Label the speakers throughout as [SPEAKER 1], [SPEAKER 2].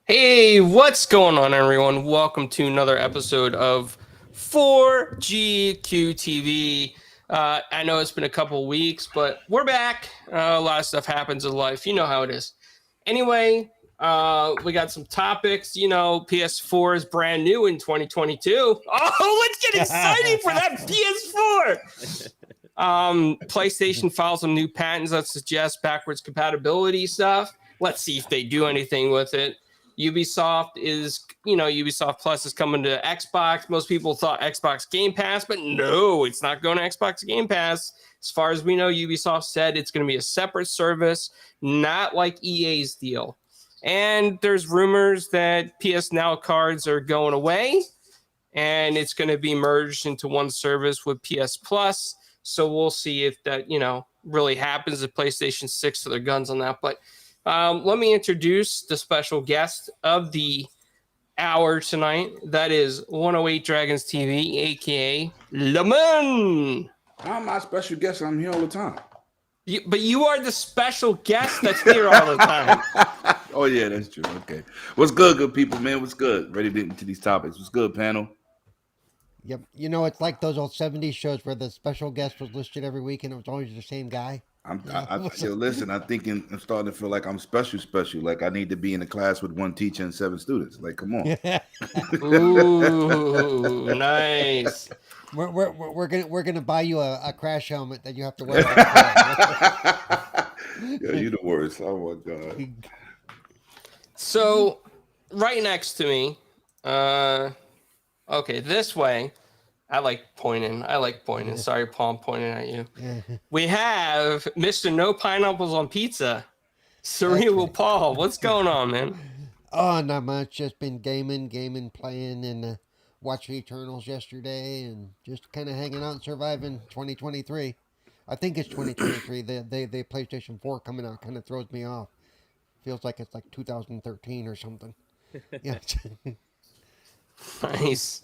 [SPEAKER 1] Hey, what's going on, everyone? Welcome to another episode of 4GQTV. I know it's been a couple weeks, but we're back. A lot of stuff happens in life. You know how it is. Anyway, we got some topics. You know, PS4 is brand new in 2022. Oh, let's get excited for that PS4. PlayStation filed some new patents that suggest backwards compatibility stuff. Let's see if they do anything with it. Ubisoft Plus is coming to Xbox. Most people thought Xbox Game Pass, but no, it's not going to Xbox Game Pass. As far as we know, Ubisoft said it's going to be a separate service, not like EA's deal. And there's rumors that PSNow cards are going away, and it's going to be merged into one service with PS Plus. So we'll see if that, really happens. If PlayStation 6 to their guns on that. But let me introduce the special guest of the hour tonight. That is 108 Dragons TV, aka Lemon.
[SPEAKER 2] I'm my special guest. I'm here all the time.
[SPEAKER 1] But you are the special guest that's here all the time.
[SPEAKER 2] Oh yeah, that's true. Okay, what's good people, man? What's good? Ready to get into these topics? What's good, panel?
[SPEAKER 3] Yep. You know, it's like those old 70s shows where the special guest was listed every week and it was always the same guy.
[SPEAKER 2] Listen. I'm starting to feel like I'm special. Like I need to be in a class with one teacher and 7 students. Like, come on.
[SPEAKER 1] Ooh, nice.
[SPEAKER 3] We're gonna buy you a crash helmet that you have to wear.
[SPEAKER 2] Yeah, you the worst. Oh my god.
[SPEAKER 1] So, right next to me, okay, this way. I like pointing. Sorry, Paul, I'm pointing at you. We have Mr. No Pineapples on Pizza, Cerebral Paul. What's going on, man?
[SPEAKER 3] Oh, not much. Just been gaming, playing, and watching Eternals yesterday, and just kind of hanging out and surviving 2023. I think it's 2023. The PlayStation 4 coming out kind of throws me off. Feels like it's like 2013 or something. Yeah.
[SPEAKER 1] Nice.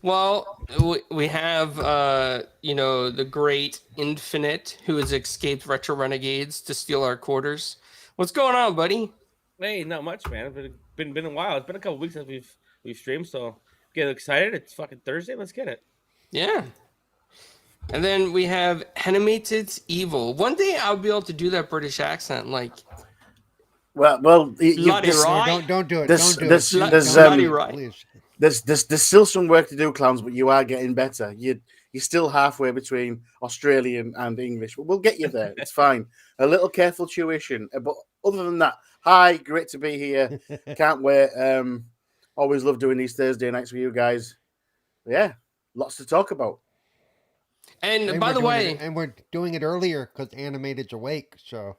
[SPEAKER 1] Well, we have, the great Infinite, who has escaped Retro Renegades to steal our quarters. What's going on, buddy?
[SPEAKER 4] Hey, not much, man. It's been a while. It's been a couple weeks since we've streamed, so get excited. It's fucking Thursday. Let's get it.
[SPEAKER 1] Yeah. And then we have Animated Evil. One day I'll be able to do that British accent, like.
[SPEAKER 5] Well,
[SPEAKER 1] Bloody right.
[SPEAKER 3] Don't do it.
[SPEAKER 5] There's,
[SPEAKER 3] don't do
[SPEAKER 5] there's,
[SPEAKER 3] it.
[SPEAKER 5] there's,
[SPEAKER 1] Bloody
[SPEAKER 5] um,
[SPEAKER 1] right.
[SPEAKER 3] Please.
[SPEAKER 5] there's still some work to do, clowns, but you are getting better. You're still halfway between Australian and English. We'll get you there. It's fine. A little careful tuition, but other than that, hi, great to be here. Can't wait. Always love doing these Thursday nights with you guys. Yeah, lots to talk about.
[SPEAKER 1] And by the way,
[SPEAKER 3] and we're doing it earlier because Animated's awake, so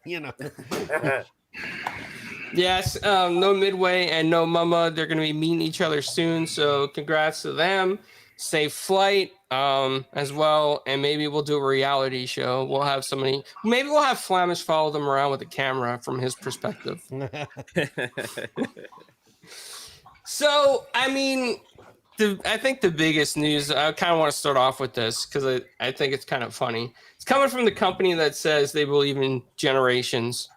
[SPEAKER 1] yes, no Midway and no Mama. They're going to be meeting each other soon, so congrats to them. Safe flight as well, and maybe we'll do a reality show. We'll have somebody. Maybe we'll have Flamish follow them around with a camera from his perspective. So, I mean, I think the biggest news, I kind of want to start off with this because I think it's kind of funny. It's coming from the company that says they believe in generations,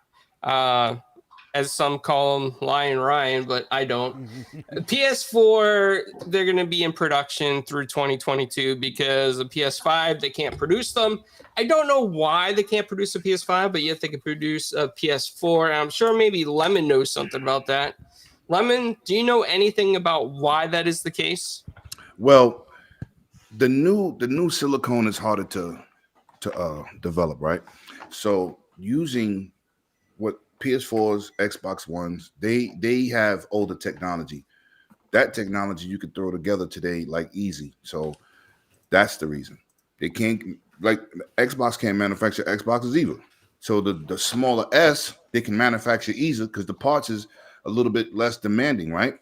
[SPEAKER 1] as some call them Lion Ryan, but I don't. PS4, they're going to be in production through 2022 because the PS5, they can't produce them. I don't know why they can't produce a PS5, but yet they can produce a PS4. And I'm sure maybe Lemon knows something about that. Lemon, do you know anything about why that is the case?
[SPEAKER 2] Well, the new silicone is harder to develop, right? So using what PS4s, Xbox Ones, they have older technology. That technology you could throw together today like easy. So that's the reason. They can't, like, Xbox can't manufacture Xboxes either. So the smaller S they can manufacture easier because the parts is a little bit less demanding, right?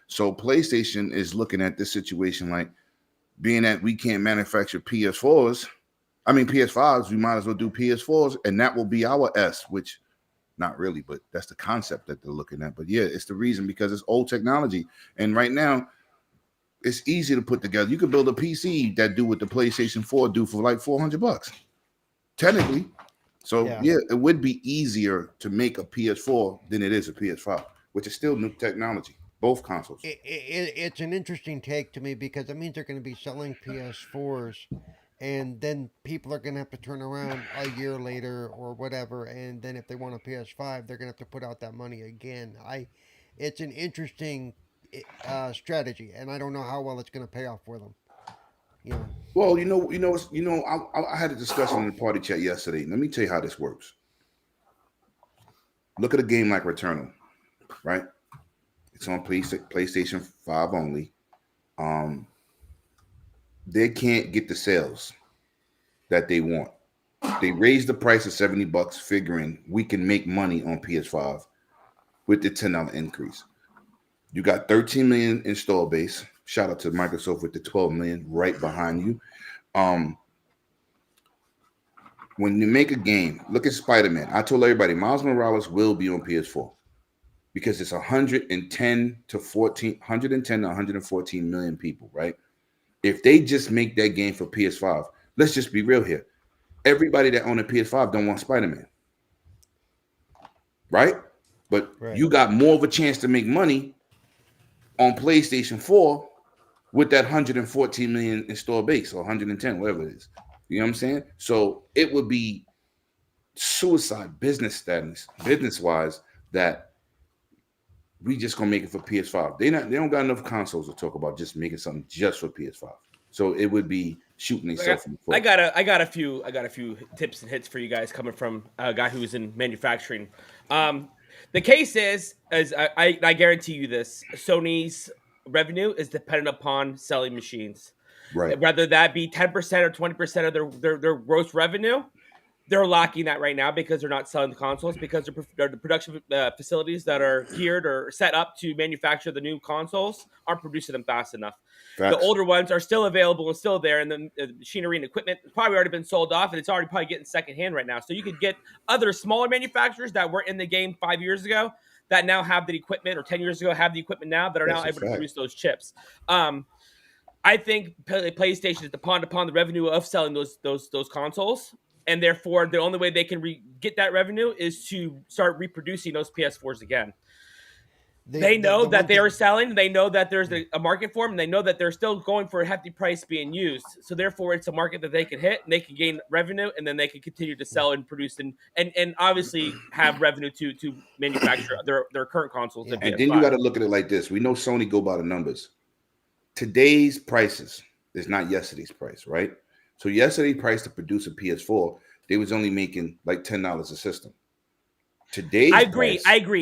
[SPEAKER 2] So PlayStation is looking at this situation like, being that we can't manufacture PS5s, we might as well do PS4s, and that will be our S, which not really, but that's the concept that they're looking at. But yeah, it's the reason because it's old technology. And right now, it's easy to put together. You could build a PC that do what the PlayStation 4 do for like $400, technically. So yeah, it would be easier to make a PS4 than it is a PS5. which is still new technology. Both consoles.
[SPEAKER 3] It's an interesting take to me because it means they're going to be selling PS4s, and then people are going to have to turn around a year later or whatever, and then if they want a PS5, they're going to have to put out that money again. It's an interesting strategy, and I don't know how well it's going to pay off for them. You know,
[SPEAKER 2] Well, I had a discussion in the party chat yesterday. Let me tell you how this works. Look at a game like Returnal, right? It's on PlayStation 5 only. They can't get the sales that they want. They raised the price to $70, figuring we can make money on PS5 with the $10 increase. You got 13 million install base. Shout out to Microsoft with the 12 million right behind you. When you make a game, look at Spider-Man. I told everybody Miles Morales will be on PS4 because it's 110 to 114 million people, right? If they just make that game for PS5, let's just be real here. Everybody that own a PS5 don't want Spider-Man, right? But you got more of a chance to make money on PlayStation 4 with that 114 million install base or 110, whatever it is. You know what I'm saying? So it would be suicide business-wise that we just gonna make it for PS5. They don't got enough consoles to talk about just making something just for PS5. So it would be shooting themselves in the foot.
[SPEAKER 4] I got a few tips and hits for you guys coming from a guy who's in manufacturing. The case is I guarantee you this: Sony's revenue is dependent upon selling machines.
[SPEAKER 2] Right.
[SPEAKER 4] Whether that be 10% or 20% of their gross revenue, they're locking that right now because they're not selling the consoles because the production facilities that are geared or set up to manufacture the new consoles aren't producing them fast enough.
[SPEAKER 2] Facts.
[SPEAKER 4] The older ones are still available and still there, and the machinery and equipment has probably already been sold off, and it's already probably getting secondhand right now. So you could get other smaller manufacturers that were in the game 5 years ago that now have the equipment, or 10 years ago have the equipment now that are now able to produce those chips. I think PlayStation is dependent upon the revenue of selling those consoles, and therefore the only way they can get that revenue is to start reproducing those PS4s again. They know that they are selling. They know that there's a market for them. And they know that they're still going for a hefty price being used. So therefore, it's a market that they can hit, and they can gain revenue, and then they can continue to sell and produce and obviously have revenue to manufacture their current consoles.
[SPEAKER 2] Yeah. And then you got to look at it like this. We know Sony go by the numbers. Today's prices is not yesterday's price, right? So yesterday's price to produce a PS4, they was only making like $10 a system. Today's
[SPEAKER 4] I agree.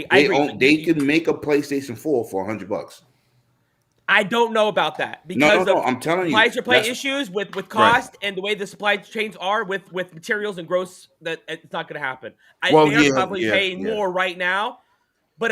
[SPEAKER 2] They can make a PlayStation 4 for $100.
[SPEAKER 4] I don't know about that because
[SPEAKER 2] no, I'm telling you,
[SPEAKER 4] supply issues with cost and the way the supply chains are with materials and gross, that it's not going to happen. They are probably paying more right now, but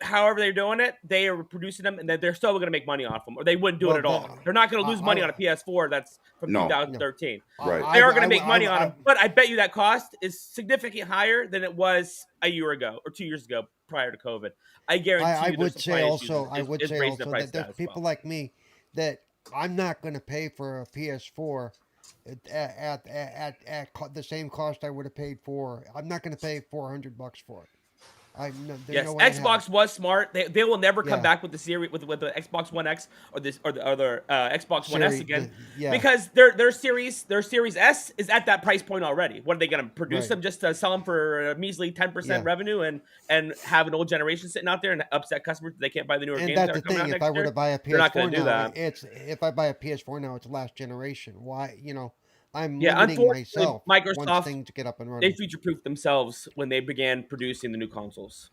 [SPEAKER 4] however they're doing it, they are producing them, and they're still going to make money off them, or they wouldn't do it at all. They're not going to lose money on a PS4 that's from 2013.
[SPEAKER 2] Right.
[SPEAKER 4] They are going to make money on them, but I bet you that cost is significantly higher than it was a year ago or 2 years ago prior to COVID. I guarantee
[SPEAKER 3] I would say also
[SPEAKER 4] that
[SPEAKER 3] there's people like me that I'm not going to pay for a PS4 at the same cost I would have paid for. I'm not going to pay $400 for it.
[SPEAKER 4] Yes, Xbox was smart. They will never come back with the series with the Xbox One X or the Xbox One S again, because their Series S is at that price point already. What are they going to produce them just to sell them for a measly 10% revenue and have an old generation sitting out there and upset customers that they can't buy the newer games that are coming out next year?
[SPEAKER 3] If I were to buy a PS4
[SPEAKER 4] they're not going to do that.
[SPEAKER 3] If I buy a PS4 now, it's last generation. Why, I'm limiting myself.
[SPEAKER 4] Microsoft,
[SPEAKER 3] thing to get up and running.
[SPEAKER 4] They future-proofed themselves when they began producing the new consoles.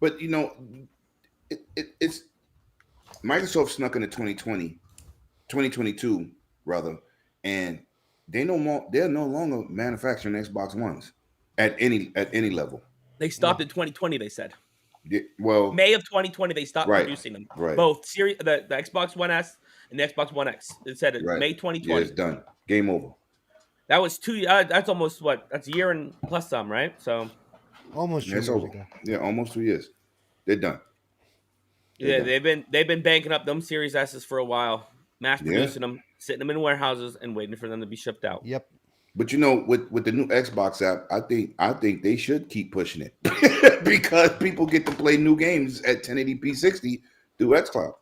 [SPEAKER 2] But it's Microsoft snuck into 2022 rather, and they're no longer manufacturing Xbox Ones at any level.
[SPEAKER 4] They stopped in 2020. They said.
[SPEAKER 2] Well,
[SPEAKER 4] May of 2020, they stopped producing them.
[SPEAKER 2] Right.
[SPEAKER 4] Both the Xbox One S and the Xbox One X. It said May 2020.
[SPEAKER 2] Yeah, it's done. Game over.
[SPEAKER 4] That was that's almost that's a year and plus some, right? So
[SPEAKER 3] almost 2 years ago.
[SPEAKER 2] Yeah, almost 2 years. They're done.
[SPEAKER 4] They've been banking up them Series S's for a while, mass producing them, sitting them in warehouses and waiting for them to be shipped out.
[SPEAKER 3] Yep.
[SPEAKER 2] But with the new Xbox app, I think they should keep pushing it because people get to play new games at 1080p 60 through xCloud.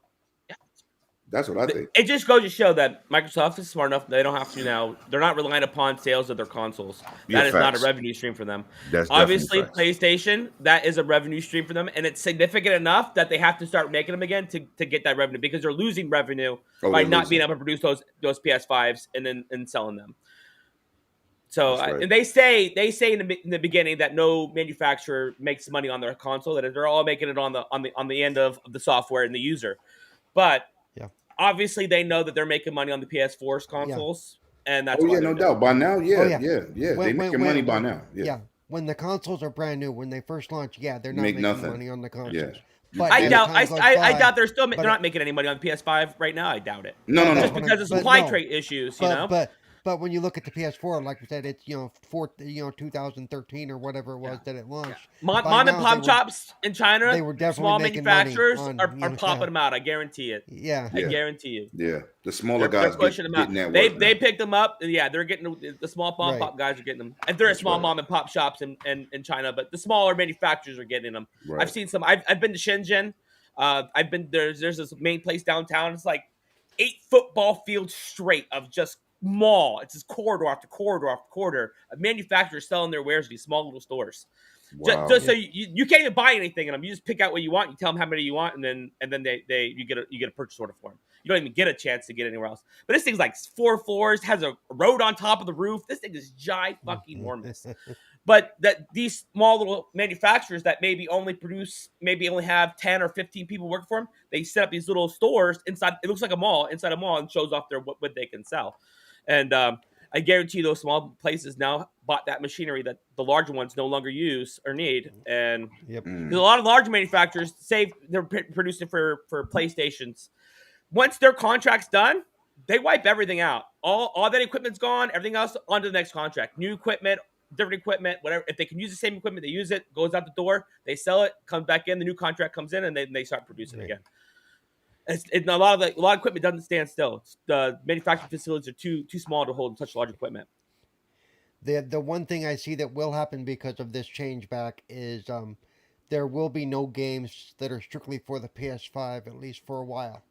[SPEAKER 2] That's what I think.
[SPEAKER 4] It just goes to show that Microsoft is smart enough. They don't have to now. They're not relying upon sales of their consoles.
[SPEAKER 2] Yeah,
[SPEAKER 4] That is not a
[SPEAKER 2] facts.
[SPEAKER 4] revenue stream for them.
[SPEAKER 2] That's
[SPEAKER 4] Obviously,
[SPEAKER 2] definitely facts.
[SPEAKER 4] PlayStation, that is a revenue stream for them, and it's significant enough that they have to start making them again to get that revenue because they're losing revenue by not being able to produce those PS5s and selling them. So
[SPEAKER 2] Right.
[SPEAKER 4] and they say in the beginning that no manufacturer makes money on their console, that they're all making it on the end of the software and the user. But obviously they know that they're making money on the PS4's consoles, and that's
[SPEAKER 2] no doubt. By now, yeah. They're making money by now. Yeah.
[SPEAKER 3] When the consoles are brand new, when they first launch, they're not making money on the consoles.
[SPEAKER 2] Yeah.
[SPEAKER 3] But
[SPEAKER 4] I doubt they're not making any money on the PS5 right now. I doubt it.
[SPEAKER 2] No.
[SPEAKER 4] Just because of supply trade issues, you know.
[SPEAKER 3] But when you look at the PS4, like we said, it's 2013 or whatever it was that it launched.
[SPEAKER 4] Mom and pop shops in China,
[SPEAKER 3] they were definitely
[SPEAKER 4] small manufacturers
[SPEAKER 3] are
[SPEAKER 4] popping them out. I guarantee it.
[SPEAKER 3] Yeah,
[SPEAKER 4] I guarantee you.
[SPEAKER 2] Yeah, the smaller guys
[SPEAKER 4] pushing them out. They picked them up. Yeah, they're getting the small mom and pop guys are getting them, and there are small mom and pop shops in China, but the smaller manufacturers are getting them. Right. I've seen some. I've been to Shenzhen. I've been there's this main place downtown. It's like 8 football fields straight of just mall. It's just corridor after corridor after corridor of manufacturers selling their wares in these small little stores. Wow. Just so you can't even buy anything in them. You just pick out what you want. You tell them how many you want, and then you get a purchase order for them. You don't even get a chance to get anywhere else. But this thing's like 4 floors, has a road on top of the roof. This thing is ginormous. But that these small little manufacturers that maybe only have 10 or 15 people working for them, they set up these little stores inside. It looks like a mall inside a mall and shows off what they can sell. And I guarantee those small places now bought that machinery that the larger ones no longer use or need. And there's a lot of large manufacturers say they're producing for PlayStations. Once their contract's done, they wipe everything out. All that equipment's gone. Everything else onto the next contract. New equipment, different equipment, whatever. If they can use the same equipment, they use it. Goes out the door. They sell it. Comes back in. The new contract comes in, and they start producing again. A lot of equipment doesn't stand still. The manufacturing facilities are too small to hold such large equipment.
[SPEAKER 3] The one thing I see that will happen because of this change back is there will be no games that are strictly for the PS5, at least for a while.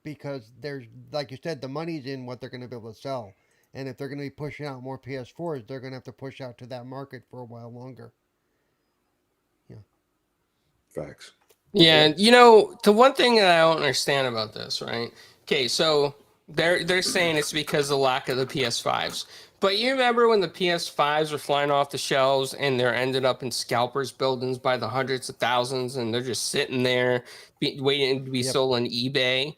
[SPEAKER 3] Because there's, like you said, the money's in what they're going to be able to sell. And if they're going to be pushing out more PS4s, they're going to have to push out to that market for a while longer. Yeah.
[SPEAKER 2] Facts.
[SPEAKER 1] Yeah, the one thing that I don't understand about this, right? Okay, so they're saying it's because of the lack of the PS5s. But you remember when the PS5s were flying off the shelves and they're ended up in scalpers buildings by the hundreds of thousands, and they're just sitting there waiting to be sold on eBay.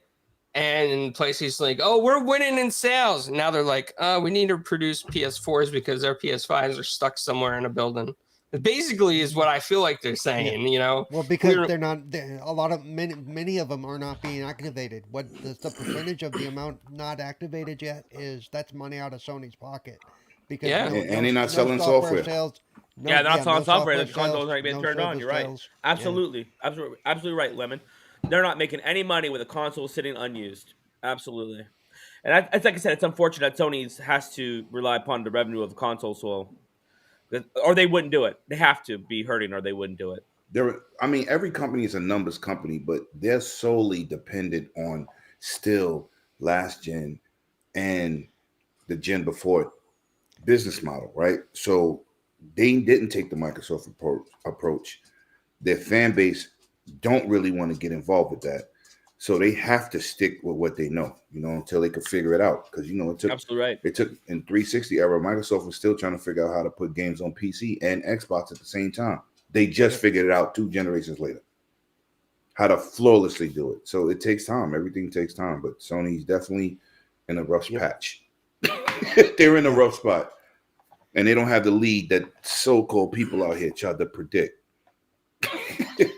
[SPEAKER 1] And PlayStation's like, oh, we're winning in sales. And now they're like, we need to produce PS4s because their PS5s are stuck somewhere in a building. It basically is what I feel like they're saying,
[SPEAKER 3] Well, because they're not, a lot of many of them are not being activated. What the percentage of the amount not activated yet is that's money out of Sony's pocket. Because
[SPEAKER 2] and they're not selling software.
[SPEAKER 3] Sales,
[SPEAKER 4] they're not selling software. The consoles aren't being turned on. You're right. Absolutely, absolutely right, Lemon. They're not making any money with a console sitting unused. Absolutely. And it's like I said, it's unfortunate that Sony has to rely upon the revenue of the console, or they wouldn't do it. They have to be hurting, or they wouldn't do it.
[SPEAKER 2] Every company is a numbers company, but they're solely dependent on still last gen and the gen before it business model, right? So they didn't take the Microsoft approach. Their fan base don't really want to get involved with that. So they have to stick with what they know, until they can figure it out. Because, it took,
[SPEAKER 4] absolutely right.
[SPEAKER 2] It took in 360 era, Microsoft was still trying to figure out how to put games on PC and Xbox at the same time. They just figured it out 2 generations later, how to flawlessly do it. So it takes time. Everything takes time. But Sony's definitely in a rough patch. They're in a rough spot. And they don't have the lead that so-called people out here tried to predict.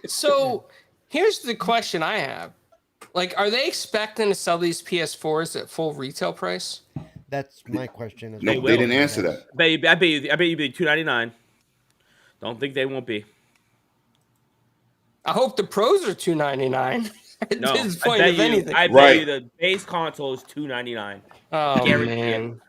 [SPEAKER 1] So here's the question I have. Are they expecting to sell these PS4s at full retail price?
[SPEAKER 3] That's my question.
[SPEAKER 2] No, they didn't answer that.
[SPEAKER 4] I bet you be $299. Don't think they won't be.
[SPEAKER 1] I hope the pros are $299.
[SPEAKER 4] No,
[SPEAKER 1] I bet
[SPEAKER 4] you the base console is $299.
[SPEAKER 1] Oh man.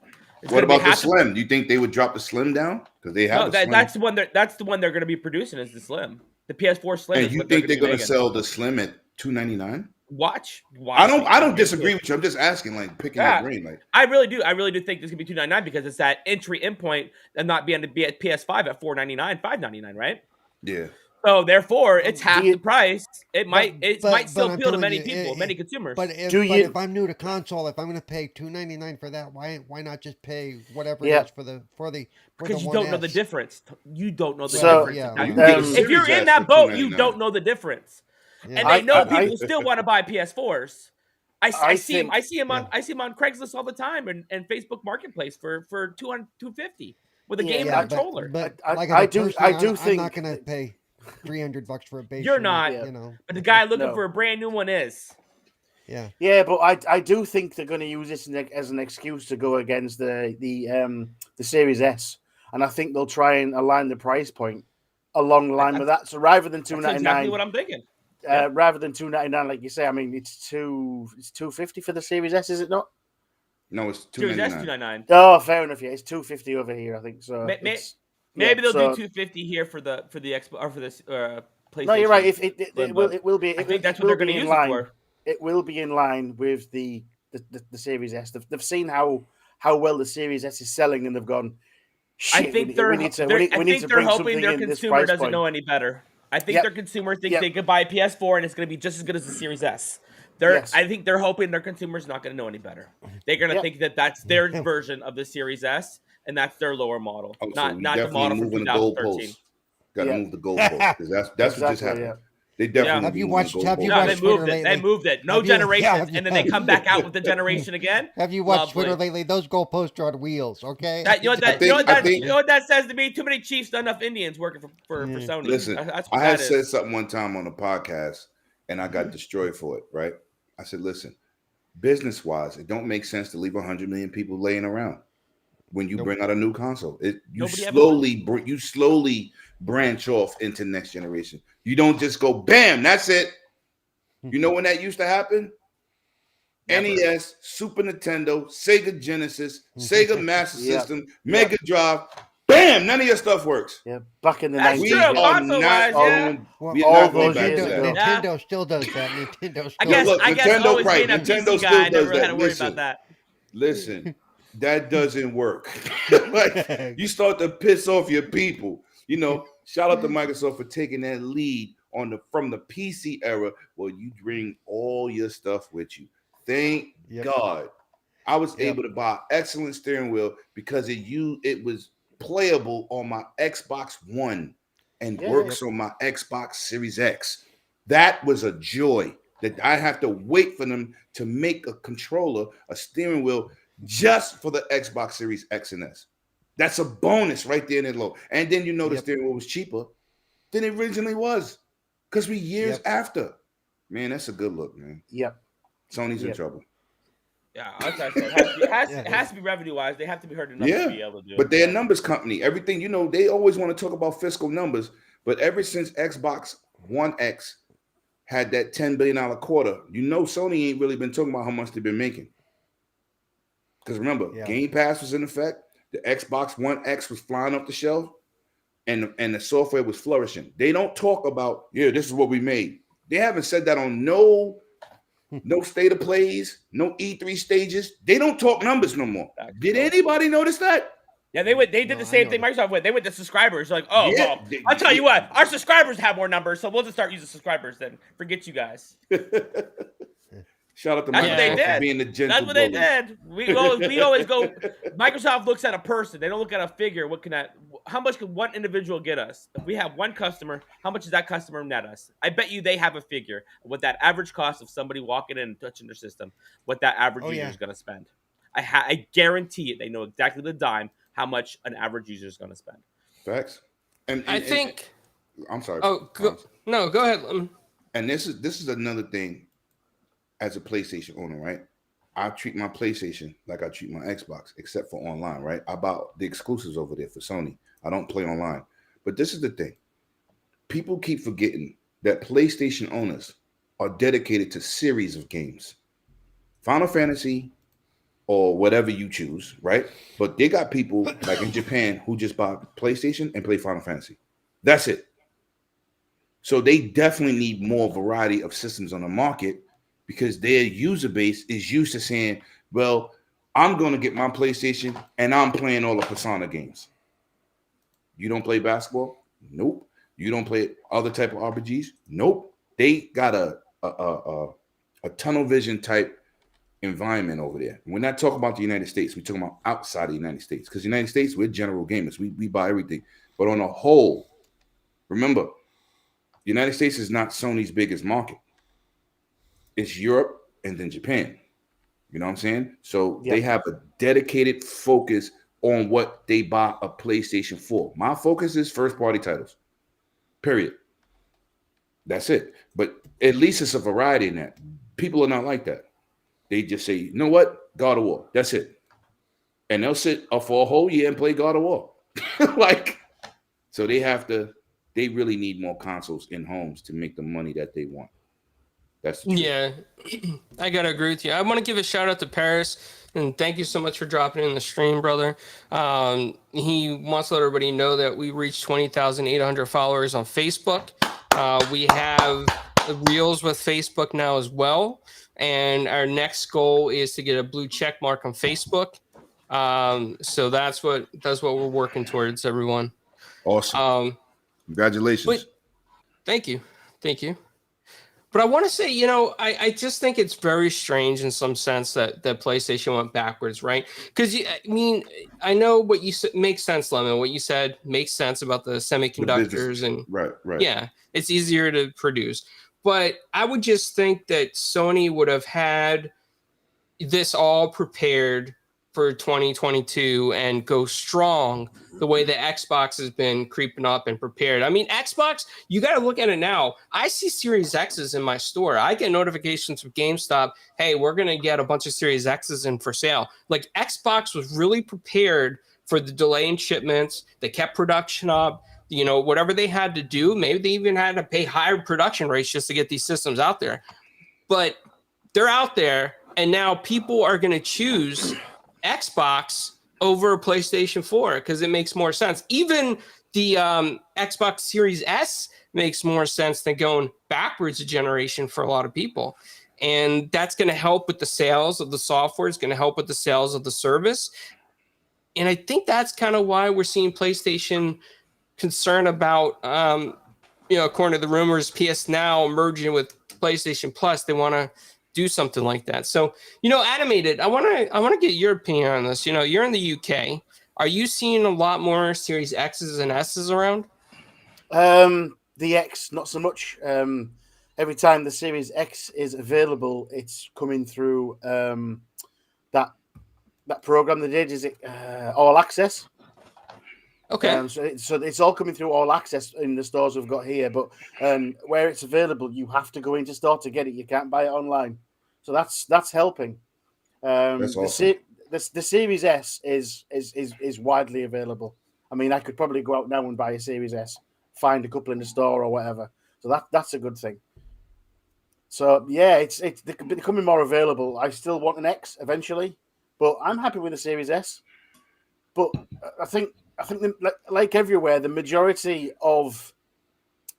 [SPEAKER 4] It's
[SPEAKER 2] What
[SPEAKER 4] gonna be
[SPEAKER 2] about the
[SPEAKER 4] half
[SPEAKER 2] Slim? Do you think they would drop the Slim down? Because they have
[SPEAKER 4] No,
[SPEAKER 2] a Slim.
[SPEAKER 4] that's the one. That's the one they're going to be producing is the Slim. The PS4 Slim.
[SPEAKER 2] And
[SPEAKER 4] is
[SPEAKER 2] you
[SPEAKER 4] what
[SPEAKER 2] think they're
[SPEAKER 4] going
[SPEAKER 2] going
[SPEAKER 4] to
[SPEAKER 2] to sell the Slim at $299?
[SPEAKER 4] Watch.
[SPEAKER 2] I don't disagree with you. I'm just asking, like picking your brain. Like
[SPEAKER 4] I really do think this is going to be $299 because it's that entry in point and not being to be at PS5 at $499, $599, right?
[SPEAKER 2] yeah.
[SPEAKER 4] So therefore, it's half the price. It might still
[SPEAKER 3] I'm
[SPEAKER 4] appeal to
[SPEAKER 3] telling
[SPEAKER 4] many
[SPEAKER 3] you,
[SPEAKER 4] people, many consumers.
[SPEAKER 3] But if I'm new to console, if I'm going to pay $299 for that, why not just pay whatever it is for the
[SPEAKER 4] because you
[SPEAKER 3] 1S?
[SPEAKER 4] don't know the difference. You don't know the
[SPEAKER 5] So,
[SPEAKER 4] difference.
[SPEAKER 3] yeah,
[SPEAKER 2] You can get a
[SPEAKER 4] If
[SPEAKER 2] Series
[SPEAKER 4] you're in
[SPEAKER 2] S
[SPEAKER 4] that
[SPEAKER 2] for
[SPEAKER 4] boat, you
[SPEAKER 2] $299.
[SPEAKER 4] don't know the difference.
[SPEAKER 3] Yeah.
[SPEAKER 4] And they know
[SPEAKER 5] I-
[SPEAKER 4] people still want to buy PS4s. I see him on Craigslist all the time and Facebook Marketplace for $250 with a game and a controller.
[SPEAKER 3] But
[SPEAKER 5] I-
[SPEAKER 3] like
[SPEAKER 5] I
[SPEAKER 3] as a
[SPEAKER 5] do-
[SPEAKER 3] person,
[SPEAKER 5] I do
[SPEAKER 3] I'm
[SPEAKER 5] think-
[SPEAKER 3] not going to pay $300 for a base.
[SPEAKER 4] You're
[SPEAKER 3] unit,
[SPEAKER 4] not.
[SPEAKER 3] you know.
[SPEAKER 4] But the guy looking
[SPEAKER 5] No.
[SPEAKER 4] for a brand new one is.
[SPEAKER 3] Yeah.
[SPEAKER 5] Yeah, but I do think they're going to use this as an excuse to go against the Series S, and I think they'll try and align the price point along the line with that. So rather than
[SPEAKER 4] That's
[SPEAKER 5] $299,
[SPEAKER 4] exactly what I'm thinking.
[SPEAKER 5] rather than $299, like you say, I mean it's $250 for the Series S, is it not?
[SPEAKER 2] No, it's
[SPEAKER 4] Series S
[SPEAKER 2] $299.
[SPEAKER 4] $299.
[SPEAKER 5] Oh, fair enough. Yeah, it's $250 over here, I think. So
[SPEAKER 4] Maybe they'll
[SPEAKER 5] so-
[SPEAKER 4] do $250 here for the Xbox or for this PlayStation.
[SPEAKER 5] No, you're right. If it
[SPEAKER 4] Slim,
[SPEAKER 5] will be.
[SPEAKER 4] I think that's what they're going to use it for.
[SPEAKER 5] It will be in line with the Series S. They've seen how well the Series S is selling, and they've gone.
[SPEAKER 4] I
[SPEAKER 5] Shit,
[SPEAKER 4] think they're
[SPEAKER 5] we need to bring
[SPEAKER 4] hoping
[SPEAKER 5] something
[SPEAKER 4] their
[SPEAKER 5] in this
[SPEAKER 4] consumer
[SPEAKER 5] price
[SPEAKER 4] doesn't
[SPEAKER 5] point.
[SPEAKER 4] know any better. I think their consumer thinks they could buy a PS4 and it's going to be just as good as the Series S. I think they're hoping their consumer's not going to know any better. They're going to think that that's their version of the Series S and that's their lower model, not the model from 2013.
[SPEAKER 2] Got to move the goalpost because that's what just happened.
[SPEAKER 5] Yeah.
[SPEAKER 2] They definitely
[SPEAKER 3] Have you
[SPEAKER 2] moving
[SPEAKER 3] watched?
[SPEAKER 2] the
[SPEAKER 3] Have you
[SPEAKER 2] goalpost.
[SPEAKER 4] No,
[SPEAKER 3] watched
[SPEAKER 4] they moved
[SPEAKER 3] Twitter
[SPEAKER 4] it.
[SPEAKER 3] lately?
[SPEAKER 4] They moved it. No
[SPEAKER 3] Have you-
[SPEAKER 4] generations,
[SPEAKER 3] yeah,
[SPEAKER 4] and then they come back out with the generation again.
[SPEAKER 3] Have you watched
[SPEAKER 4] Lovely.
[SPEAKER 3] Twitter lately? Those goalposts are on wheels. Okay.
[SPEAKER 4] You know what that says to me? Too many Chiefs, not enough Indians working for Sony.
[SPEAKER 2] Listen,
[SPEAKER 4] That's what
[SPEAKER 2] I had
[SPEAKER 4] that
[SPEAKER 2] said
[SPEAKER 4] is.
[SPEAKER 2] something one time on a podcast, and I got destroyed for it. Right? I said, listen, business wise, it don't make sense to leave 100 million people laying around when you bring out a new console. You slowly branch off into next generation. You don't just go bam, that's it. You know when that used to happen?
[SPEAKER 4] Never.
[SPEAKER 2] NES, Super Nintendo, Sega Genesis, Sega Master System, Mega Drive. Bam! None of your stuff works.
[SPEAKER 5] Yeah, back in the
[SPEAKER 4] That's
[SPEAKER 5] 90s.
[SPEAKER 2] We
[SPEAKER 4] true.
[SPEAKER 2] are
[SPEAKER 4] Console-wise,
[SPEAKER 2] not
[SPEAKER 4] yeah.
[SPEAKER 2] going.
[SPEAKER 3] Well,
[SPEAKER 2] We
[SPEAKER 5] all
[SPEAKER 2] are not going
[SPEAKER 5] those
[SPEAKER 2] back
[SPEAKER 5] years
[SPEAKER 2] to that.
[SPEAKER 5] ago.
[SPEAKER 3] Nintendo still does that. Nintendo still.
[SPEAKER 4] I guess
[SPEAKER 2] Look,
[SPEAKER 4] I
[SPEAKER 2] Nintendo
[SPEAKER 4] always
[SPEAKER 2] right.
[SPEAKER 4] being a
[SPEAKER 2] Nintendo
[SPEAKER 4] PC
[SPEAKER 2] still
[SPEAKER 4] guy, I
[SPEAKER 2] does
[SPEAKER 4] never
[SPEAKER 2] that.
[SPEAKER 4] had to worry
[SPEAKER 2] Listen.
[SPEAKER 4] about that.
[SPEAKER 2] Listen, that doesn't work. Like you start to piss off your people. You know, shout out to Microsoft for taking that lead from the PC era. Well, you bring all your stuff with you. Thank God. I was able to buy excellent steering wheel because it was playable on my Xbox One and works on my Xbox Series X. That was a joy that I have to wait for them to make a controller, a steering wheel, just for the Xbox Series X and S. That's a bonus right there in the low. And then the steering wheel was cheaper than it originally was because we years after. Man, that's a good look, man.
[SPEAKER 5] Yep.
[SPEAKER 2] Sony's in trouble.
[SPEAKER 4] Yeah, that's what I said. It has to be revenue wise. They have to be heard enough to be able to do it.
[SPEAKER 2] But they're a numbers company. Everything, they always want to talk about fiscal numbers. But ever since Xbox One X had that $10 billion quarter, Sony ain't really been talking about how much they've been making. Because remember, Game Pass was in effect. The Xbox One X was flying off the shelf. And the software was flourishing. They don't talk about, this is what we made. They haven't said that on no state of plays, no E3 stages. They don't talk numbers no more. Did anybody notice that?
[SPEAKER 4] Yeah, they did the same thing Microsoft went. They went to subscribers. Like, I'll tell you what, our subscribers have more numbers, so we'll just start using subscribers then. Forget you guys.
[SPEAKER 2] Shout out to
[SPEAKER 4] That's what they
[SPEAKER 2] Microsoft
[SPEAKER 4] did.
[SPEAKER 2] for being the gentle
[SPEAKER 4] That's what they
[SPEAKER 2] bully.
[SPEAKER 4] did. We always go. Microsoft looks at a person. They don't look at a figure. How much can one individual get us? If we have one customer, how much does that customer net us? I bet you they have a figure of what that average cost of somebody walking in and touching their system, what that average user is going to spend. I guarantee it. They know exactly the dime how much an average user is going to spend.
[SPEAKER 2] Facts. And
[SPEAKER 1] I think.
[SPEAKER 2] I'm sorry.
[SPEAKER 1] Oh, no, go ahead.
[SPEAKER 2] And this is another thing. As a PlayStation owner, right? I treat my PlayStation like I treat my Xbox, except for online, right? I bought the exclusives over there for Sony. I don't play online. But this is the thing. People keep forgetting that PlayStation owners are dedicated to series of games. Final Fantasy, or whatever you choose, right? But they got people like in Japan who just buy PlayStation and play Final Fantasy. That's it. So they definitely need more variety of systems on the market because their user base is used to saying, well, I'm going to get my PlayStation and I'm playing all the Persona games. You don't play basketball? Nope. You don't play other type of RPGs? Nope. They got a tunnel vision type environment over there. We're not talking about the United States. We're talking about outside the United States. Because the United States, we're general gamers. We buy everything. But on a whole, remember, the United States is not Sony's biggest market. It's Europe and then Japan. You know what I'm saying? So they have a dedicated focus on what they buy a PlayStation for. My focus is first-party titles. Period. That's it. But at least it's a variety in that. People are not like that. They just say, you know what? God of War. That's it. And they'll sit for a whole year and play God of War. So they really need more consoles in homes to make the money that they want. That's the truth.
[SPEAKER 1] Yeah, I gotta agree with you. I want to give a shout out to Paris, and thank you so much for dropping in the stream, brother. He wants to let everybody know that we reached 20,800 followers on Facebook. We have Reels with Facebook now as well, and our next goal is to get a blue check mark on Facebook. So that's what we're working towards, everyone.
[SPEAKER 2] Awesome. Congratulations.
[SPEAKER 1] Thank you. But I want to say, I just think it's very strange in some sense that PlayStation went backwards, right? Because, I know what you said makes sense, Lemon. What you said makes sense about the semiconductors and
[SPEAKER 2] right.
[SPEAKER 1] Yeah, it's easier to produce. But I would just think that Sony would have had this all prepared for 2022 and go strong the way the Xbox has been creeping up and prepared. I mean, Xbox, you got to look at it now. I see Series X's in my store. I get notifications from GameStop. Hey, we're going to get a bunch of Series X's in for sale. Like, Xbox was really prepared for the delay in shipments. They kept production up. Whatever they had to do, maybe they even had to pay higher production rates just to get these systems out there. But they're out there, and now people are going to choose Xbox over PlayStation 4 because it makes more sense. Even the Xbox Series S makes more sense than going backwards a generation for a lot of people. And that's going to help with the sales of the software. It's going to help with the sales of the service. And I think that's kind of why we're seeing PlayStation concerned about, according to the rumors, PSNow merging with PlayStation Plus. They want to do something like that. So, Animated, I want to get your opinion on this. You're in the UK. Are you seeing a lot more Series X's and S's around?
[SPEAKER 5] The X, not so much. Every time the Series X is available, it's coming through that program they did. Is it All Access?
[SPEAKER 1] Okay.
[SPEAKER 5] So it's all coming through All Access in the stores we've got here, but where it's available, you have to go into store to get it. You can't buy it online, so that's helping.
[SPEAKER 2] That's awesome.
[SPEAKER 5] The Series S is widely available. I mean, I could probably go out now and buy a Series S, find a couple in the store or whatever. So that's a good thing. So yeah, they're becoming more available. I still want an X eventually, but I'm happy with the Series S. But I think like everywhere, the majority of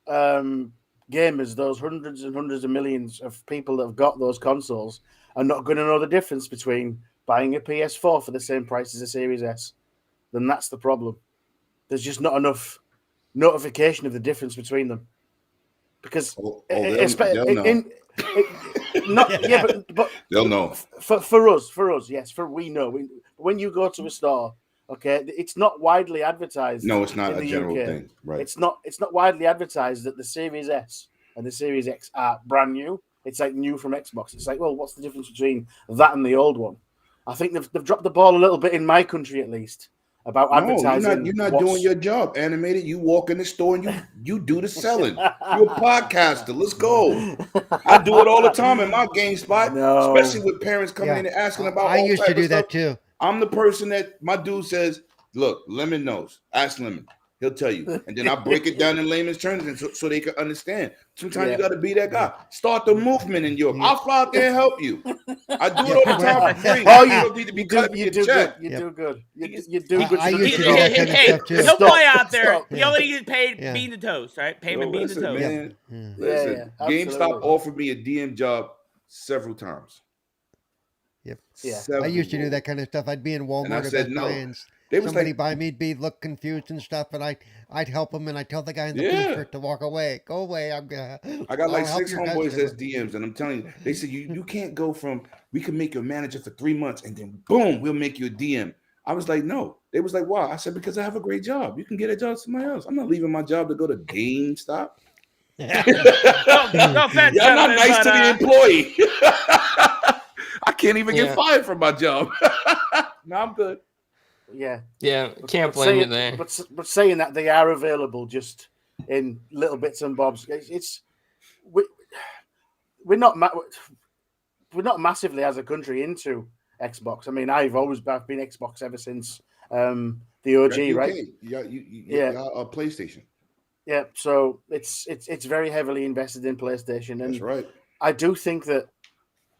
[SPEAKER 5] gamers, those hundreds and hundreds of millions of people that have got those consoles, are not going to know the difference between buying a PS4 for the same price as a Series S. Then that's the problem. There's just not enough notification of the difference between them. Because
[SPEAKER 2] they'll know.
[SPEAKER 5] But
[SPEAKER 2] they'll know.
[SPEAKER 5] For us, yes, we know. When you go to a store, okay, it's not widely advertised.
[SPEAKER 2] No, it's not
[SPEAKER 5] in
[SPEAKER 2] a
[SPEAKER 5] the
[SPEAKER 2] general
[SPEAKER 5] UK.
[SPEAKER 2] thing, right?
[SPEAKER 5] It's not widely advertised that the Series S and the Series X are brand new. It's like new from Xbox. It's like, well, what's the difference between that and the old one? I think they've dropped the ball a little bit in my country, at least, about advertising.
[SPEAKER 2] You're not doing your job, Animated. You walk in the store and you do the selling. You're a podcaster. Let's go. I do it all the time in my GameSpot, especially with parents coming in and asking about.
[SPEAKER 3] I used to do that too.
[SPEAKER 2] I'm the person that my dude says, look, Lemon knows. Ask Lemon. He'll tell you, and then I break it down in layman's terms, and so they can understand. Sometimes you got to be that guy. Start the movement in Europe. I'll fly out there and help you. I do it all the time for free.
[SPEAKER 5] Oh,
[SPEAKER 2] you don't need to be cutting your check.
[SPEAKER 5] You do good. You do good.
[SPEAKER 3] I used to do
[SPEAKER 4] Hey,
[SPEAKER 3] that kind of
[SPEAKER 4] hey,
[SPEAKER 3] stuff too.
[SPEAKER 4] he'll fly out there.
[SPEAKER 5] Stop.
[SPEAKER 4] He only gets paid
[SPEAKER 3] Yeah.
[SPEAKER 4] bean to toast, right? Payment
[SPEAKER 2] Yo,
[SPEAKER 4] bean to
[SPEAKER 2] listen,
[SPEAKER 4] toast.
[SPEAKER 2] man.
[SPEAKER 3] Yeah.
[SPEAKER 2] Listen, GameStop
[SPEAKER 5] absolutely.
[SPEAKER 2] offered me a DM job several times.
[SPEAKER 3] Yep.
[SPEAKER 5] Yeah.
[SPEAKER 3] I used to do that kind of stuff. I'd be in Walmart
[SPEAKER 2] And I
[SPEAKER 3] or
[SPEAKER 2] said
[SPEAKER 3] Best
[SPEAKER 2] no.
[SPEAKER 3] Buy, and
[SPEAKER 2] They was
[SPEAKER 3] somebody
[SPEAKER 2] like,
[SPEAKER 3] by me'd be look confused and stuff, and I'd help them, and I'd tell the guy in the
[SPEAKER 2] Yeah.
[SPEAKER 3] blue shirt to walk away. Go away.
[SPEAKER 2] I got
[SPEAKER 3] I'll
[SPEAKER 2] like
[SPEAKER 3] help
[SPEAKER 2] 6
[SPEAKER 3] your
[SPEAKER 2] homeboys
[SPEAKER 3] customer.
[SPEAKER 2] as DMs, and I'm telling you, they said you can't go from we can make you a manager for 3 months, and then boom, we'll make you a DM. I was like, no. They was like, why? I said, because I have a great job. You can get a job somewhere else. I'm not leaving my job to go to GameStop.
[SPEAKER 4] No offense,
[SPEAKER 2] Y'all not
[SPEAKER 4] gentlemen,
[SPEAKER 2] nice
[SPEAKER 4] but,
[SPEAKER 2] to the employee. I can't even get fired from my job. No, I'm good.
[SPEAKER 5] Yeah.
[SPEAKER 1] Yeah, can't blame you
[SPEAKER 5] saying,
[SPEAKER 1] there.
[SPEAKER 5] but saying that they are available just in little bits and bobs, we're not massively as a country into Xbox. I mean, I've been Xbox ever since the OG, right?
[SPEAKER 2] Yeah, PlayStation.
[SPEAKER 5] Yeah, so it's very heavily invested in PlayStation, and
[SPEAKER 2] That's right.
[SPEAKER 5] I do think that,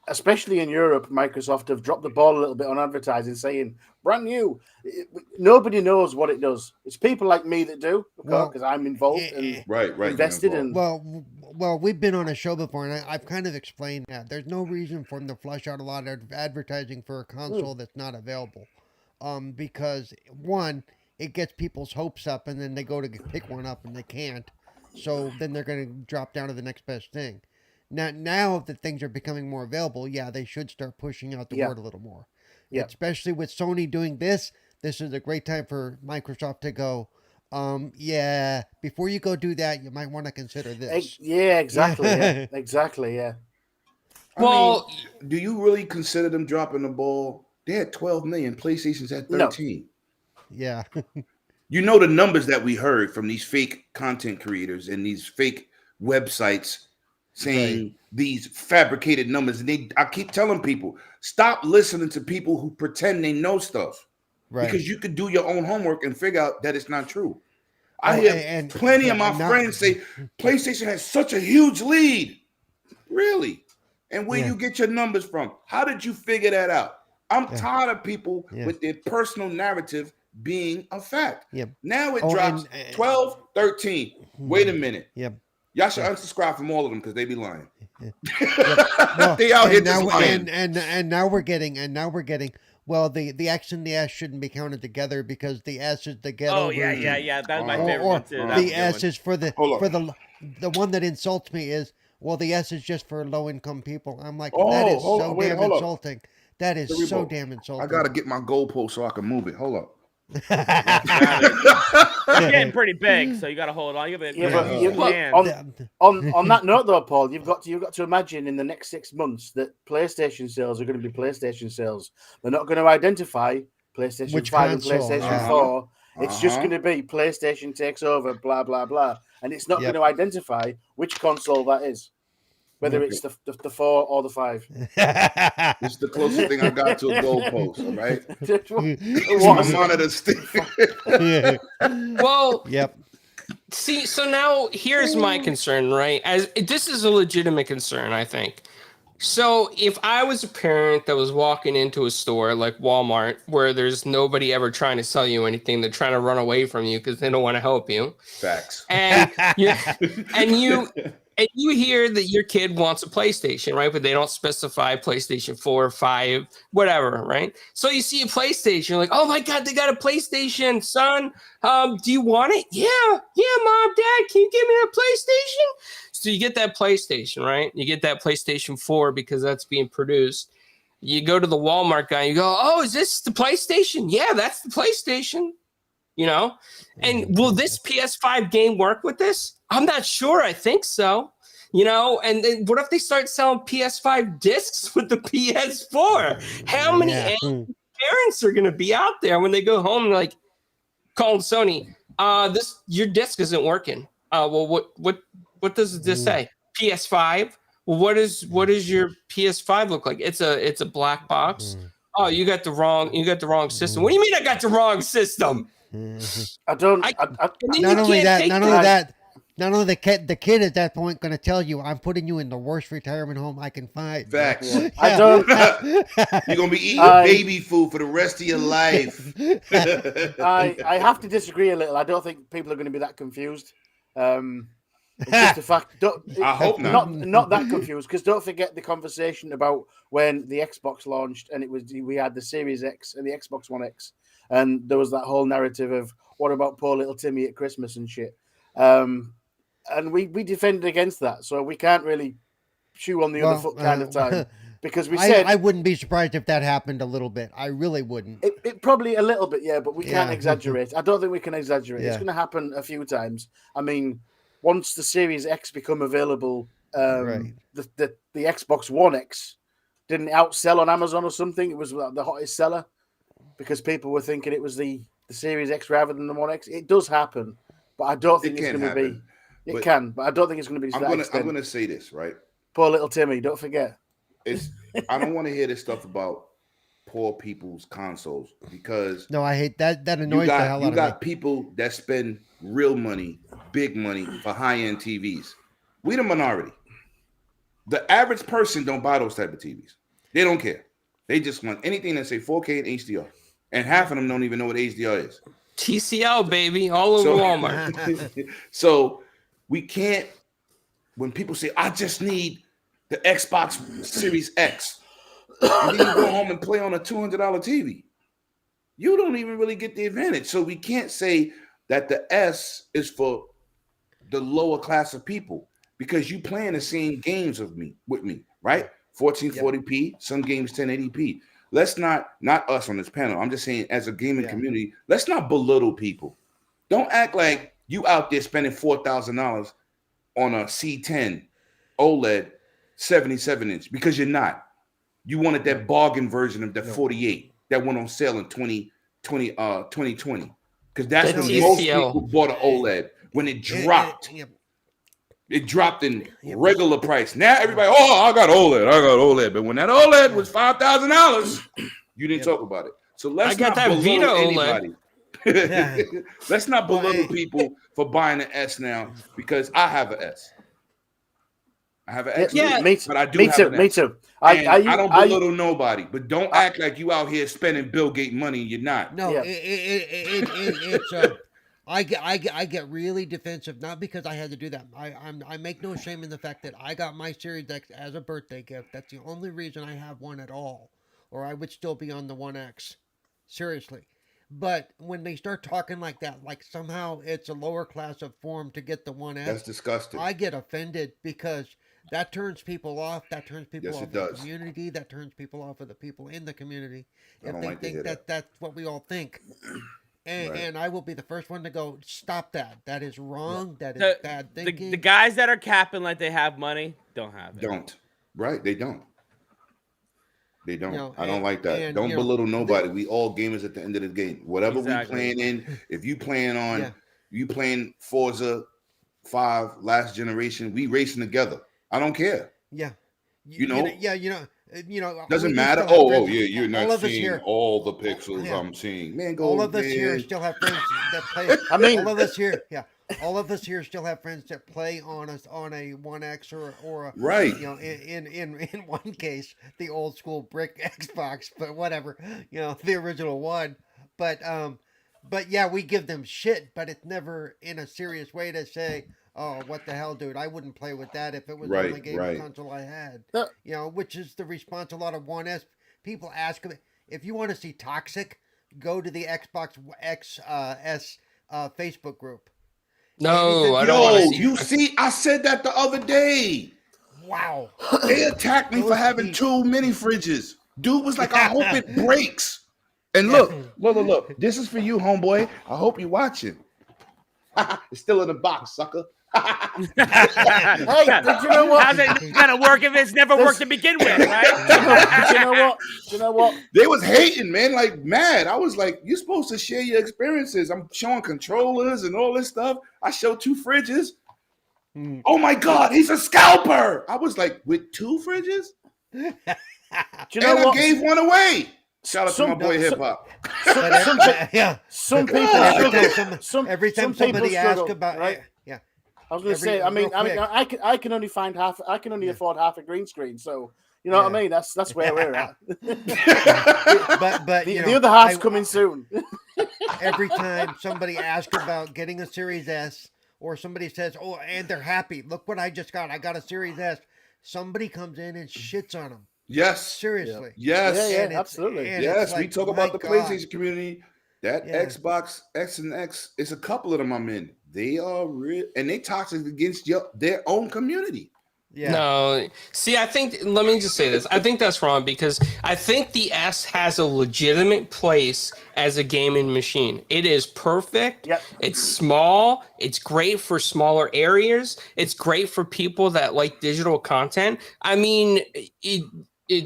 [SPEAKER 5] especially in Europe, Microsoft have dropped the ball a little bit on advertising, saying brand new. Nobody knows what it does. It's people like me that do, because I'm involved and
[SPEAKER 2] right,
[SPEAKER 5] invested in.
[SPEAKER 3] Well, we've been on a show before, and I've kind of explained that there's no reason for them to flush out a lot of advertising for a console that's not available, because one, it gets people's hopes up, and then they go to pick one up and they can't, so then they're going to drop down to the next best thing. Now that things are becoming more available, yeah, they should start pushing out the word a little more. Yeah. Especially with Sony doing this is a great time for Microsoft to go, before you go do that, you might want to consider this.
[SPEAKER 5] Yeah, exactly. Exactly, yeah.
[SPEAKER 1] Well,
[SPEAKER 2] I mean, do you really consider them dropping the ball? They had 12 million. PlayStation's at 13.
[SPEAKER 3] Yeah.
[SPEAKER 2] You know the numbers that we heard from these fake content creators and these fake websites saying these fabricated numbers. And I keep telling people, stop listening to people who pretend they know stuff. Right. Because you could do your own homework and figure out that it's not true. I hear plenty of my friends say PlayStation has such a huge lead. Really? And where you get your numbers from? How did you figure that out? I'm tired of people with their personal narrative being a fact. Now it drops 12, 13. Wait a minute. Y'all should unsubscribe from all of them because they be lying.
[SPEAKER 3] Well,
[SPEAKER 2] they out here
[SPEAKER 3] now,
[SPEAKER 2] just lying.
[SPEAKER 3] And now we're getting. Well, the X and the S shouldn't be counted together because the S is the ghetto.
[SPEAKER 4] Oh yeah. That's my favorite one too.
[SPEAKER 3] The S is for the one that insults me is, well, the S is just for low income people. I'm like, that is so damn insulting. That is so damn insulting.
[SPEAKER 2] I gotta get my goalpost so I can move it. Hold up.
[SPEAKER 4] It's getting pretty big, so you got to hold on.
[SPEAKER 5] On that note, though, Paul, you've got to imagine in the next 6 months that PlayStation sales are going to be PlayStation sales. They're not going to identify PlayStation 5 and PlayStation 4. It's just going to be PlayStation takes over, blah blah blah, and it's not going to identify which console that is. Whether it's the 4 or the 5.
[SPEAKER 2] It's the closest thing I got to a goalpost, all right? What a monitor stick.
[SPEAKER 1] Well, see, so now here's my concern, right? As this is a legitimate concern, I think. So if I was a parent that was walking into a store like Walmart where there's nobody ever trying to sell you anything, they're trying to run away from you because they don't want to help you.
[SPEAKER 2] Facts.
[SPEAKER 1] And you hear that your kid wants a PlayStation, right? But they don't specify PlayStation 4, 5, whatever, right? So you see a PlayStation, you're like, oh my God, they got a PlayStation, son. Do you want it? Yeah, Mom, Dad, can you give me a PlayStation? So you get that PlayStation, right? You get that PlayStation 4 because that's being produced. You go to the Walmart guy, you go, oh, is this the PlayStation? Yeah, that's the PlayStation. You know, and will this PS5 game work with this? I'm not sure. I think so. You know, and then what if they start selling PS5 discs with the PS4? How many parents are going to be out there when they go home and like calling Sony? Your disc isn't working. Well, what does this say? PS5. Well, what does your PS5 look like? It's a black box. Oh, you got the wrong system. What do you mean I got the wrong system?
[SPEAKER 5] I don't.
[SPEAKER 1] I-
[SPEAKER 5] I,
[SPEAKER 1] And then
[SPEAKER 3] Not
[SPEAKER 1] you
[SPEAKER 3] only
[SPEAKER 1] can't
[SPEAKER 3] that,
[SPEAKER 1] take
[SPEAKER 3] not
[SPEAKER 1] that.
[SPEAKER 3] only that, not only the kid at that point going to tell you, "I'm putting you in the worst retirement home I can find."
[SPEAKER 2] Facts.
[SPEAKER 5] yeah. I don't.
[SPEAKER 2] You're gonna be eating
[SPEAKER 5] I-
[SPEAKER 2] baby food for the rest of your life.
[SPEAKER 5] I have to disagree a little. I don't think people are going to be that confused. It's just the fact.
[SPEAKER 2] I hope not.
[SPEAKER 5] Not that confused, because don't forget the conversation about when the Xbox launched and we had the Series X and the Xbox One X, and there was that whole narrative of what about poor little Timmy at Christmas and shit. And we defended against that, so we can't really chew on the other foot kind of time, because we said
[SPEAKER 3] I wouldn't be surprised if that happened a little bit. I really wouldn't.
[SPEAKER 5] it probably a little bit, yeah, but we can't
[SPEAKER 3] Yeah.
[SPEAKER 5] exaggerate. I don't think we can exaggerate. It's
[SPEAKER 3] Yeah.
[SPEAKER 5] going to happen a few times. I mean, once the Series X become available,
[SPEAKER 3] Right.
[SPEAKER 5] the Xbox One X didn't outsell on Amazon or something. It was the hottest seller because people were thinking it was the Series X rather than the One X. It does happen, but I don't think
[SPEAKER 2] It
[SPEAKER 5] it's
[SPEAKER 2] can
[SPEAKER 5] going to be.
[SPEAKER 2] happen,
[SPEAKER 5] It
[SPEAKER 2] but
[SPEAKER 5] can, but I don't think it's going to be to that extent.
[SPEAKER 2] I'm gonna say this, right?
[SPEAKER 5] Poor little Timmy, don't forget.
[SPEAKER 2] It's I don't want to hear this stuff about poor people's consoles, because
[SPEAKER 3] No, I hate that. That annoys
[SPEAKER 2] you
[SPEAKER 3] the hell
[SPEAKER 2] got
[SPEAKER 3] out of me.
[SPEAKER 2] people that spend real money, big money for high-end TVs. We the minority. The average person don't buy those type of TVs. They don't care. They just want anything that say 4K and HDR. And half of them don't even know what HDR is.
[SPEAKER 1] TCL, baby, all over Walmart.
[SPEAKER 2] So we can't, when people say, I just need the Xbox Series X, and then you go home and play on a $200 TV, you don't even really get the advantage. So we can't say that the S is for the lower class of people, because you playing the same games with me, right? 1440p, some games 1080p. Let's not us on this panel. I'm just saying, as a gaming community, let's not belittle people. Don't act like you out there spending $4,000 on a C10 OLED 77-inch, because you're not. You wanted that bargain version of the 48 that went on sale in 2020, because that's
[SPEAKER 1] The
[SPEAKER 2] when most
[SPEAKER 1] TCL.
[SPEAKER 2] people bought an OLED when it dropped. It dropped in regular price. Now everybody, I got OLED. But when that OLED was $5,000, you didn't talk about it. So let's
[SPEAKER 1] I got
[SPEAKER 2] not
[SPEAKER 1] that
[SPEAKER 2] belittle
[SPEAKER 1] Vita
[SPEAKER 2] anybody. Let's not belittle people for buying an S now, because I have an S. I have an X, but I do have an S.
[SPEAKER 5] Me too.
[SPEAKER 2] I don't belittle nobody, but don't act like you out here spending Bill Gates money and you're not.
[SPEAKER 3] No,
[SPEAKER 5] Yeah.
[SPEAKER 3] it's I get really defensive, not because I had to do that. I make no shame in the fact that I got my Series X as a birthday gift. That's the only reason I have one at all, or I would still be on the One X. Seriously. But when they start talking like that, like somehow it's a lower class of form to get the One S,
[SPEAKER 2] That's disgusting.
[SPEAKER 3] I get offended, because that turns people off. That turns people
[SPEAKER 2] Yes,
[SPEAKER 3] off
[SPEAKER 2] it
[SPEAKER 3] of the
[SPEAKER 2] does.
[SPEAKER 3] community. That turns people off of the people in the community.
[SPEAKER 2] I
[SPEAKER 3] If
[SPEAKER 2] don't
[SPEAKER 3] they
[SPEAKER 2] like to
[SPEAKER 3] think
[SPEAKER 2] hear
[SPEAKER 3] that that's what we all think. And,
[SPEAKER 2] Right.
[SPEAKER 3] and I will be the first one to go, stop that. That is wrong. That is bad thinking.
[SPEAKER 4] The guys that are capping like they have money don't have it.
[SPEAKER 2] Don't. Right? They don't. They don't.
[SPEAKER 3] You know,
[SPEAKER 2] I don't like that.
[SPEAKER 3] and,
[SPEAKER 2] Don't
[SPEAKER 3] you know,
[SPEAKER 2] belittle nobody. We all gamers at the end of the game. Whatever
[SPEAKER 4] Exactly.
[SPEAKER 2] we playing in, if you playing on,
[SPEAKER 3] Yeah.
[SPEAKER 2] you playing Forza 5 last generation, we racing together. I don't care.
[SPEAKER 3] Yeah.
[SPEAKER 2] You know?
[SPEAKER 3] we
[SPEAKER 2] Doesn't
[SPEAKER 3] do
[SPEAKER 2] matter.
[SPEAKER 3] still have
[SPEAKER 2] Oh,
[SPEAKER 3] friends-
[SPEAKER 2] yeah, you're
[SPEAKER 3] all
[SPEAKER 2] not
[SPEAKER 3] of us
[SPEAKER 2] seeing
[SPEAKER 3] here.
[SPEAKER 2] all the pixels
[SPEAKER 3] Yeah.
[SPEAKER 2] I'm seeing. Man, go
[SPEAKER 3] All of us here
[SPEAKER 2] man.
[SPEAKER 3] still have friends that play.
[SPEAKER 5] I mean-
[SPEAKER 3] all of us here, all of us here still have friends that play on a One X or a
[SPEAKER 2] Right.
[SPEAKER 3] You know, in one case, the old school brick Xbox, but whatever. You know, the original one. But yeah, we give them shit, but it's never in a serious way to say, oh, what the hell, dude? I wouldn't play with that if it was the
[SPEAKER 2] Right,
[SPEAKER 3] only game
[SPEAKER 2] right.
[SPEAKER 3] console I had.
[SPEAKER 5] No.
[SPEAKER 3] You know, which is the response a lot of One S people ask. If you want to see toxic, go to the Xbox S Facebook group.
[SPEAKER 1] No, I don't want
[SPEAKER 2] Yo,
[SPEAKER 1] to see.
[SPEAKER 2] you see, I said that the other day.
[SPEAKER 3] Wow.
[SPEAKER 2] They attacked me for having two mini fridges. Dude was like, I hope it breaks. And look. This is for you, homeboy. I hope you're watching. It's still in the box, sucker.
[SPEAKER 5] Hey, did you know what?
[SPEAKER 4] How's it gonna work if it's never worked to begin with, right?
[SPEAKER 5] Do you know what?
[SPEAKER 2] They was hating, man, like mad. I was like, you're supposed to share your experiences. I'm showing controllers and all this stuff. I showed 2 fridges. Oh my God, he's a scalper. I was like, with 2 fridges?
[SPEAKER 5] Do you know
[SPEAKER 2] And
[SPEAKER 5] what?
[SPEAKER 2] I gave one away. Shout out to my boy Hip Hop.
[SPEAKER 5] Some people
[SPEAKER 3] every time
[SPEAKER 5] some people
[SPEAKER 3] somebody asks
[SPEAKER 5] struggle,
[SPEAKER 3] about
[SPEAKER 5] right?
[SPEAKER 3] yeah,
[SPEAKER 5] I was going to say, I mean, I can only find half. I can only afford half a green screen, so you know what I mean. That's where we're at.
[SPEAKER 3] but
[SPEAKER 5] the other half's coming soon.
[SPEAKER 3] Every time somebody asks about getting a Series S, or somebody says, "Oh, and they're happy. Look what I just got. I got a Series S." Somebody comes in and shits on them.
[SPEAKER 2] Yes.
[SPEAKER 3] Seriously.
[SPEAKER 2] Yes.
[SPEAKER 5] Yeah, absolutely.
[SPEAKER 2] Yes, we
[SPEAKER 3] like,
[SPEAKER 2] talk about the
[SPEAKER 3] God.
[SPEAKER 2] PlayStation community. That Xbox X and X, it's a couple of them I'm in. They are real, and they toxic against their own community.
[SPEAKER 3] Yeah.
[SPEAKER 1] No, see, I think, let me just say this. I think that's wrong because I think the S has a legitimate place as a gaming machine. It is perfect.
[SPEAKER 5] Yep.
[SPEAKER 1] It's small. It's great for smaller areas. It's great for people that like digital content. I mean,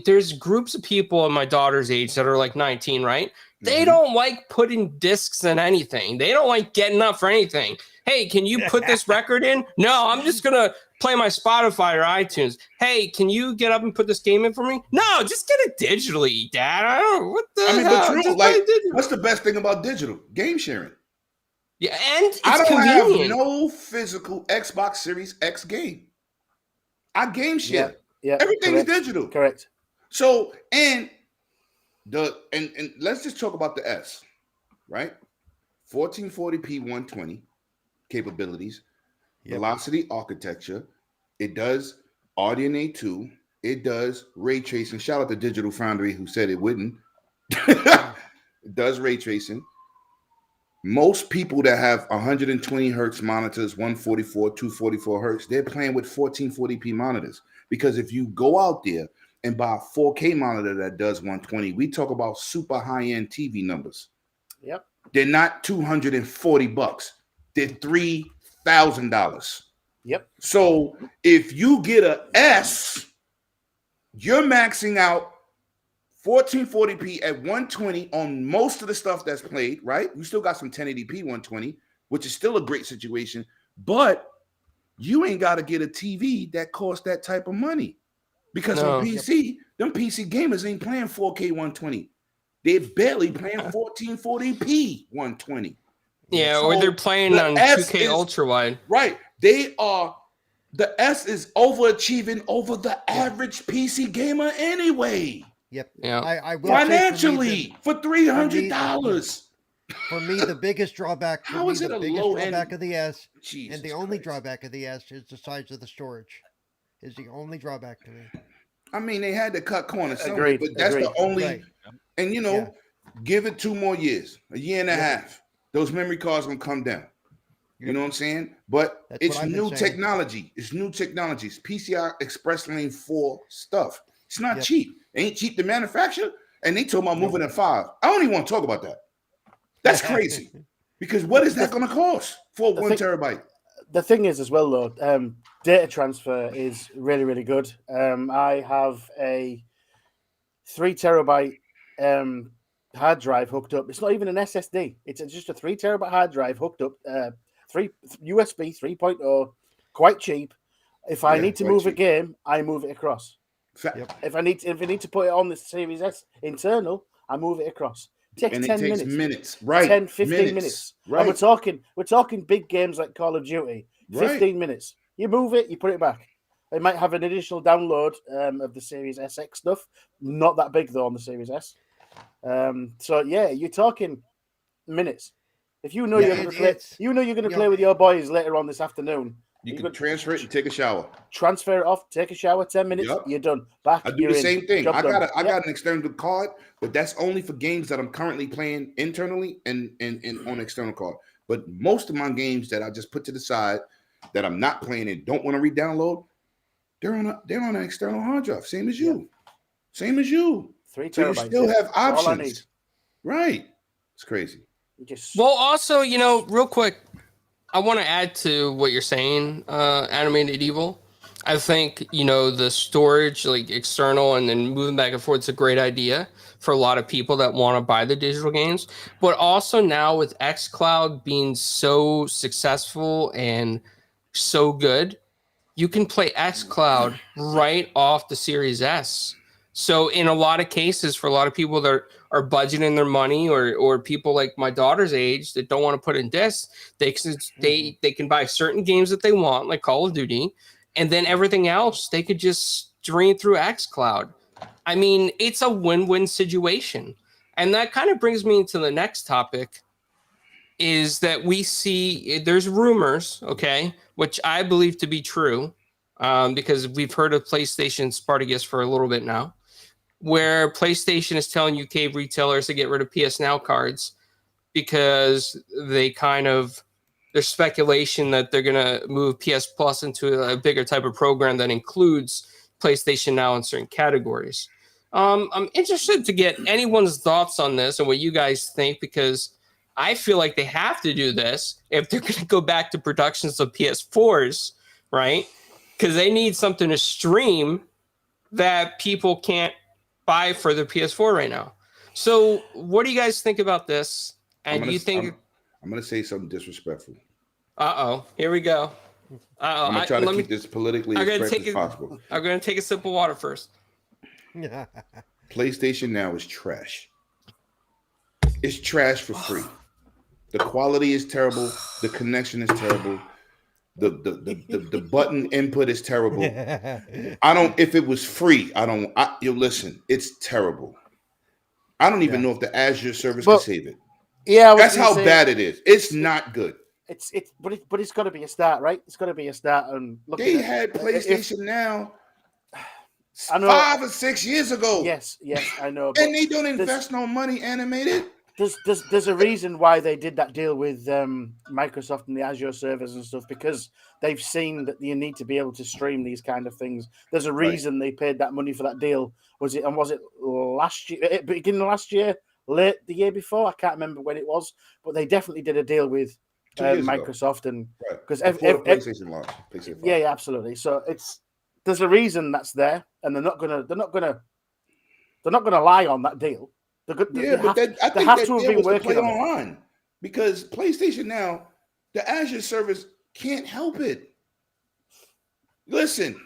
[SPEAKER 1] there's groups of people in my daughter's age that are like 19, right? They don't like putting discs in anything. They don't like getting up for anything. Hey, can you put this record in? No, I'm just going to play my Spotify or iTunes. Hey, can you get up and put this game in for me? No, just get it digitally, Dad. I don't know what the hell.
[SPEAKER 2] But true,
[SPEAKER 1] Just
[SPEAKER 2] like, what's the best thing about digital? Game sharing.
[SPEAKER 1] Yeah, and it's
[SPEAKER 2] I don't
[SPEAKER 1] convenient.
[SPEAKER 2] have no physical Xbox Series X game. I game share.
[SPEAKER 5] Yeah,
[SPEAKER 2] everything's digital.
[SPEAKER 5] Correct.
[SPEAKER 2] So, and let's just talk about the S, right? 1440p 120 capabilities, velocity architecture. It does RDNA 2. It does ray tracing. Shout out to Digital Foundry who said it wouldn't. It does ray tracing. Most people that have 120 hertz monitors, 144, 244 hertz, they're playing with 1440p monitors. Because if you go out there and buy a 4K monitor that does 120, we talk about super high-end TV numbers.
[SPEAKER 5] Yep.
[SPEAKER 2] They're not $240. They're $3,000.
[SPEAKER 5] Yep.
[SPEAKER 2] So if you get a S, you're maxing out 1440p at 120 on most of the stuff that's played, right? You still got some 1080p 120, which is still a great situation, but you ain't got to get a TV that costs that type of money. Because on PC, them PC gamers ain't playing 4K 120. They're barely playing 1440p 120.
[SPEAKER 1] Yeah,
[SPEAKER 2] So
[SPEAKER 1] or they're playing on 2K ultra wide.
[SPEAKER 2] Right. The S is overachieving over the average PC gamer anyway.
[SPEAKER 3] Yep.
[SPEAKER 1] Yeah.
[SPEAKER 3] I will
[SPEAKER 2] financially for $300.
[SPEAKER 3] For me, the biggest drawback.
[SPEAKER 2] How is it a low end
[SPEAKER 3] drawback of the S,
[SPEAKER 2] Jesus
[SPEAKER 3] and the only
[SPEAKER 2] Christ.
[SPEAKER 3] drawback of the S is the size of the storage. Is the only drawback to me.
[SPEAKER 2] I mean, they had to cut corners, somewhere,
[SPEAKER 5] Agreed.
[SPEAKER 2] but that's the only.
[SPEAKER 3] Right.
[SPEAKER 2] And give it 2 more years, a year and a half. Those memory cards gonna come down. You know what I'm saying? But it's new technology. It's new technologies. PCI Express Lane 4 stuff. It's not cheap. It ain't cheap to manufacture. And they told me I'm moving at 5. I don't even want to talk about that. That's crazy. Because what is that going to cost for 1 terabyte?
[SPEAKER 5] The thing is, as well, though, data transfer is really, really good. I have a 3 terabyte hard drive hooked up. It's not even an SSD. It's just a 3 terabyte hard drive hooked up. USB 3.0, quite cheap. If I need to move a game, I move it across. If I need to put it on the Series S internal, I move it across. It takes 10 minutes.
[SPEAKER 2] Right.
[SPEAKER 5] 10, 15 minutes.
[SPEAKER 2] Right.
[SPEAKER 5] And we're talking big games like Call of Duty. 15 minutes. You move it, you put it back. It might have an additional download of the Series SX stuff. Not that big though on the Series S. So yeah, you're talking minutes. If you know you're going to play, you're going to play with your boys later on this afternoon.
[SPEAKER 2] You can transfer it and take a shower.
[SPEAKER 5] Transfer it off, take a shower, 10 minutes, you're done. Back.
[SPEAKER 2] I do the same thing. I got an external card, but that's only for games that I'm currently playing internally and on external card. But most of my games that I just put to the side that I'm not playing and don't want to re-download, they're on an external hard drive, same as you. Same as you.
[SPEAKER 5] 3 terabytes.
[SPEAKER 2] So you still have options. All I need. Right. It's crazy.
[SPEAKER 1] Well, also, real quick, I want to add to what you're saying, Animated Evil. I think, the storage, like external and then moving back and forth, is a great idea for a lot of people that want to buy the digital games. But also now with xCloud being so successful and so good, you can play xCloud right off the Series S. So in a lot of cases, for a lot of people that are budgeting their money, or people like my daughter's age that don't want to put in discs, they can buy certain games that they want, like Call of Duty, and then everything else they could just stream through xCloud. I mean, it's a win-win situation. And that kind of brings me into the next topic, is that we see there's rumors, okay, which I believe to be true, because we've heard of PlayStation Spartacus for a little bit now, where PlayStation is telling UK retailers to get rid of PSNow cards because there's speculation that they're going to move PS Plus into a bigger type of program that includes PlayStation Now in certain categories. I'm interested to get anyone's thoughts on this and what you guys think, because I feel like they have to do this if they're going to go back to productions of PS4s, right? Because they need something to stream that people can't buy for their PS4 right now. So what do you guys think about this? And
[SPEAKER 2] I'm gonna say something disrespectful.
[SPEAKER 1] Here we go.
[SPEAKER 2] I'm gonna try to keep this politically as correct as possible.
[SPEAKER 1] I'm gonna take a sip of water first.
[SPEAKER 2] PlayStation Now is trash. It's trash for free. The quality is terrible. The connection is terrible. The button input is terrible. If it was free, listen, it's terrible. I don't even know if the Azure service can save it.
[SPEAKER 5] Yeah,
[SPEAKER 2] that's how bad it is. It's not good.
[SPEAKER 5] But it's got to be a start, right? It's got to be a start. And
[SPEAKER 2] they had PlayStation Now 5 or 6 years ago.
[SPEAKER 5] Yes, I know.
[SPEAKER 2] And they don't invest no money animated.
[SPEAKER 5] There's a reason why they did that deal with Microsoft and the Azure servers and stuff, because they've seen that you need to be able to stream these kind of things. There's a reason they paid that money for that deal. Was it last year? Beginning of last year? Late the year before? I can't remember when it was, but they definitely did a deal with Microsoft and because
[SPEAKER 2] PlayStation launch.
[SPEAKER 5] Yeah, absolutely. So there's a reason that's there, and they're not gonna lie on that deal. I think they have to have been working
[SPEAKER 2] online, because PlayStation Now, the Azure service can't help it. Listen,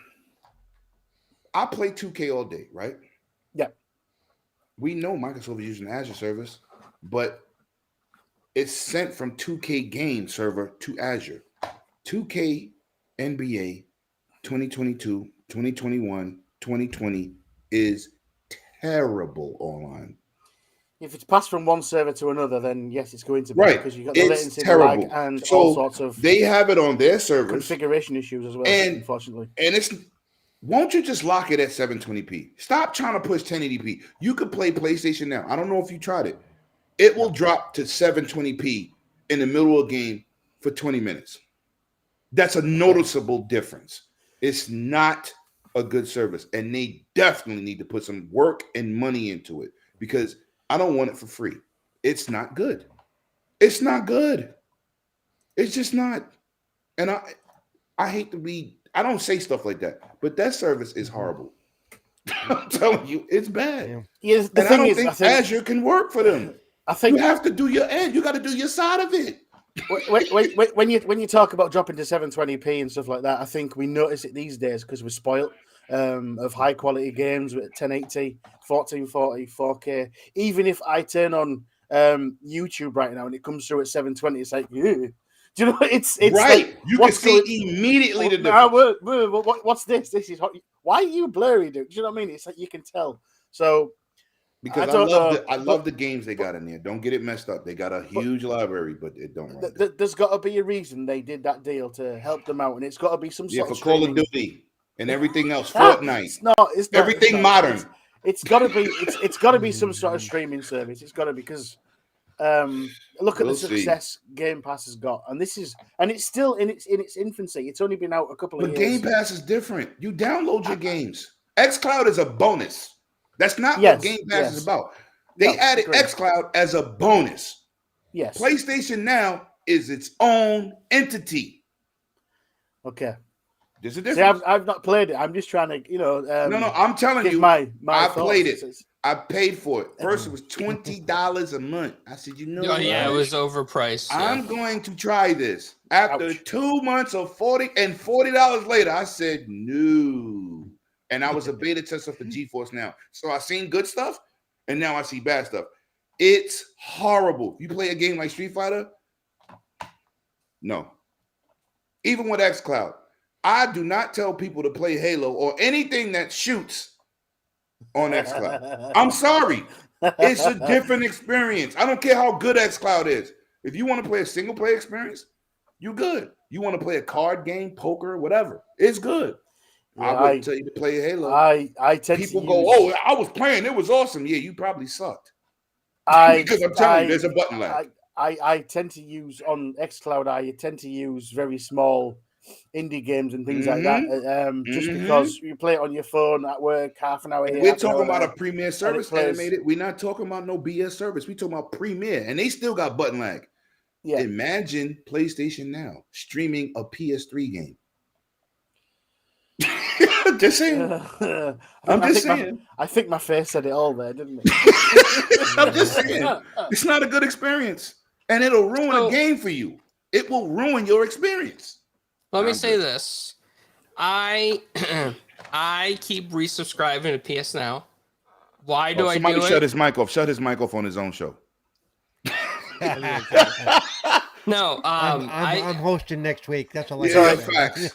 [SPEAKER 2] I play 2K all day, right?
[SPEAKER 5] Yeah.
[SPEAKER 2] We know Microsoft is using the Azure service, but it's sent from 2K game server to Azure. 2K NBA 2022, 2021, 2020 is terrible online.
[SPEAKER 5] If it's passed from one server to another, then yes, it's going to be, because you've got the latency lag and all sorts of.
[SPEAKER 2] They have it on their servers,
[SPEAKER 5] configuration issues as well, unfortunately.
[SPEAKER 2] And won't you just lock it at 720p? Stop trying to push 1080p. You could play PlayStation Now. I don't know if you tried it. It will drop to 720p in the middle of a game for 20 minutes. That's a noticeable difference. It's not a good service, and they definitely need to put some work and money into it, because I don't want it for free. It's not good. It's not good. It's just not. And I hate to be, I don't say stuff like that, but that service is horrible. I'm telling you, it's bad.
[SPEAKER 5] Yeah,
[SPEAKER 2] and I don't think Azure can work for them.
[SPEAKER 5] I think
[SPEAKER 2] you have to do your end. You got to do your side of it.
[SPEAKER 5] When you talk about dropping to 720p and stuff like that, I think we notice it these days because we're spoiled of high quality games with 1080, 1440, 4K. Even if I turn on YouTube right now and it comes through at 720, it's like, ew. Do you know? It's
[SPEAKER 2] right.
[SPEAKER 5] Like,
[SPEAKER 2] you can see immediately the difference.
[SPEAKER 5] What's this? This is why are you blurry, dude? Do you know what I mean? It's like you can tell. So.
[SPEAKER 2] Because I love the games they got in there. Don't get it messed up. They got a huge library, but it don't run.
[SPEAKER 5] There's got to be a reason they did that deal to help them out, and it's got to be some sort of
[SPEAKER 2] Call of Duty and everything else. Fortnite.
[SPEAKER 5] It's not
[SPEAKER 2] everything modern.
[SPEAKER 5] It's got to be. It's got to be some sort of streaming service. It's got to be, because look at the success Game Pass has got, and it's still in its infancy. It's only been out a couple of years.
[SPEAKER 2] But Game Pass is different. You download your games. xCloud is a bonus. That's not what Game Pass is about. They added xCloud as a bonus.
[SPEAKER 5] Yes.
[SPEAKER 2] PlayStation Now is its own entity.
[SPEAKER 5] Okay.
[SPEAKER 2] There's a difference.
[SPEAKER 5] See, I've not played it. I'm just trying to,
[SPEAKER 2] no. I'm telling you,
[SPEAKER 5] my
[SPEAKER 2] I played it. I paid for it. First, it was $20 a month. I said,
[SPEAKER 1] it was overpriced.
[SPEAKER 2] I'm going to try this. After 2 months of $40 later, I said, no. and I was a beta tester for GeForce Now. So I seen good stuff, and now I see bad stuff. It's horrible. You play a game like Street Fighter? No. Even with xCloud, I do not tell people to play Halo or anything that shoots on xCloud. I'm sorry. It's a different experience. I don't care how good xCloud is. If you want to play a single player experience, you good. You want to play a card game, poker, whatever, it's good. Yeah, I wouldn't tell you to play Halo.
[SPEAKER 5] I tend
[SPEAKER 2] people
[SPEAKER 5] to
[SPEAKER 2] go,
[SPEAKER 5] use...
[SPEAKER 2] I was playing, it was awesome. Yeah, you probably sucked. Because I'm telling you, there's a button lag.
[SPEAKER 5] I tend to use on xCloud. I tend to use very small indie games and things like that. Just because you play it on your phone at work, half an hour here.
[SPEAKER 2] We're talking about a premier service, animated. We're not talking about no BS service. We're talking about Premiere, and they still got button lag. Yeah. Imagine PlayStation Now streaming a PS3 game. Just saying. I'm just saying.
[SPEAKER 5] I think my face said it all there, didn't it?
[SPEAKER 2] I'm just saying. It's not a good experience, and it'll ruin a game for you. It will ruin your experience.
[SPEAKER 1] Let me say this. I keep resubscribing to PS Now. Why do I do it?
[SPEAKER 2] Somebody shut his mic off. Shut his mic off on his own show.
[SPEAKER 1] No,
[SPEAKER 3] I'm hosting next week. That's all I
[SPEAKER 2] facts.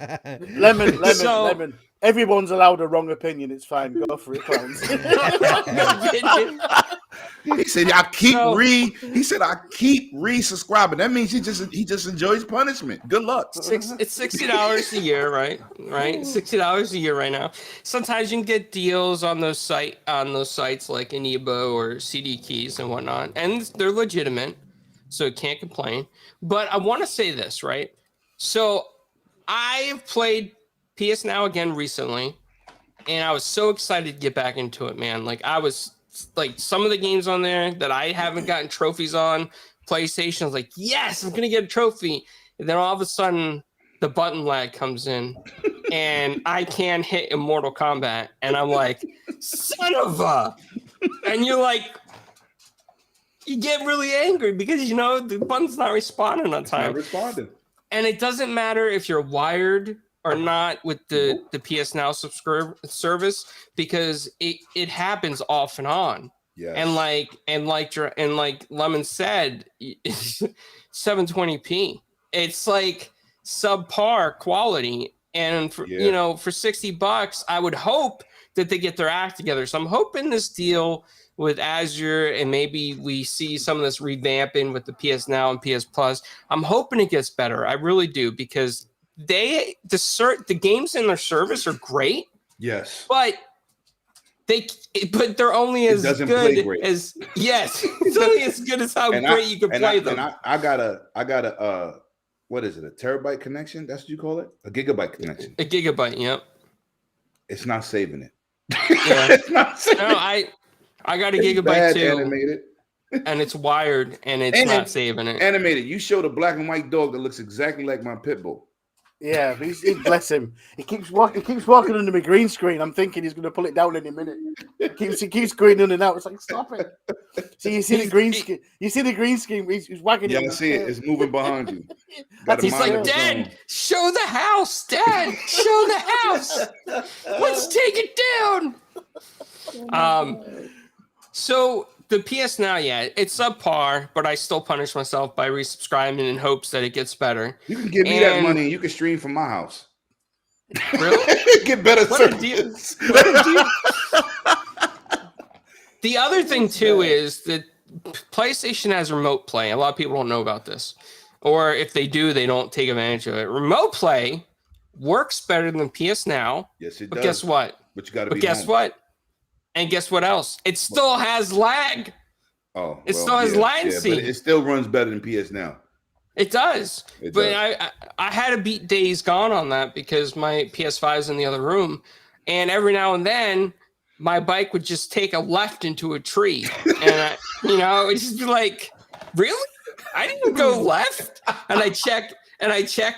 [SPEAKER 5] Lemon. Everyone's allowed a wrong opinion. It's fine. Go for it, clowns.
[SPEAKER 2] He said, I keep resubscribing. That means he just enjoys punishment. Good luck.
[SPEAKER 1] It's $60 a year, right? $60 a year right now. Sometimes you can get deals on those sites like Anibo or CD Keys and whatnot, and they're legitimate, so can't complain. But I want to say this, right? So I've played PS Now again recently, and I was so excited to get back into it, man. Like I was like some of the games on there that I haven't gotten trophies on. PlayStation was like, yes, I'm gonna get a trophy, and then all of a sudden the button lag comes in, and I can't hit Immortal Kombat, and I'm like, son of a, and you're like, you get really angry because you know the button's not responding on time.
[SPEAKER 2] Not responding,
[SPEAKER 1] and it doesn't matter if you're wired or not with the PS Now service because it happens off and on. Yeah. And like Lemon said, 720p. It's like subpar quality. And for for $60, I would hope that they get their act together. So I'm hoping this deal with Azure and maybe we see some of this revamping with the PS Now and PS Plus. I'm hoping it gets better. I really do because the games in their service are great.
[SPEAKER 2] Yes,
[SPEAKER 1] but they're only as good as it's only as good as how great you can play them.
[SPEAKER 2] And I got a what is it? A terabyte connection? That's what you call it? A gigabyte connection.
[SPEAKER 1] A gigabyte, yep.
[SPEAKER 2] It's not saving it.
[SPEAKER 1] Yeah.
[SPEAKER 2] It's not saving
[SPEAKER 1] it. I got a gigabyte too. Animated. And it's wired and it's not saving it.
[SPEAKER 2] Animated. You showed a black and white dog that looks exactly like my pit bull.
[SPEAKER 5] Yeah, bless him. He keeps walking under my green screen. I'm thinking he's going to pull it down any minute. He keeps going in and out. It's like, stop it. So you see the green screen. You see the green screen. He's wagging.
[SPEAKER 2] Yeah, I see it. It's moving behind you.
[SPEAKER 1] He's like, Dad, show the house. Dad, show the house. Let's take it down. So the PS Now, it's subpar, but I still punish myself by resubscribing in hopes that it gets better.
[SPEAKER 2] You can give me that money and you can stream from my house.
[SPEAKER 1] Really?
[SPEAKER 2] Get better
[SPEAKER 1] service. The other thing, too, is that PlayStation has remote play. A lot of people don't know about this. Or if they do, they don't take advantage of it. Remote play works better than PS Now.
[SPEAKER 2] Yes, it
[SPEAKER 1] does.
[SPEAKER 2] But
[SPEAKER 1] guess what?
[SPEAKER 2] But you got to be
[SPEAKER 1] guess
[SPEAKER 2] home.
[SPEAKER 1] What? And guess what else? It still has lag.
[SPEAKER 2] Oh,
[SPEAKER 1] it still has latency.
[SPEAKER 2] But it still runs better than PS Now.
[SPEAKER 1] It does. I had to beat Days Gone on that because my PS5 is in the other room. And every now and then, my bike would just take a left into a tree. And, it's just be like, really? I didn't go left? And I check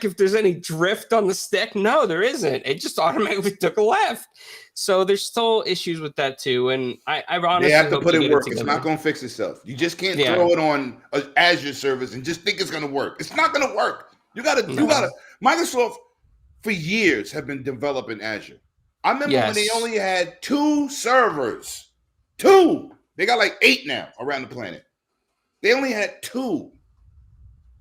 [SPEAKER 1] if there's any drift on the stick. No, there isn't. It just automatically took a left. So there's still issues with that too, and I honestly
[SPEAKER 2] they have to put in work.
[SPEAKER 1] It's
[SPEAKER 2] not going to fix itself. You just can't throw it on an Azure service and just think it's going to work. It's not going to work. You got to. Microsoft for years have been developing Azure. I remember when they only had 2 servers. 2. They got like 8 now around the planet. They only had 2.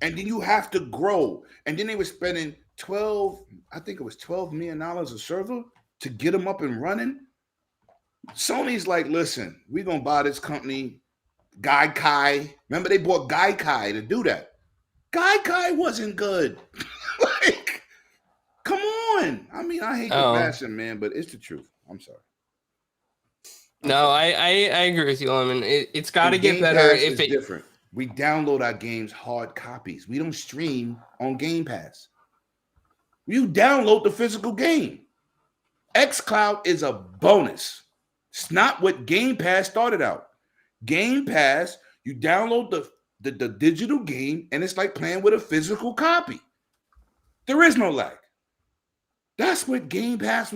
[SPEAKER 2] And then you have to grow. And then they were spending $12 million a server to get them up and running. Sony's like, listen, we're going to buy this company, Gaikai. Remember, they bought Gaikai to do that. Gaikai wasn't good. Like, come on. I mean, I hate the fashion, man, but it's the truth. I'm sorry.
[SPEAKER 1] No, I agree with you, Lemon. It's got to get better.
[SPEAKER 2] If it's different. We download our games hard copies. We don't stream on Game Pass. You download the physical game. xCloud is a bonus. It's not what Game Pass started out. Game Pass, you download the digital game, and it's like playing with a physical copy. There is no lag. That's what Game Pass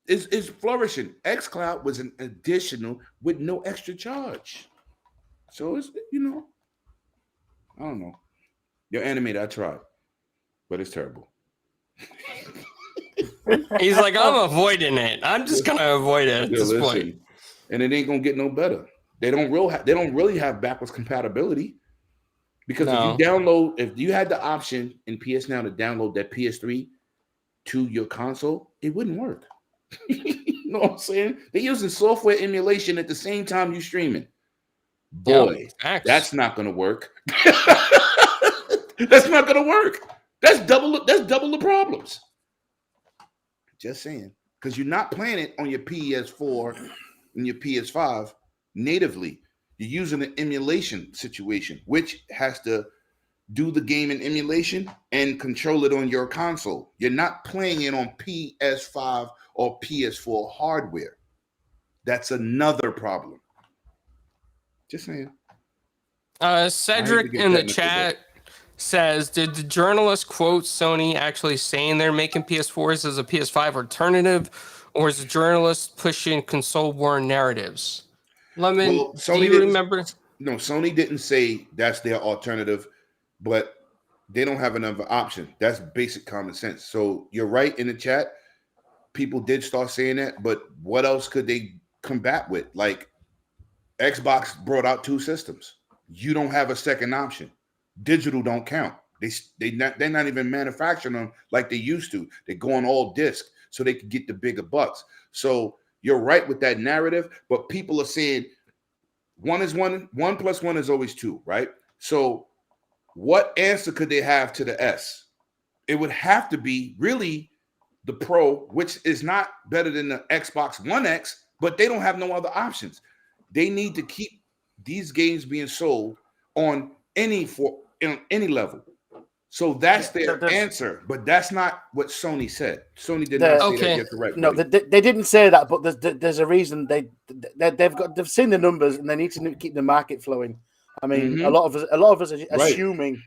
[SPEAKER 2] is flourishing. xCloud was an additional with no extra charge. So it's, I don't know. Your animator, I tried, but it's terrible.
[SPEAKER 1] He's like, I'm avoiding it. I'm just gonna avoid it at this point.
[SPEAKER 2] And it ain't gonna get no better. They don't really have backwards compatibility. Because if you had the option in PSNow to download that PS3 to your console, it wouldn't work. You know what I'm saying? They're using software emulation at the same time you streaming. Boy, that's not gonna work. That's not gonna work. That's double the problems. Just saying. Because you're not playing it on your PS4 and your PS5 natively. You're using an emulation situation, which has to do the game in emulation and control it on your console. You're not playing it on PS5 or PS4 hardware. That's another problem. Just saying.
[SPEAKER 1] Cedric in the chat says, did the journalist quote Sony actually saying they're making PS4s as a PS5 alternative, or is the journalist pushing console war narratives? Lemon, do you remember?
[SPEAKER 2] No, Sony didn't say that's their alternative, but they don't have another option. That's basic common sense. So you're right in the chat. People did start saying that, but what else could they combat with? Like, Xbox brought out 2 systems. You don't have a second option. Digital don't count. They're not even manufacturing them like they used to. They're going all disc so they can get the bigger bucks. So you're right with that narrative, but people are saying 1 + 1 is always 2, right? So what answer could they have to the S? It would have to be really the Pro, which is not better than the Xbox One X, but they don't have no other options. They need to keep these games being sold on any level. So that's their answer, but that's not what Sony said. Sony did not say that. You're correct.
[SPEAKER 5] No, they didn't say that, but there's a reason. They've seen the numbers and they need to keep the market flowing. I mean, a lot of us are assuming,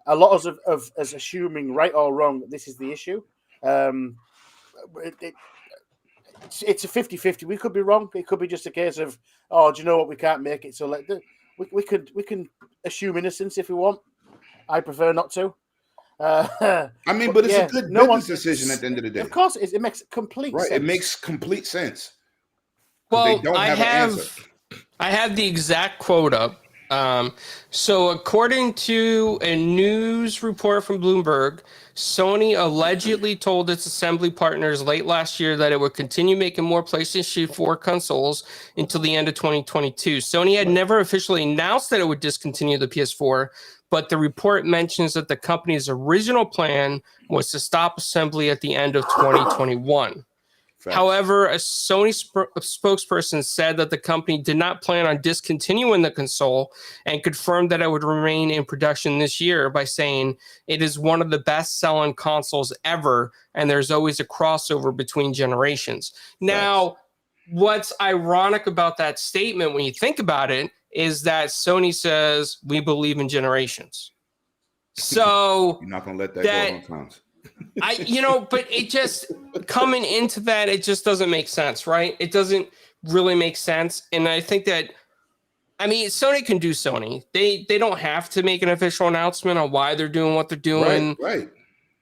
[SPEAKER 5] a lot of us assuming, right or wrong, this is the issue. It's a 50-50. We could be wrong. It could be just a case of, do you know what? We can't make it. So we can assume innocence if we want. I prefer not to.
[SPEAKER 2] I mean, but it's a good business decision at the end of the day.
[SPEAKER 5] Of course, it makes complete sense.
[SPEAKER 2] It makes complete sense.
[SPEAKER 1] Well, I have the exact quote up. So according to a news report from Bloomberg, Sony allegedly told its assembly partners late last year that it would continue making more PlayStation 4 consoles until the end of 2022. Sony had never officially announced that it would discontinue the PS4, but the report mentions that the company's original plan was to stop assembly at the end of 2021. Facts. However, a Sony spokesperson said that the company did not plan on discontinuing the console and confirmed that it would remain in production this year by saying it is one of the best-selling consoles ever, and there's always a crossover between generations. Now, what's ironic about that statement when you think about it is that Sony says we believe in generations. So
[SPEAKER 2] you're not going to let that go on times.
[SPEAKER 1] But it just coming into that, it just doesn't make sense, right? It doesn't really make sense. And I think that, Sony can do Sony. They don't have to make an official announcement on why they're doing what they're doing.
[SPEAKER 2] Right.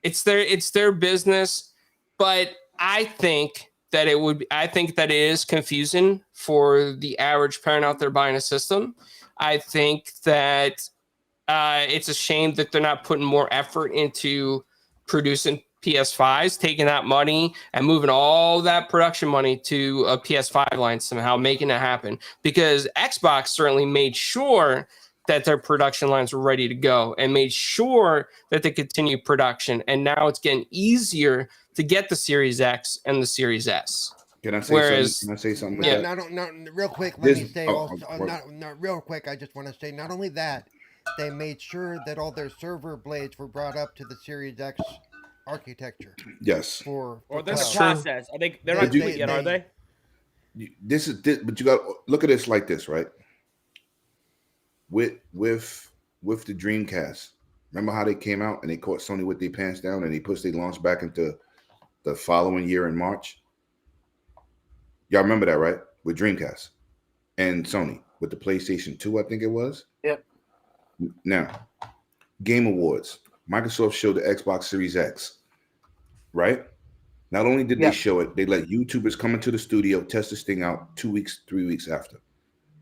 [SPEAKER 1] It's their business. But I think that I think that it is confusing for the average parent out there buying a system. I think that it's a shame that they're not putting more effort into producing PS5s, taking that money and moving all that production money to a PS5 line somehow, making it happen. Because Xbox certainly made sure that their production lines were ready to go and made sure that they continue production. And now it's getting easier to get the Series X and the Series S.
[SPEAKER 2] Can I say something? Can I say something?
[SPEAKER 3] No,
[SPEAKER 2] With that?
[SPEAKER 3] no, real quick. Let me say
[SPEAKER 2] what?
[SPEAKER 3] not real quick. I just want to say not only that, they made sure that all their server blades were brought up to the Series X architecture.
[SPEAKER 2] Yes.
[SPEAKER 4] Or they're in
[SPEAKER 3] cloud.
[SPEAKER 4] the process. I think they're not doing it yet, are they?
[SPEAKER 2] This is this, but you got to look at this like this, right? With the Dreamcast, remember how they came out and they caught Sony with their pants down and they pushed their launch back into the following year in March. Y'all remember that, right? With Dreamcast and Sony with the PlayStation 2, I think it was.
[SPEAKER 5] Yep.
[SPEAKER 2] Now, Game Awards. Microsoft showed the Xbox Series X, right? Not only did they show it, they let YouTubers come into the studio, test this thing out 2 weeks, 3 weeks after.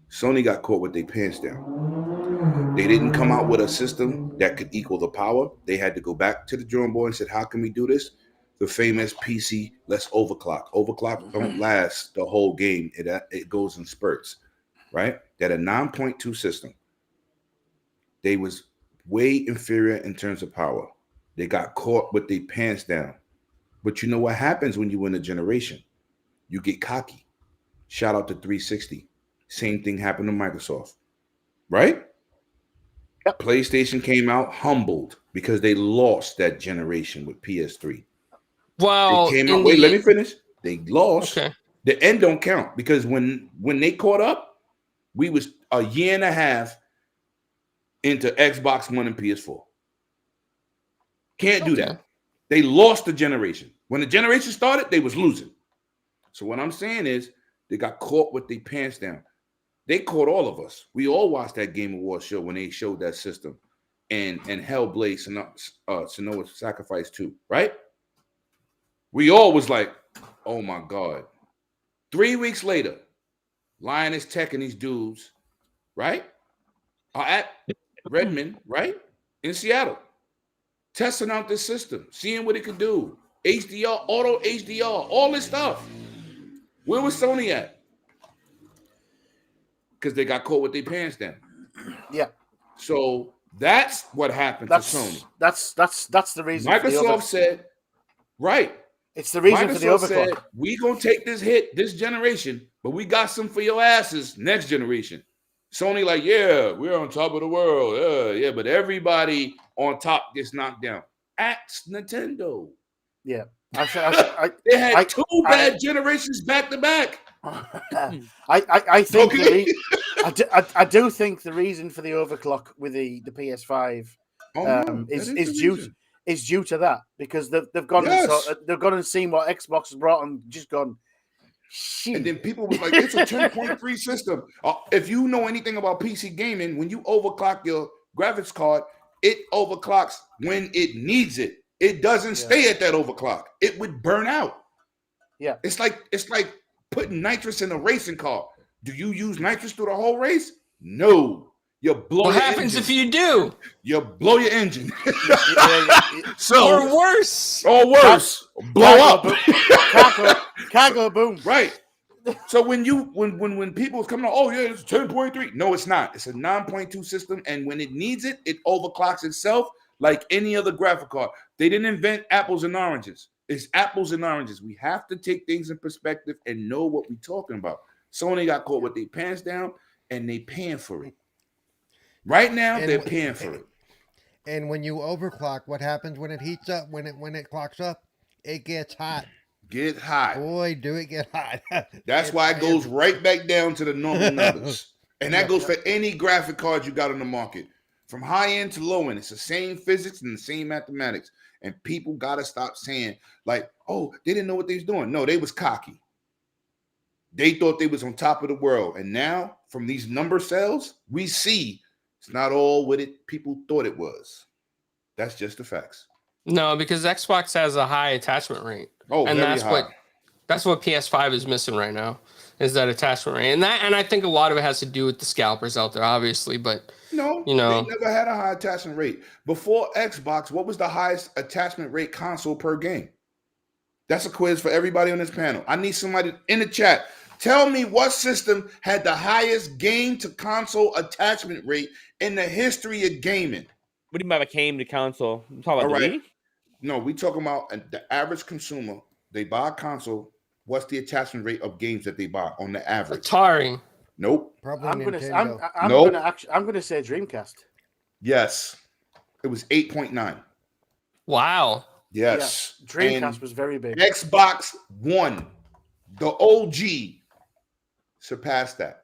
[SPEAKER 2] Sony got caught with their pants down. They didn't come out with a system that could equal the power. They had to go back to the drawing board and said, how can we do this? The famous PC, let's overclock. Overclock don't last the whole game. It goes in spurts, right? That a 9.2 system, they was way inferior in terms of power. They got caught with their pants down. But you know what happens when you win a generation? You get cocky. Shout out to 360. Same thing happened to Microsoft, right? Yep. PlayStation came out humbled because they lost that generation with PS3.
[SPEAKER 1] Well,
[SPEAKER 2] they came out. Wait, let me finish. They lost. Okay. The end don't count because when they caught up, we was a year and a half into Xbox One and PS4. Can't do that. They lost the generation. When the generation started, they was losing. So what I'm saying is they got caught with their pants down. They caught all of us. We all watched that Game Awards show when they showed that system and Hellblade Senua's Sacrifice 2, right? We all was like, oh my God. 3 weeks later, Lioness Tech and these dudes, right, are at Redmond, right, in Seattle, testing out this system, seeing what it could do. HDR, auto HDR, all this stuff. Where was Sony at? Because they got caught with their pants down.
[SPEAKER 5] Yeah.
[SPEAKER 2] So that's what happened to Sony.
[SPEAKER 5] That's the reason.
[SPEAKER 2] Microsoft said, right.
[SPEAKER 5] It's the reason for the overclock.
[SPEAKER 2] Said, we gonna take this hit this generation, but we got some for your asses next generation. Sony like, yeah, we're on top of the world. Yeah, but everybody on top gets knocked down. Ask Nintendo.
[SPEAKER 5] Yeah.
[SPEAKER 2] They had two bad generations back to back.
[SPEAKER 5] I think I do think the reason for the overclock with the PS5 is due to that because they've gone and seen what Xbox has brought and just gone. Shit.
[SPEAKER 2] And then people was like, it's a 10.3 system. If you know anything about PC gaming, when you overclock your graphics card, it overclocks when it needs it. It doesn't stay at that overclock. It would burn out.
[SPEAKER 5] Yeah.
[SPEAKER 2] It's like putting nitrous in a racing car. Do you use nitrous through the whole race? No. You blow
[SPEAKER 1] what
[SPEAKER 2] your
[SPEAKER 1] happens
[SPEAKER 2] engine.
[SPEAKER 1] if you do?
[SPEAKER 2] You blow your engine.
[SPEAKER 1] So or worse.
[SPEAKER 2] Blow up.
[SPEAKER 5] Cargo boom.
[SPEAKER 2] Right. So when people come out, oh yeah, it's 10.3. No, it's not. It's a 9.2 system, and when it needs it, it overclocks itself like any other graphic card. They didn't invent apples and oranges. It's apples and oranges. We have to take things in perspective and know what we're talking about. Sony got caught with their pants down, and they paying for it. Right now, they're paying for it.
[SPEAKER 3] And when you overclock, what happens when it heats up? When it clocks up, it gets hot.
[SPEAKER 2] Get hot.
[SPEAKER 3] Boy, do it get hot.
[SPEAKER 2] That's why it goes right back down to the normal numbers. And that goes for any graphic card you got on the market. From high end to low end, it's the same physics and the same mathematics. And people got to stop saying, like, oh, they didn't know what they was doing. No, they was cocky. They thought they was on top of the world. And now, from these number cells, we see it's not all what people thought it was. That's just the facts.
[SPEAKER 1] No, because Xbox has a high attachment rate.
[SPEAKER 2] Oh,
[SPEAKER 1] and
[SPEAKER 2] very
[SPEAKER 1] that's
[SPEAKER 2] high.
[SPEAKER 1] That's what PS5 is missing right now, is that attachment rate. And I think a lot of it has to do with the scalpers out there, obviously. But
[SPEAKER 2] No,
[SPEAKER 1] you know,
[SPEAKER 2] they never had a high attachment rate. Before Xbox, what was the highest attachment rate console per game? That's a quiz for everybody on this panel. I need somebody in the chat. Tell me what system had the highest game to console attachment rate in the history of gaming.
[SPEAKER 4] What do you mean by a game to console? I'm talking about
[SPEAKER 2] All
[SPEAKER 4] the
[SPEAKER 2] right.
[SPEAKER 4] Wii?
[SPEAKER 2] No, we talking about the average consumer. They buy a console. What's the attachment rate of games that they buy on the average?
[SPEAKER 1] Atari.
[SPEAKER 2] Nope.
[SPEAKER 3] Probably
[SPEAKER 5] I'm
[SPEAKER 3] Nintendo.
[SPEAKER 5] gonna say Dreamcast.
[SPEAKER 2] Yes. It was 8.9.
[SPEAKER 1] Wow.
[SPEAKER 2] Yes.
[SPEAKER 5] Yeah, Dreamcast
[SPEAKER 2] And
[SPEAKER 5] was very big.
[SPEAKER 2] Xbox One, the OG, surpassed that.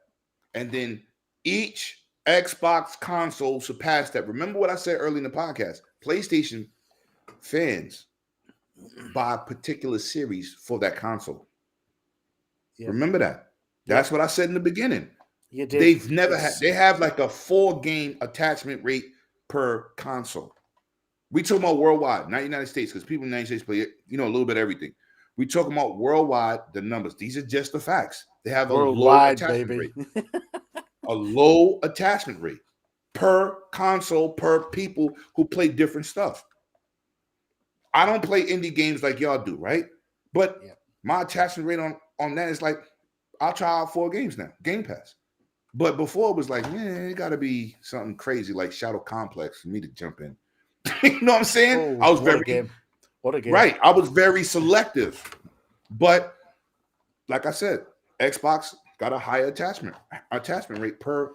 [SPEAKER 2] And then each Xbox console surpassed that. Remember what I said early in the podcast? PlayStation fans buy a particular series for that console.
[SPEAKER 5] Yeah.
[SPEAKER 2] Remember that? That's what I said in the beginning.
[SPEAKER 5] You did.
[SPEAKER 2] They've never had, they have like a 4-game attachment rate per console. We talking about worldwide, not United States, because people in the United States play, a little bit of everything. We talking about worldwide, the numbers. These are just the facts. They have a
[SPEAKER 5] Worldwide,
[SPEAKER 2] low attachment
[SPEAKER 5] baby.
[SPEAKER 2] rate. A low attachment rate per console, per people who play different stuff. I don't play indie games like y'all do, right? But my attachment rate on that is like, I'll try out 4 games now, Game Pass. But before it was like, man, it got to be something crazy like Shadow Complex for me to jump in. You know what I'm saying?
[SPEAKER 5] Oh,
[SPEAKER 2] I was
[SPEAKER 5] what
[SPEAKER 2] very
[SPEAKER 5] a game. What a game.
[SPEAKER 2] Right. I was very selective. But like I said, Xbox got a higher attachment rate per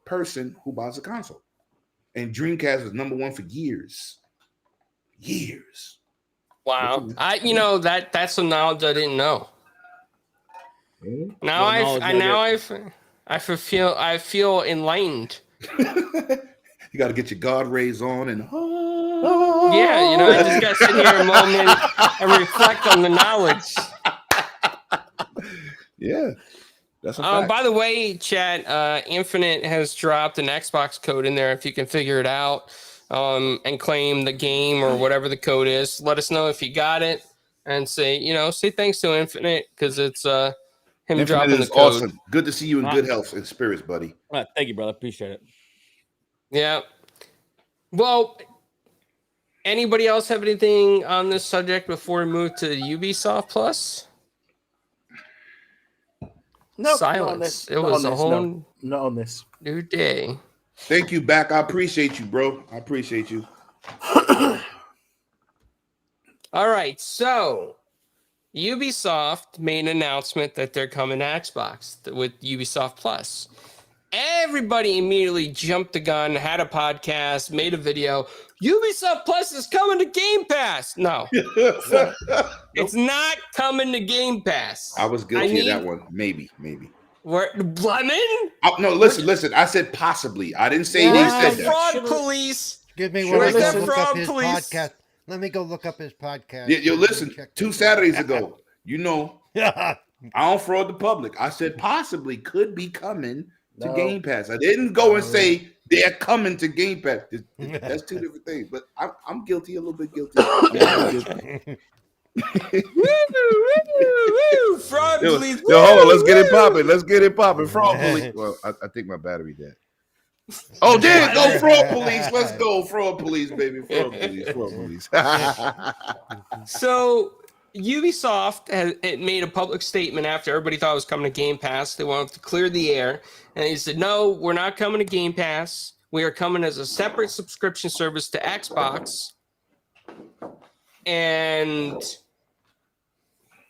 [SPEAKER 2] person who buys a console. And Dreamcast was number 1 for years. Years.
[SPEAKER 1] Wow. That's some knowledge I didn't know. Now I feel enlightened.
[SPEAKER 2] You got to get your guard rays on and
[SPEAKER 1] Yeah, I just got to sit here a moment and reflect on the knowledge.
[SPEAKER 2] Yeah, that's a fact.
[SPEAKER 1] By the way, chat, Infinite has dropped an Xbox code in there if you can figure it out and claim the game or whatever the code is. Let us know if you got it and say thanks to Infinite because it's him
[SPEAKER 2] Infinite
[SPEAKER 1] dropping the
[SPEAKER 2] is
[SPEAKER 1] code.
[SPEAKER 2] awesome. Good to see you in good health and spirits, buddy.
[SPEAKER 4] Thank you, brother. Appreciate it.
[SPEAKER 1] Yeah. Well, anybody else have anything on this subject before we move to Ubisoft Plus?
[SPEAKER 5] No,
[SPEAKER 1] silence. It was a whole
[SPEAKER 5] not on this
[SPEAKER 1] new day.
[SPEAKER 2] Thank you, back. I appreciate you, bro. I appreciate you.
[SPEAKER 1] All right, so Ubisoft made an announcement that they're coming to Xbox with Ubisoft Plus. Everybody immediately jumped the gun, had a podcast, made a video. Ubisoft Plus is coming to Game Pass. No, it's not coming to Game Pass.
[SPEAKER 2] I was guilty of that one. Maybe.
[SPEAKER 1] Where Lemon?
[SPEAKER 2] No, listen. I said possibly. I didn't say he said that.
[SPEAKER 1] Fraud police.
[SPEAKER 3] Excuse me,
[SPEAKER 1] Where's
[SPEAKER 3] while I
[SPEAKER 1] that
[SPEAKER 3] go look
[SPEAKER 1] fraud
[SPEAKER 3] up his
[SPEAKER 1] police?
[SPEAKER 3] podcast. Let me go look up his podcast.
[SPEAKER 2] You listen, 2 Saturdays ago,
[SPEAKER 3] Yeah.
[SPEAKER 2] I don't fraud the public. I said possibly could be coming to Game Pass. I didn't go and say they're coming to Game Pass. That's 2 different things. But I'm guilty, a little bit guilty.
[SPEAKER 1] Woo, fraud police.
[SPEAKER 2] Hold on, let's get it popping. Let's get it popping. Fraud police. Well, I think my battery dead. Oh, there you go, fraud police. Let's go, fraud police, baby. Fraud police.
[SPEAKER 1] So Ubisoft it made a public statement after everybody thought it was coming to Game Pass. They wanted to clear the air. And he said, no, we're not coming to Game Pass. We are coming as a separate subscription service to Xbox. And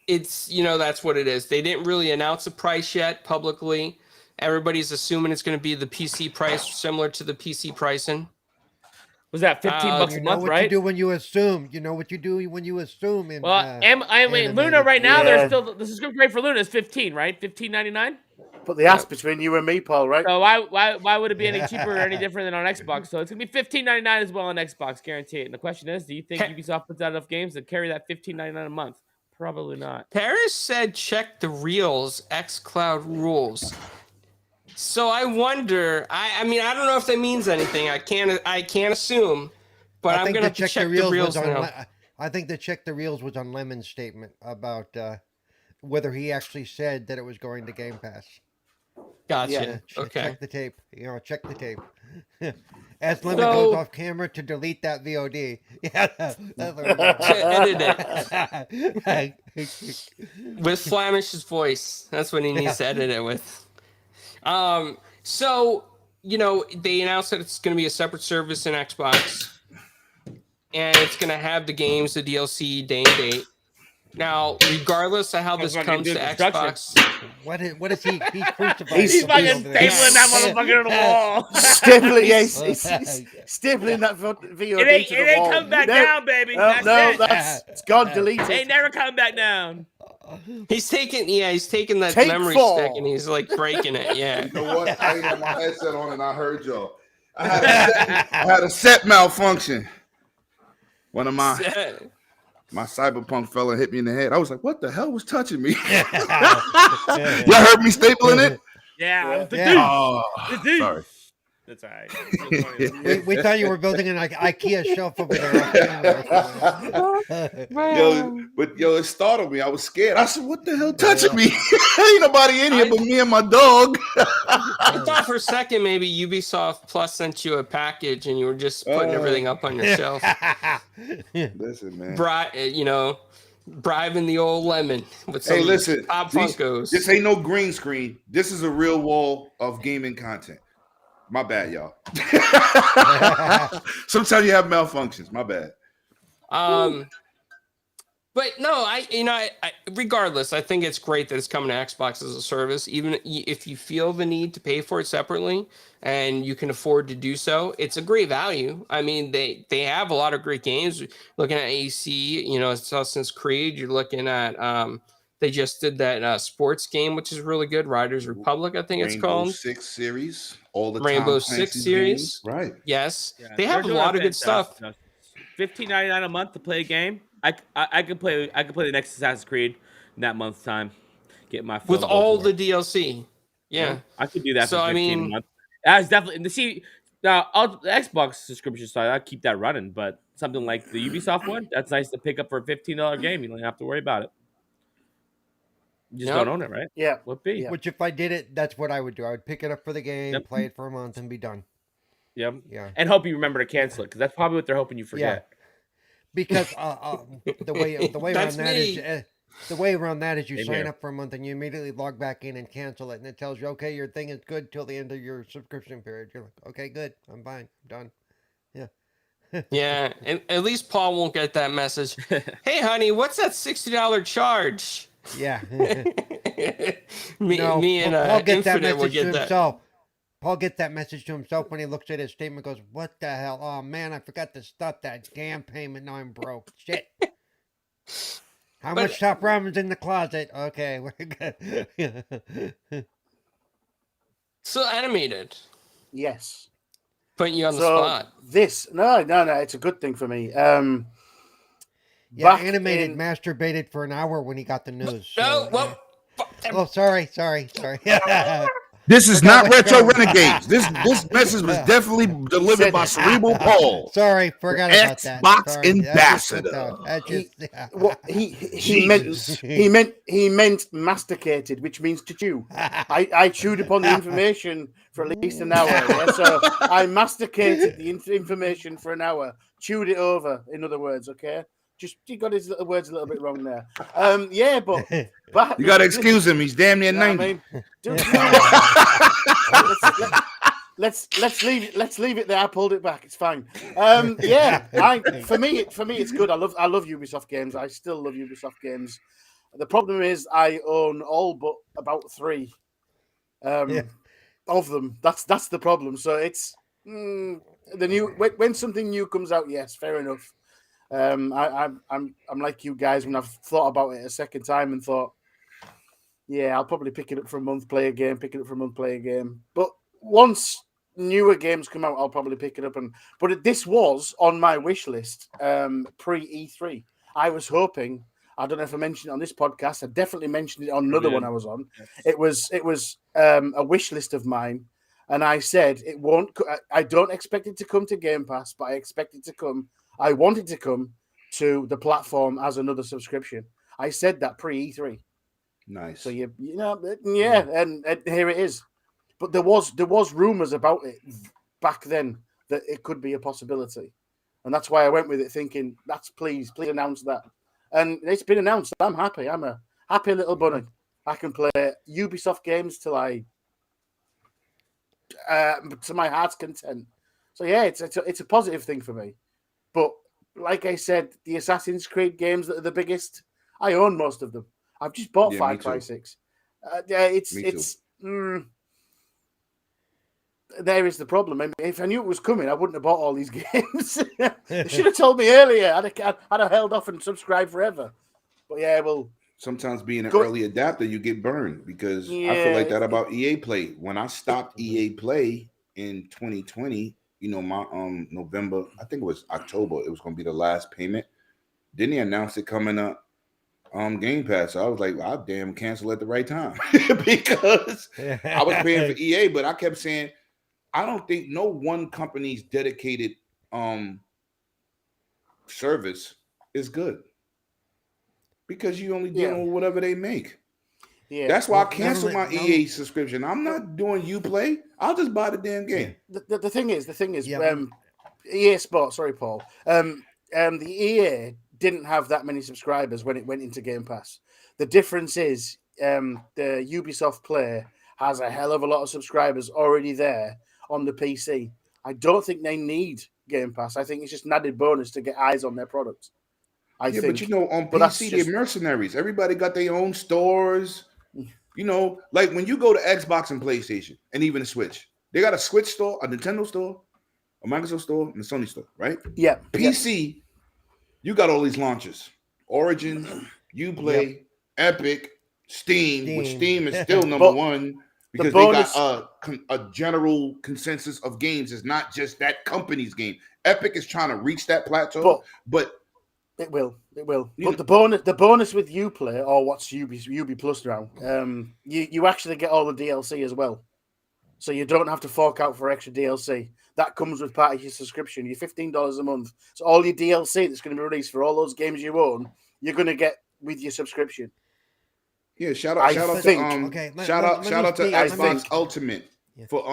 [SPEAKER 1] it's, that's what it is. They didn't really announce a price yet publicly. Everybody's assuming it's going to be the PC price, similar to the PC pricing.
[SPEAKER 4] Was that $15 a month, right?
[SPEAKER 3] You do when you assume. You know what you do when you assume.
[SPEAKER 4] Well, Luna right now, they're still the subscription rate for Luna is $15, right? $15.99.
[SPEAKER 5] Put the ass between you and me, Paul. Right?
[SPEAKER 4] So why would it be any cheaper or any different than on Xbox? So it's gonna be $15.99 as well on Xbox, guaranteed. And the question is, do you think Ubisoft puts out enough games to carry that $15.99 a month? Probably not.
[SPEAKER 1] Paris said, "Check the reels. xCloud rules." So I wonder. I mean, I don't know if that means anything. I can't assume. But I'm gonna have to check the reels now.
[SPEAKER 3] I think the check the reels was on Lemon's statement about whether he actually said that it was going to Game Pass.
[SPEAKER 1] Gotcha.
[SPEAKER 3] Yeah,
[SPEAKER 1] Okay.
[SPEAKER 3] check the tape. Check the tape. As Lemon
[SPEAKER 1] So-
[SPEAKER 3] goes off camera to delete that VOD. Yeah, that's what we're
[SPEAKER 1] To edit
[SPEAKER 3] it.
[SPEAKER 1] with Flamish's voice. That's what he needs to edit it with. So, they announced that it's going to be a separate service in Xbox, and it's going to have the games, the DLC, day and date. Now, regardless of how this
[SPEAKER 4] fucking
[SPEAKER 1] comes to
[SPEAKER 4] doing construction.
[SPEAKER 1] What
[SPEAKER 3] What is he? He's crucified.
[SPEAKER 5] He's
[SPEAKER 4] He's
[SPEAKER 3] somebody
[SPEAKER 4] fucking
[SPEAKER 3] over there.
[SPEAKER 4] stapling that motherfucker to the wall.
[SPEAKER 5] Stapling, he's stapling that VOD
[SPEAKER 4] It
[SPEAKER 5] to the
[SPEAKER 4] ain't
[SPEAKER 5] wall.
[SPEAKER 4] come back
[SPEAKER 5] No,
[SPEAKER 4] down, baby.
[SPEAKER 5] No,
[SPEAKER 4] That's it.
[SPEAKER 5] it's gone. Deleted.
[SPEAKER 4] Ain't never come back down.
[SPEAKER 1] He's taking that
[SPEAKER 5] Take
[SPEAKER 1] memory
[SPEAKER 5] 4.
[SPEAKER 1] stick and he's like breaking it. Yeah.
[SPEAKER 2] You know what? I had my headset on and I heard y'all. I had a set malfunction. One of my cyberpunk fella hit me in the head. I was like, what the hell was touching me? Y'all heard me stapling it?
[SPEAKER 4] Yeah.
[SPEAKER 2] Oh,
[SPEAKER 4] dude.
[SPEAKER 2] sorry.
[SPEAKER 4] That's all right.
[SPEAKER 3] We thought you were building an IKEA shelf over there.
[SPEAKER 2] Yo, it startled me. I was scared. I said, what the hell touching me? Ain't nobody in here but me and my dog.
[SPEAKER 1] I thought for a second maybe Ubisoft Plus sent you a package and you were just putting everything up on your shelf.
[SPEAKER 2] Listen, man.
[SPEAKER 1] Bribing the old Lemon with some
[SPEAKER 2] Hey, listen.
[SPEAKER 1] Pop Funkos.
[SPEAKER 2] This ain't no green screen. This is a real wall of gaming content. My bad, y'all. Sometimes you have malfunctions. My bad.
[SPEAKER 1] But no, I regardless, I think it's great that it's coming to Xbox as a service. Even if you feel the need to pay for it separately and you can afford to do so, it's a great value. I mean, they have a lot of great games. Looking at AC, Assassin's Creed. You're looking at they just did that sports game, which is really good. Riders Republic, I think it's called.
[SPEAKER 2] Rainbow Six series. All the
[SPEAKER 1] Rainbow
[SPEAKER 2] Tom
[SPEAKER 1] Six
[SPEAKER 2] Clancy's
[SPEAKER 1] series.
[SPEAKER 2] games. Right.
[SPEAKER 1] Yes,
[SPEAKER 4] Yeah,
[SPEAKER 1] they have a
[SPEAKER 4] they're
[SPEAKER 1] lot of
[SPEAKER 4] doing
[SPEAKER 1] good stuff.
[SPEAKER 4] $15.99 a month to play a game. I could play the next Assassin's Creed in that month's time. Get my
[SPEAKER 1] With
[SPEAKER 4] phone
[SPEAKER 1] all
[SPEAKER 4] bill for
[SPEAKER 1] the DLC. Yeah.
[SPEAKER 4] I could do that.
[SPEAKER 1] So,
[SPEAKER 4] for 15 a month. That's definitely now the Xbox subscription side. I'll keep that running, but something like the Ubisoft one, that's nice to pick up for a $15 game. You don't have to worry about it. You just don't own it, right?
[SPEAKER 5] Yeah.
[SPEAKER 4] What be?
[SPEAKER 5] Yeah.
[SPEAKER 3] Which, if I did it, that's what I would do. I would pick it up for the game,
[SPEAKER 4] Yep.
[SPEAKER 3] play it for a month, and be done.
[SPEAKER 4] Yep.
[SPEAKER 3] Yeah.
[SPEAKER 4] And hope you remember to cancel it because that's probably what they're hoping you forget.
[SPEAKER 3] Because the way around
[SPEAKER 1] That's
[SPEAKER 3] that is
[SPEAKER 1] me.
[SPEAKER 3] the way around that is you
[SPEAKER 4] Same
[SPEAKER 3] sign
[SPEAKER 4] here.
[SPEAKER 3] up for a month and you immediately log back in and cancel it, and it tells you, okay, your thing is good till the end of your subscription period. You're like, okay, good, I'm fine, I'm done.
[SPEAKER 1] Yeah, at least Paul won't get that message. Hey, honey, what's that $60 charge?
[SPEAKER 3] Yeah.
[SPEAKER 1] me and
[SPEAKER 3] Paul gets that
[SPEAKER 1] Infinite will
[SPEAKER 3] message to
[SPEAKER 1] get that.
[SPEAKER 3] himself. Paul gets that message to himself when he looks at his statement. Goes, what the hell? Oh man, I forgot to stop that damn payment. Now I'm broke. Shit. How much top ramen's in the closet? Okay, we're good.
[SPEAKER 1] So animated,
[SPEAKER 5] Yes.
[SPEAKER 1] putting you on the
[SPEAKER 5] So
[SPEAKER 1] spot.
[SPEAKER 5] no, it's a good thing for me.
[SPEAKER 3] Yeah,
[SPEAKER 5] Back
[SPEAKER 3] animated
[SPEAKER 5] in-
[SPEAKER 3] masturbated for an hour when he got the news. So,
[SPEAKER 1] No, well,
[SPEAKER 3] oh, sorry.
[SPEAKER 2] This is
[SPEAKER 3] Forgot
[SPEAKER 2] not
[SPEAKER 3] what's
[SPEAKER 2] Retro
[SPEAKER 3] going on.
[SPEAKER 2] Renegades. This message was definitely delivered by Cerebral Paul.
[SPEAKER 3] Sorry, forgot about that.
[SPEAKER 2] Xbox
[SPEAKER 3] Sorry,
[SPEAKER 2] ambassador.
[SPEAKER 5] He meant masticated, which means to chew. I chewed upon the information for at least an hour. Yeah? So I masticated the information for an hour, chewed it over. In other words, okay. Just you got his little words a little bit wrong there. Yeah, but
[SPEAKER 2] You got to excuse him. He's damn near
[SPEAKER 5] you know
[SPEAKER 2] 90.
[SPEAKER 5] what I mean? Let's leave it there. I pulled it back. It's fine. Yeah, for me it's good. I love Ubisoft games. I still love Ubisoft games. The problem is I own all but about 3 of them. That's the problem. So it's the new when something new comes out. Yes, fair enough. I'm like you guys when I've thought about it a second time and thought, yeah, I'll probably pick it up for a month, play a game, pick it up for a month, play a game. But once newer games come out, I'll probably pick it up. But this was on my wish list pre E3. I was hoping. I don't know if I mentioned it on this podcast. I definitely mentioned it on another one I was on. Yes. It was a wish list of mine, and I said it won't. I don't expect it to come to Game Pass, but I expect it to come. I want it to come to the platform as another subscription. I said that pre-E3.
[SPEAKER 2] Nice.
[SPEAKER 5] So you know, yeah, and here it is. But there was rumors about it back then that it could be a possibility, and that's why I went with it, thinking that's please announce that. And it's been announced. I'm happy. I'm a happy little bunny. I can play Ubisoft games till to my heart's content. So yeah, it's a positive thing for me. But like I said, the Assassin's Creed games that are the biggest, I own most of them. I've just bought Far Cry 6. There is the problem. I mean, if I knew it was coming, I wouldn't have bought all these games. They should have told me earlier. I'd have held off and subscribed forever. But yeah, well,
[SPEAKER 2] sometimes being an early adapter, you get burned because I feel like that about EA Play. When I stopped EA Play in 2020, you know, my November, I think it was October, it was going to be the last payment. Then they announced it coming up Game Pass. So I was like, I'll damn cancel at the right time because I was paying for EA, but I kept saying, I don't think no one company's dedicated service is good because you only dealing with whatever they make. Yeah, that's why I canceled my EA subscription. I'm not doing Uplay. I'll just buy the damn game.
[SPEAKER 5] The thing is, EA Sports. Sorry, Paul. The EA didn't have that many subscribers when it went into Game Pass. The difference is, the Ubisoft Play has a hell of a lot of subscribers already there on the PC. I don't think they need Game Pass. I think it's just an added bonus to get eyes on their products. I think.
[SPEAKER 2] But you know, on PC, they're mercenaries. Everybody got their own stores. You know, like when you go to Xbox and PlayStation and even the Switch, they got a Switch store, a Nintendo store, a Microsoft store, and a Sony store, right?
[SPEAKER 5] Yeah.
[SPEAKER 2] PC, you got all these launches. Origin, Uplay, Epic, Steam, which Steam is still number one because they got a general consensus of games. It's not just that company's game. Epic is trying to reach that plateau, but
[SPEAKER 5] it will. But the bonus with Uplay, or what's Ubi Plus now, you actually get all the DLC as well. So you don't have to fork out for extra DLC. That comes with part of your subscription. You're $15 a month. So all your DLC that's going to be released for all those games you own, you're going to get with your subscription.
[SPEAKER 2] Yeah, shout out to Xbox Ultimate for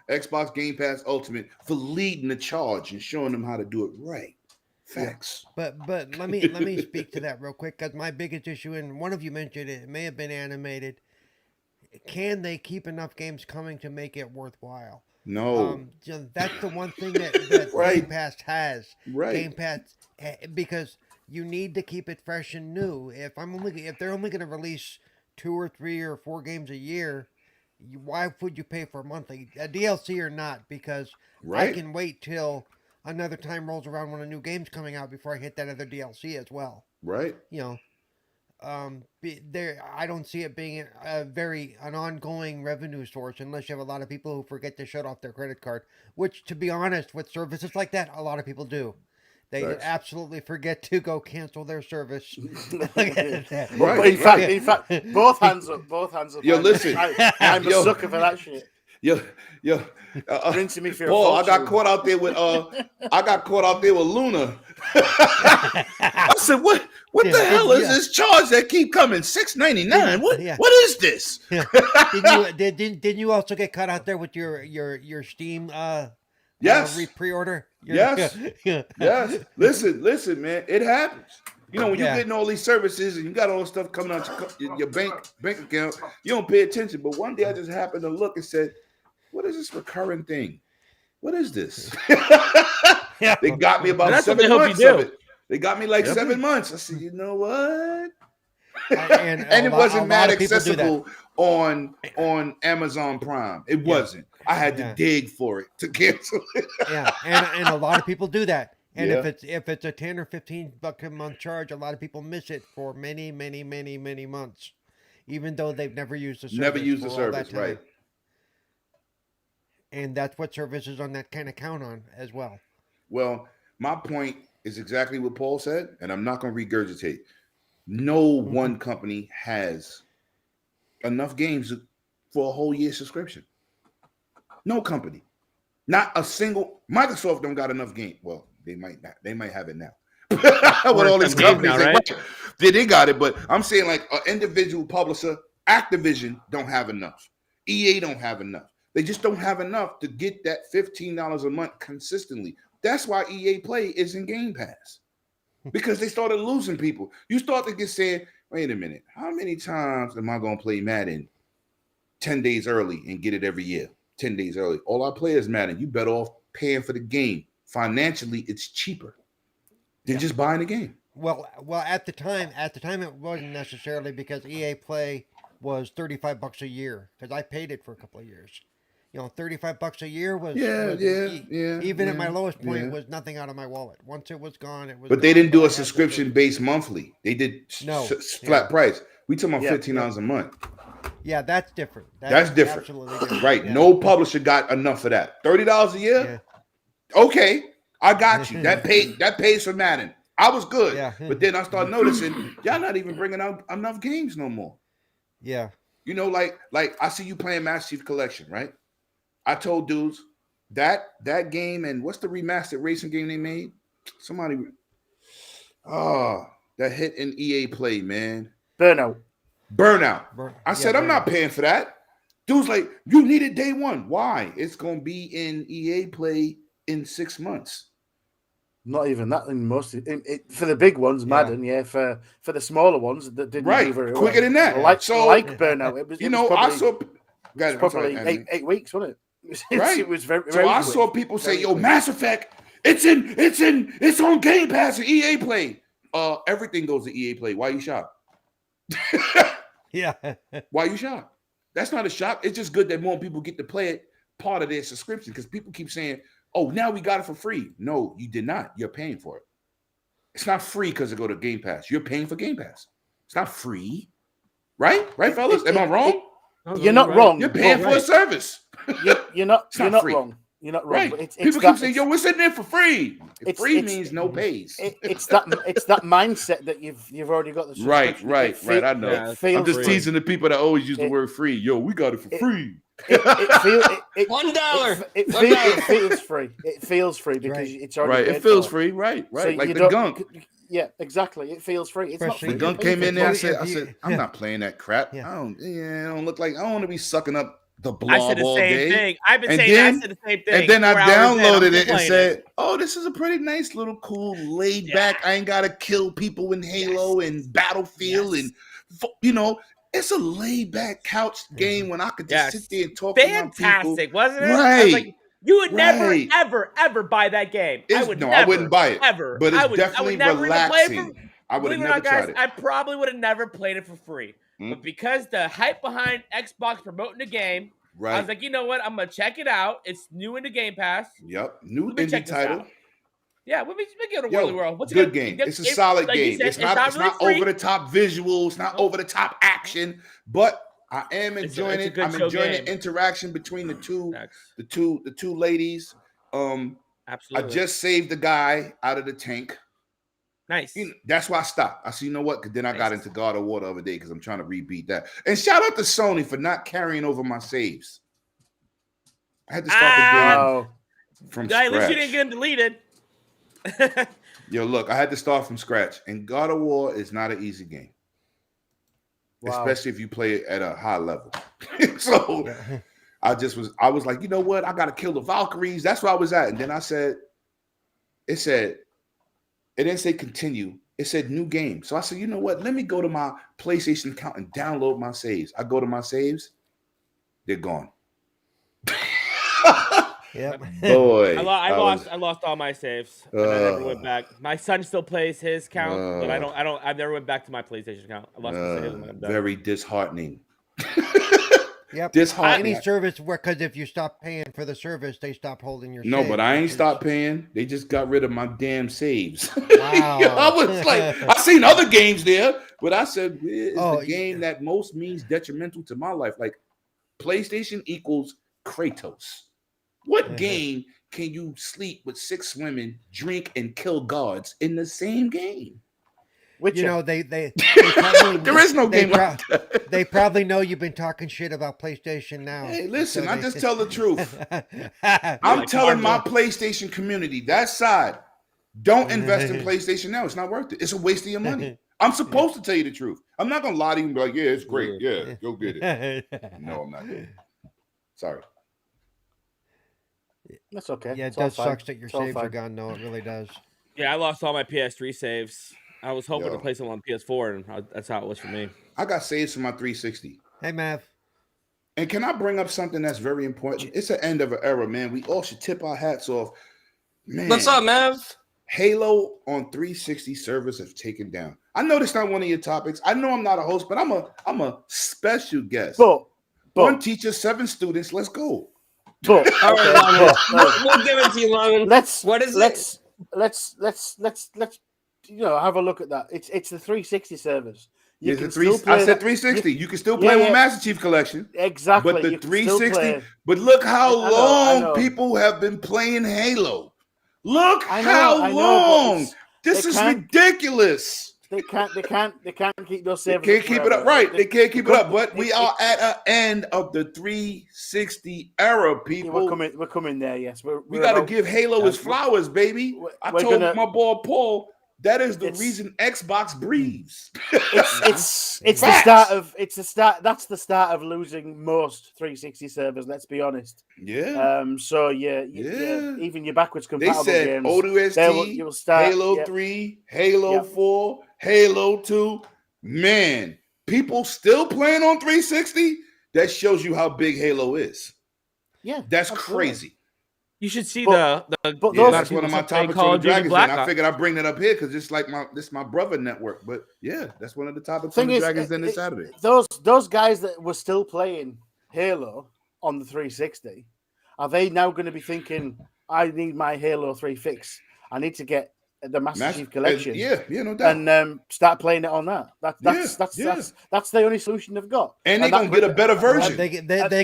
[SPEAKER 2] Xbox Game Pass Ultimate for leading the charge and showing them how to do it right. Facts.
[SPEAKER 3] But let me speak to that real quick, because my biggest issue, and one of you mentioned it may have been animated. Can they keep enough games coming to make it worthwhile?
[SPEAKER 2] No.
[SPEAKER 3] That's the one thing that
[SPEAKER 2] right.
[SPEAKER 3] Game Pass has.
[SPEAKER 2] Right.
[SPEAKER 3] Game Pass, because you need to keep it fresh and new. If they're only going to release 2 or 3 or 4 games a year, why would you pay for a monthly DLC or not? Because I can wait till another time rolls around when a new game's coming out before I hit that other DLC as well.
[SPEAKER 2] Right.
[SPEAKER 3] You know, I don't see it being an ongoing revenue source unless you have a lot of people who forget to shut off their credit card. Which, to be honest, with services like that, a lot of people do. They absolutely forget to go cancel their service.
[SPEAKER 5] Right. In fact, both hands up.
[SPEAKER 2] Yo, listen,
[SPEAKER 5] I'm a sucker for that shit.
[SPEAKER 2] Yo,
[SPEAKER 5] rinsing me for
[SPEAKER 2] Paul, I got caught out there with Luna. I said, what the hell is this charge that keep coming? $6.99. What is this?
[SPEAKER 3] Didn't you also get caught out there with your Steam pre-order?
[SPEAKER 2] Yes. Listen, man, it happens. You know, when you're getting all these services and you got all this stuff coming out your bank account, you don't pay attention. But one day I just happened to look and said, what is this recurring thing? What is this? They got me about 7 months of it. They got me like 7 months. I said, you know what? And it wasn't that accessible on Amazon Prime. It wasn't. I had to dig for it to cancel it.
[SPEAKER 3] And a lot of people do that. And if it's a 10 or $15 a month charge, a lot of people miss it for many, many, many, many months, even though they've never used the service.
[SPEAKER 2] Right?
[SPEAKER 3] And that's what services on that kind of count on as well.
[SPEAKER 2] Well, my point is exactly what Paul said, and I'm not going to regurgitate. No one company has enough games for a whole year subscription. No company. Not a single. Microsoft don't got enough games. Well, they might not. They might have it now. with all these
[SPEAKER 4] some games
[SPEAKER 2] companies.
[SPEAKER 4] now,
[SPEAKER 2] Like,
[SPEAKER 4] right?
[SPEAKER 2] what? They got it, but I'm saying like an individual publisher, Activision don't have enough. EA don't have enough. They just don't have enough to get that $15 a month consistently. That's why EA Play is in Game Pass. Because they started losing people. You start to get saying, wait a minute, how many times am I going to play Madden 10 days early and get it every year? 10 days early. All I play is Madden. You better off paying for the game. Financially, it's cheaper than just buying the game.
[SPEAKER 3] Well, at the time it wasn't necessarily because EA Play was $35 a year because I paid it for a couple of years. You know, $35 a year was even at my lowest point was nothing out of my wallet. Once it was gone, it was.
[SPEAKER 2] But they didn't do a subscription based monthly. They did flat price. We talking about $15 a month.
[SPEAKER 3] Yeah, that's different.
[SPEAKER 2] That's different.
[SPEAKER 3] Absolutely different.
[SPEAKER 2] Right.
[SPEAKER 3] Yeah.
[SPEAKER 2] No publisher got enough of that. $30 a year? Yeah. Okay. I got you. That pays for Madden. I was good. Yeah. But then I started noticing y'all not even bringing out enough games no more.
[SPEAKER 3] Yeah.
[SPEAKER 2] You know, like I see you playing Master Chief Collection, right? I told dudes that game and what's the remastered racing game they made? Somebody that hit in EA Play, man.
[SPEAKER 5] Burnout.
[SPEAKER 2] I said, I'm not paying for that. Dude's like, you need it day one. Why? It's gonna be in EA Play in 6 months.
[SPEAKER 5] Not even that in most for the big ones, Madden, for the smaller ones that didn't do very well.
[SPEAKER 2] Quicker than that.
[SPEAKER 5] Like Burnout. It was probably 8 weeks, wasn't it?
[SPEAKER 2] Right.
[SPEAKER 5] It was very
[SPEAKER 2] so I
[SPEAKER 5] quick.
[SPEAKER 2] saw people say, yo, Mass Effect, it's on Game Pass and EA Play. Everything goes to EA Play. Why you shocked?
[SPEAKER 3] Yeah.
[SPEAKER 2] Why you shocked? That's not a shock. It's just good that more people get to play it part of their subscription because people keep saying, oh, now we got it for free. No, you did not. You're paying for it. It's not free because it go to Game Pass. You're paying for Game Pass. It's not free. Right, fellas? Am I wrong?
[SPEAKER 5] You're not wrong.
[SPEAKER 2] You're paying for a service.
[SPEAKER 5] You're not wrong. You're not wrong.
[SPEAKER 2] Right.
[SPEAKER 5] But it's
[SPEAKER 2] people keep saying, yo, we're sitting there for free. Free means no pays.
[SPEAKER 5] It's that mindset that you've already got the
[SPEAKER 2] right. I know. I'm just teasing the people that always use the word free. Yo, we got it for free.
[SPEAKER 1] $1.
[SPEAKER 5] It feels free. It feels free because it's already
[SPEAKER 2] It feels free. Right. So like the gunk.
[SPEAKER 5] Yeah, exactly. It feels free. It's not free.
[SPEAKER 2] The gunk came in there. I said, I'm not playing that crap. I don't look like I don't want to be sucking up the blob
[SPEAKER 4] I said the
[SPEAKER 2] all
[SPEAKER 4] same
[SPEAKER 2] day.
[SPEAKER 4] thing. I've been saying I said the same thing.
[SPEAKER 2] And then I downloaded it and said, oh, this is a pretty nice little cool laid back. I ain't got to kill people in Halo and Battlefield and, it's a laid back couch game when I could just sit there and talk to my people.
[SPEAKER 4] Fantastic, wasn't it?
[SPEAKER 2] Right.
[SPEAKER 4] I was like, you would never, ever buy that game. I wouldn't
[SPEAKER 2] buy it.
[SPEAKER 4] Ever.
[SPEAKER 2] But it's
[SPEAKER 4] I would
[SPEAKER 2] definitely
[SPEAKER 4] never
[SPEAKER 2] relaxing. I would have never tried it.
[SPEAKER 4] I probably would have never played it for free. But because the hype behind Xbox promoting the game, I was like, you know what? I'm going to check it out. It's new in the Game Pass.
[SPEAKER 2] Yep. New indie title.
[SPEAKER 4] Yeah, we'll give it a whirly world. What's
[SPEAKER 2] good game. It's a solid game. It's not over the top visuals. It's not over the top action. But I am enjoying it. I'm enjoying the interaction between the two ladies.
[SPEAKER 4] Absolutely.
[SPEAKER 2] I just saved the guy out of the tank.
[SPEAKER 4] Nice.
[SPEAKER 2] That's why I stopped. I said, you know what? Because then I got into God of War the other day because I'm trying to rebeat that. And shout out to Sony for not carrying over my saves. I had to start the game from scratch.
[SPEAKER 4] At least you didn't get them deleted.
[SPEAKER 2] Yo, look, I had to start from scratch. And God of War is not an easy game. Especially if you play it at a high level. So I was like, you know what? I got to kill the Valkyries. That's where I was at. And then it didn't say continue. It said new game. So I said, you know what? Let me go to my PlayStation account and download my saves. I go to my saves. They're gone.
[SPEAKER 3] Yep.
[SPEAKER 2] Boy.
[SPEAKER 4] I lost all my saves. And I never went back. My son still plays his account, but I've never went back to my PlayStation account. I lost my saves when I'm done.
[SPEAKER 2] Very disheartening.
[SPEAKER 3] Yep.
[SPEAKER 2] Disheartening.
[SPEAKER 3] Any service because if you stop paying for the service, they stop holding your
[SPEAKER 2] No,
[SPEAKER 3] saves.
[SPEAKER 2] but I ain't stopped paying. They just got rid of my damn saves.
[SPEAKER 3] Wow.
[SPEAKER 2] I was like, I seen other games there, but I said, it's the game that most means detrimental to my life. Like PlayStation equals Kratos. What game can you sleep with 6 women, drink, and kill gods in the same game?
[SPEAKER 3] They probably,
[SPEAKER 2] there is no game like that.
[SPEAKER 3] They probably know you've been talking shit about PlayStation Now.
[SPEAKER 2] Hey, listen, so I just tell the truth. I'm telling my PlayStation community, that side, Don't invest in PlayStation now. It's not worth it. It's a waste of your money. I'm supposed to tell you the truth. I'm not gonna lie to you and be like, yeah, it's great. Yeah, go get it. No, I'm not. Sorry.
[SPEAKER 5] That's okay.
[SPEAKER 3] Yeah, it
[SPEAKER 5] It's all
[SPEAKER 3] does
[SPEAKER 5] fine.
[SPEAKER 3] sucks that your
[SPEAKER 5] It's all
[SPEAKER 3] saves are
[SPEAKER 5] fine.
[SPEAKER 3] gone. No, it really does.
[SPEAKER 4] Yeah, I lost all my PS3 saves. I was hoping
[SPEAKER 2] Yo.
[SPEAKER 4] to play some on PS4, and that's how it was for me.
[SPEAKER 2] I got saves for my 360.
[SPEAKER 3] Hey, Mav.
[SPEAKER 2] And can I bring up something that's very important? It's an end of an era, man. We all should tip our hats off. Man,
[SPEAKER 1] What's up, Mav?
[SPEAKER 2] Halo on 360 servers have taken down. I know that's not one of your topics. I know I'm not a host, but I'm a special guest.
[SPEAKER 5] But
[SPEAKER 2] One teacher, 7 students. Let's go.
[SPEAKER 5] but
[SPEAKER 1] All right,
[SPEAKER 5] okay,
[SPEAKER 1] Lyman.
[SPEAKER 5] but,
[SPEAKER 1] We'll give it to you, Lyman. What is it?
[SPEAKER 5] let's have a look at that. It's the 360 servers. You
[SPEAKER 2] It's
[SPEAKER 5] can
[SPEAKER 2] a three,
[SPEAKER 5] still play
[SPEAKER 2] I said
[SPEAKER 5] that-
[SPEAKER 2] 360. You can still play with Master Chief Collection.
[SPEAKER 5] Exactly.
[SPEAKER 2] But the
[SPEAKER 5] you can still
[SPEAKER 2] 360,
[SPEAKER 5] play.
[SPEAKER 2] but look how
[SPEAKER 5] I
[SPEAKER 2] long
[SPEAKER 5] know.
[SPEAKER 2] people have been playing Halo. Look
[SPEAKER 5] I
[SPEAKER 2] how
[SPEAKER 5] know,
[SPEAKER 2] long.
[SPEAKER 5] but
[SPEAKER 2] This
[SPEAKER 5] they
[SPEAKER 2] is
[SPEAKER 5] can't-
[SPEAKER 2] ridiculous.
[SPEAKER 5] They can't keep those
[SPEAKER 2] They
[SPEAKER 5] servers.
[SPEAKER 2] can't keep it up, right? They can't keep it up. But we
[SPEAKER 5] it-
[SPEAKER 2] are at an end of the 360 era,
[SPEAKER 5] Yeah,
[SPEAKER 2] people.
[SPEAKER 5] we're coming there. Yes,
[SPEAKER 2] We got to give Halo his flowers, baby. I told my boy Paul that is the reason Xbox breathes.
[SPEAKER 5] It's the
[SPEAKER 2] Facts.
[SPEAKER 5] start. That's the start of losing most 360 servers. Let's be honest.
[SPEAKER 2] Yeah.
[SPEAKER 5] So yeah. Even your backwards
[SPEAKER 2] They
[SPEAKER 5] compatible
[SPEAKER 2] said
[SPEAKER 5] games.
[SPEAKER 2] ODST,
[SPEAKER 5] you'll start
[SPEAKER 2] Halo 3, Halo 4, Halo 2. Man, people still playing on 360? That shows you how big Halo is.
[SPEAKER 5] Yeah,
[SPEAKER 2] That's
[SPEAKER 5] absolutely.
[SPEAKER 2] crazy.
[SPEAKER 4] You should see
[SPEAKER 5] But
[SPEAKER 2] That's one of my topics
[SPEAKER 4] Call
[SPEAKER 2] on
[SPEAKER 4] of
[SPEAKER 2] the
[SPEAKER 4] Duty
[SPEAKER 2] Dragons
[SPEAKER 4] Black
[SPEAKER 2] Den. I
[SPEAKER 4] Ops.
[SPEAKER 2] figured I'd bring that up here because it's like my brother network. But yeah, that's one of the topics on
[SPEAKER 5] Thing
[SPEAKER 2] the
[SPEAKER 5] is,
[SPEAKER 2] Dragons Den this Saturday.
[SPEAKER 5] Those guys that were still playing Halo on the 360, are they now going to be thinking, I need my Halo 3 fix? I need to get the Master Chief Collection.
[SPEAKER 2] Yeah, no doubt.
[SPEAKER 5] And start playing it on that. That's the only solution they've got.
[SPEAKER 2] And they're gonna get a better version.
[SPEAKER 3] They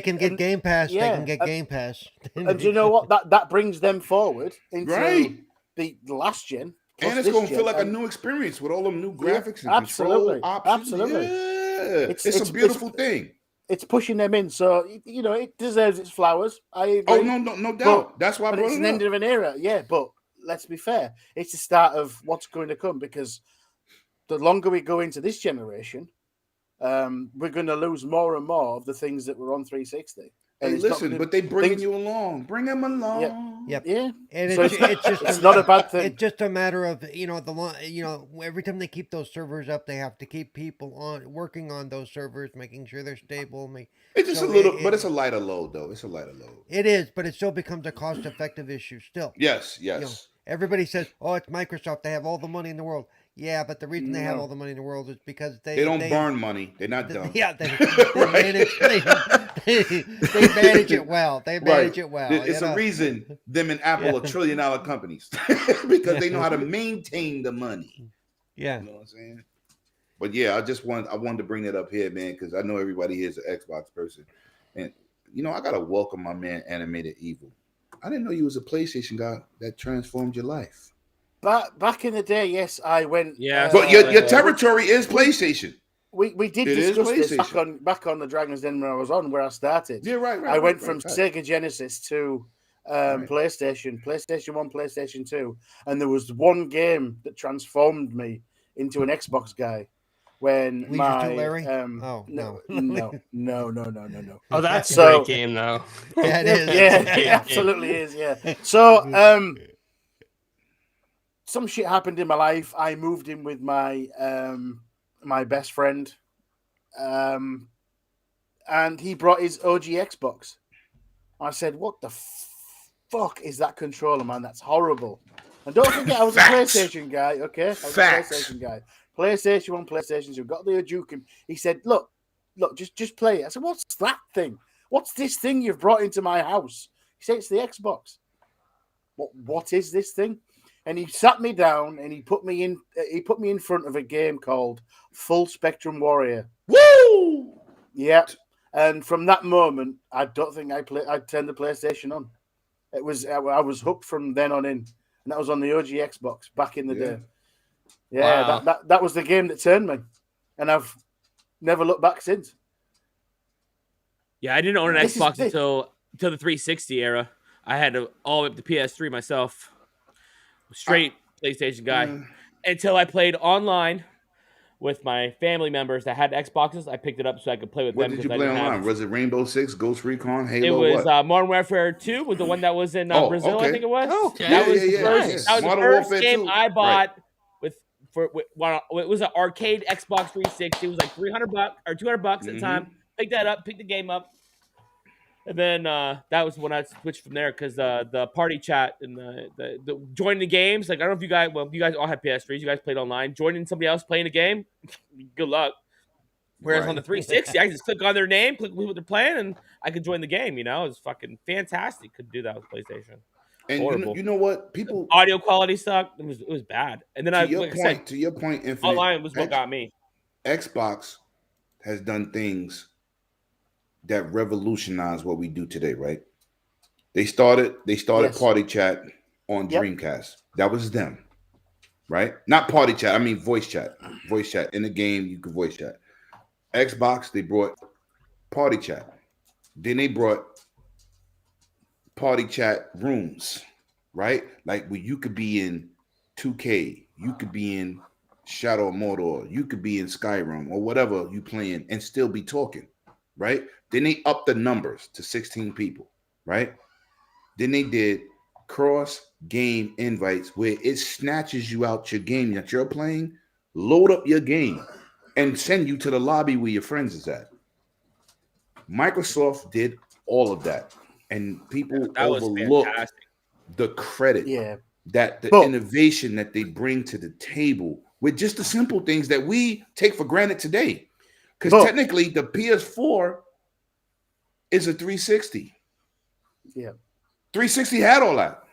[SPEAKER 3] can get Game Pass.
[SPEAKER 5] yeah,
[SPEAKER 3] They can get Game Pass.
[SPEAKER 5] And do you know what? That brings them forward into
[SPEAKER 2] Right.
[SPEAKER 5] the last gen.
[SPEAKER 2] And it's gonna feel like a new experience with all them new graphics and
[SPEAKER 5] absolutely.
[SPEAKER 2] control options.
[SPEAKER 5] Absolutely.
[SPEAKER 2] Yeah. It's a beautiful thing.
[SPEAKER 5] It's pushing them in, so it deserves its flowers. I agree.
[SPEAKER 2] Oh no doubt. That's why I brought
[SPEAKER 5] it's
[SPEAKER 2] it
[SPEAKER 5] an
[SPEAKER 2] up.
[SPEAKER 5] end of an era, yeah. But let's be fair, it's the start of what's going to come, because the longer we go into this generation, we're going to lose more and more of the things that were on 360.
[SPEAKER 2] Hey, listen, but they bringing you along. Bring them along.
[SPEAKER 3] Yep.
[SPEAKER 5] Yeah.
[SPEAKER 3] And
[SPEAKER 5] So
[SPEAKER 3] it's just
[SPEAKER 5] it's not a bad thing.
[SPEAKER 3] It's just a matter of every time they keep those servers up, they have to keep people working on those servers, making sure they're stable.
[SPEAKER 2] It's just a little, but it's a lighter load though. It's a lighter load.
[SPEAKER 3] It is, but it still becomes a cost-effective issue. Still.
[SPEAKER 2] Yes.
[SPEAKER 3] Everybody says, "Oh, it's Microsoft. They have all the money in the world." Yeah, but the reason they have all the money in the world is because they
[SPEAKER 2] don't burn money. They're not dumb.
[SPEAKER 3] Yeah, they manage it well. They manage it well.
[SPEAKER 2] It's a reason them and Apple are $1 trillion companies because they know how to maintain the money.
[SPEAKER 3] Yeah,
[SPEAKER 2] you know what I'm saying. But yeah, I wanted to bring that up here, man, because I know everybody here is an Xbox person, and I gotta welcome my man Animated Evil. I didn't know you was a PlayStation guy that transformed your life.
[SPEAKER 5] Back in the day, yes, I went.
[SPEAKER 4] Yeah,
[SPEAKER 2] but your territory is PlayStation.
[SPEAKER 5] We did discuss this back on the Dragon's Den where I started.
[SPEAKER 2] Yeah, right.
[SPEAKER 5] I went from Sega Genesis to PlayStation 1, PlayStation 2, and there was one game that transformed me into an Xbox guy. When
[SPEAKER 3] Larry?
[SPEAKER 5] No.
[SPEAKER 1] Oh, that's a great game, though.
[SPEAKER 3] Yeah, it is.
[SPEAKER 5] Yeah, it absolutely is. Yeah. So, some shit happened in my life. I moved in with my my best friend, and he brought his OG Xbox. I said, "What the fuck is that controller, man? That's horrible." And don't forget, I was a PlayStation guy. Okay, I was a PlayStation guy. PlayStation 1, PlayStation 2. Got the Hadouken. He said, "Look, just play it." I said, "What's that thing? What's this thing you've brought into my house?" He said, "It's the Xbox." What is this thing? And he sat me down and he put me in front of a game called Full Spectrum Warrior.
[SPEAKER 2] Woo!
[SPEAKER 5] Yeah. And from that moment, I don't think I turned the PlayStation on. I was hooked from then on in. And that was on the OG Xbox back in the day. Yeah, wow. that was the game that turned me. And I've never looked back since.
[SPEAKER 4] Yeah, I didn't own an Xbox until the 360 era. I had all up the PS3 myself. Straight PlayStation guy until I played online with my family members that had Xboxes. I picked it up so I could play with
[SPEAKER 2] What
[SPEAKER 4] them
[SPEAKER 2] did you
[SPEAKER 4] because I
[SPEAKER 2] play
[SPEAKER 4] didn't
[SPEAKER 2] online?
[SPEAKER 4] have.
[SPEAKER 2] Was it Rainbow Six, Ghost Recon,
[SPEAKER 4] It
[SPEAKER 2] Halo?
[SPEAKER 4] was
[SPEAKER 2] What?
[SPEAKER 4] Modern Warfare 2 was the one that was in Brazil, I
[SPEAKER 2] Okay.
[SPEAKER 4] think it was.
[SPEAKER 1] Okay.
[SPEAKER 4] That was
[SPEAKER 2] Yeah,
[SPEAKER 4] the
[SPEAKER 2] yeah,
[SPEAKER 4] first.
[SPEAKER 1] nice.
[SPEAKER 4] That was
[SPEAKER 2] Modern
[SPEAKER 4] the first
[SPEAKER 2] Warfare
[SPEAKER 4] game
[SPEAKER 2] 2.
[SPEAKER 4] I bought with it was an arcade Xbox 360. It was like $300 or $200 at the time. Picked that up, picked the game up, and then that was when I switched from there because the party chat and the joining the games. Like I don't know if you guys all had PS3s. You guys played online. Joining somebody else playing a game, good luck. Whereas on the 360, I just click on their name, click what they're playing, and I could join the game. You know, it was fucking fantastic. Couldn't do that with PlayStation.
[SPEAKER 2] And
[SPEAKER 4] Horrible.
[SPEAKER 2] you know what? People
[SPEAKER 4] Audio quality sucked. It was bad. And then
[SPEAKER 2] to your point, Infinite,
[SPEAKER 4] online was what got me.
[SPEAKER 2] Xbox has done things that revolutionized what we do today, right? They started
[SPEAKER 5] Yes.
[SPEAKER 2] party chat on
[SPEAKER 5] Yep.
[SPEAKER 2] Dreamcast. That was them, right? Not party chat. I mean voice chat. Voice chat in the game. You could voice chat. Xbox, they brought party chat. Then they brought party chat rooms, right? Like where you could be in 2K, you could be in Shadow of Mordor, you could be in Skyrim or whatever you playing and still be talking, right? Then they upped the numbers to 16 people, right? Then they did cross game invites where it snatches you out your game that you're playing, load up your game, and send you to the lobby where your friends is at. Microsoft did all of that, and people
[SPEAKER 4] That was
[SPEAKER 2] overlook
[SPEAKER 4] fantastic.
[SPEAKER 2] the credit
[SPEAKER 5] Yeah.
[SPEAKER 2] that the
[SPEAKER 5] But-
[SPEAKER 2] innovation that they bring to the table with just the simple things that we take for granted today. Because
[SPEAKER 5] But-
[SPEAKER 2] technically, the PS4 is a 360.
[SPEAKER 5] Yeah.
[SPEAKER 2] 360 had all that.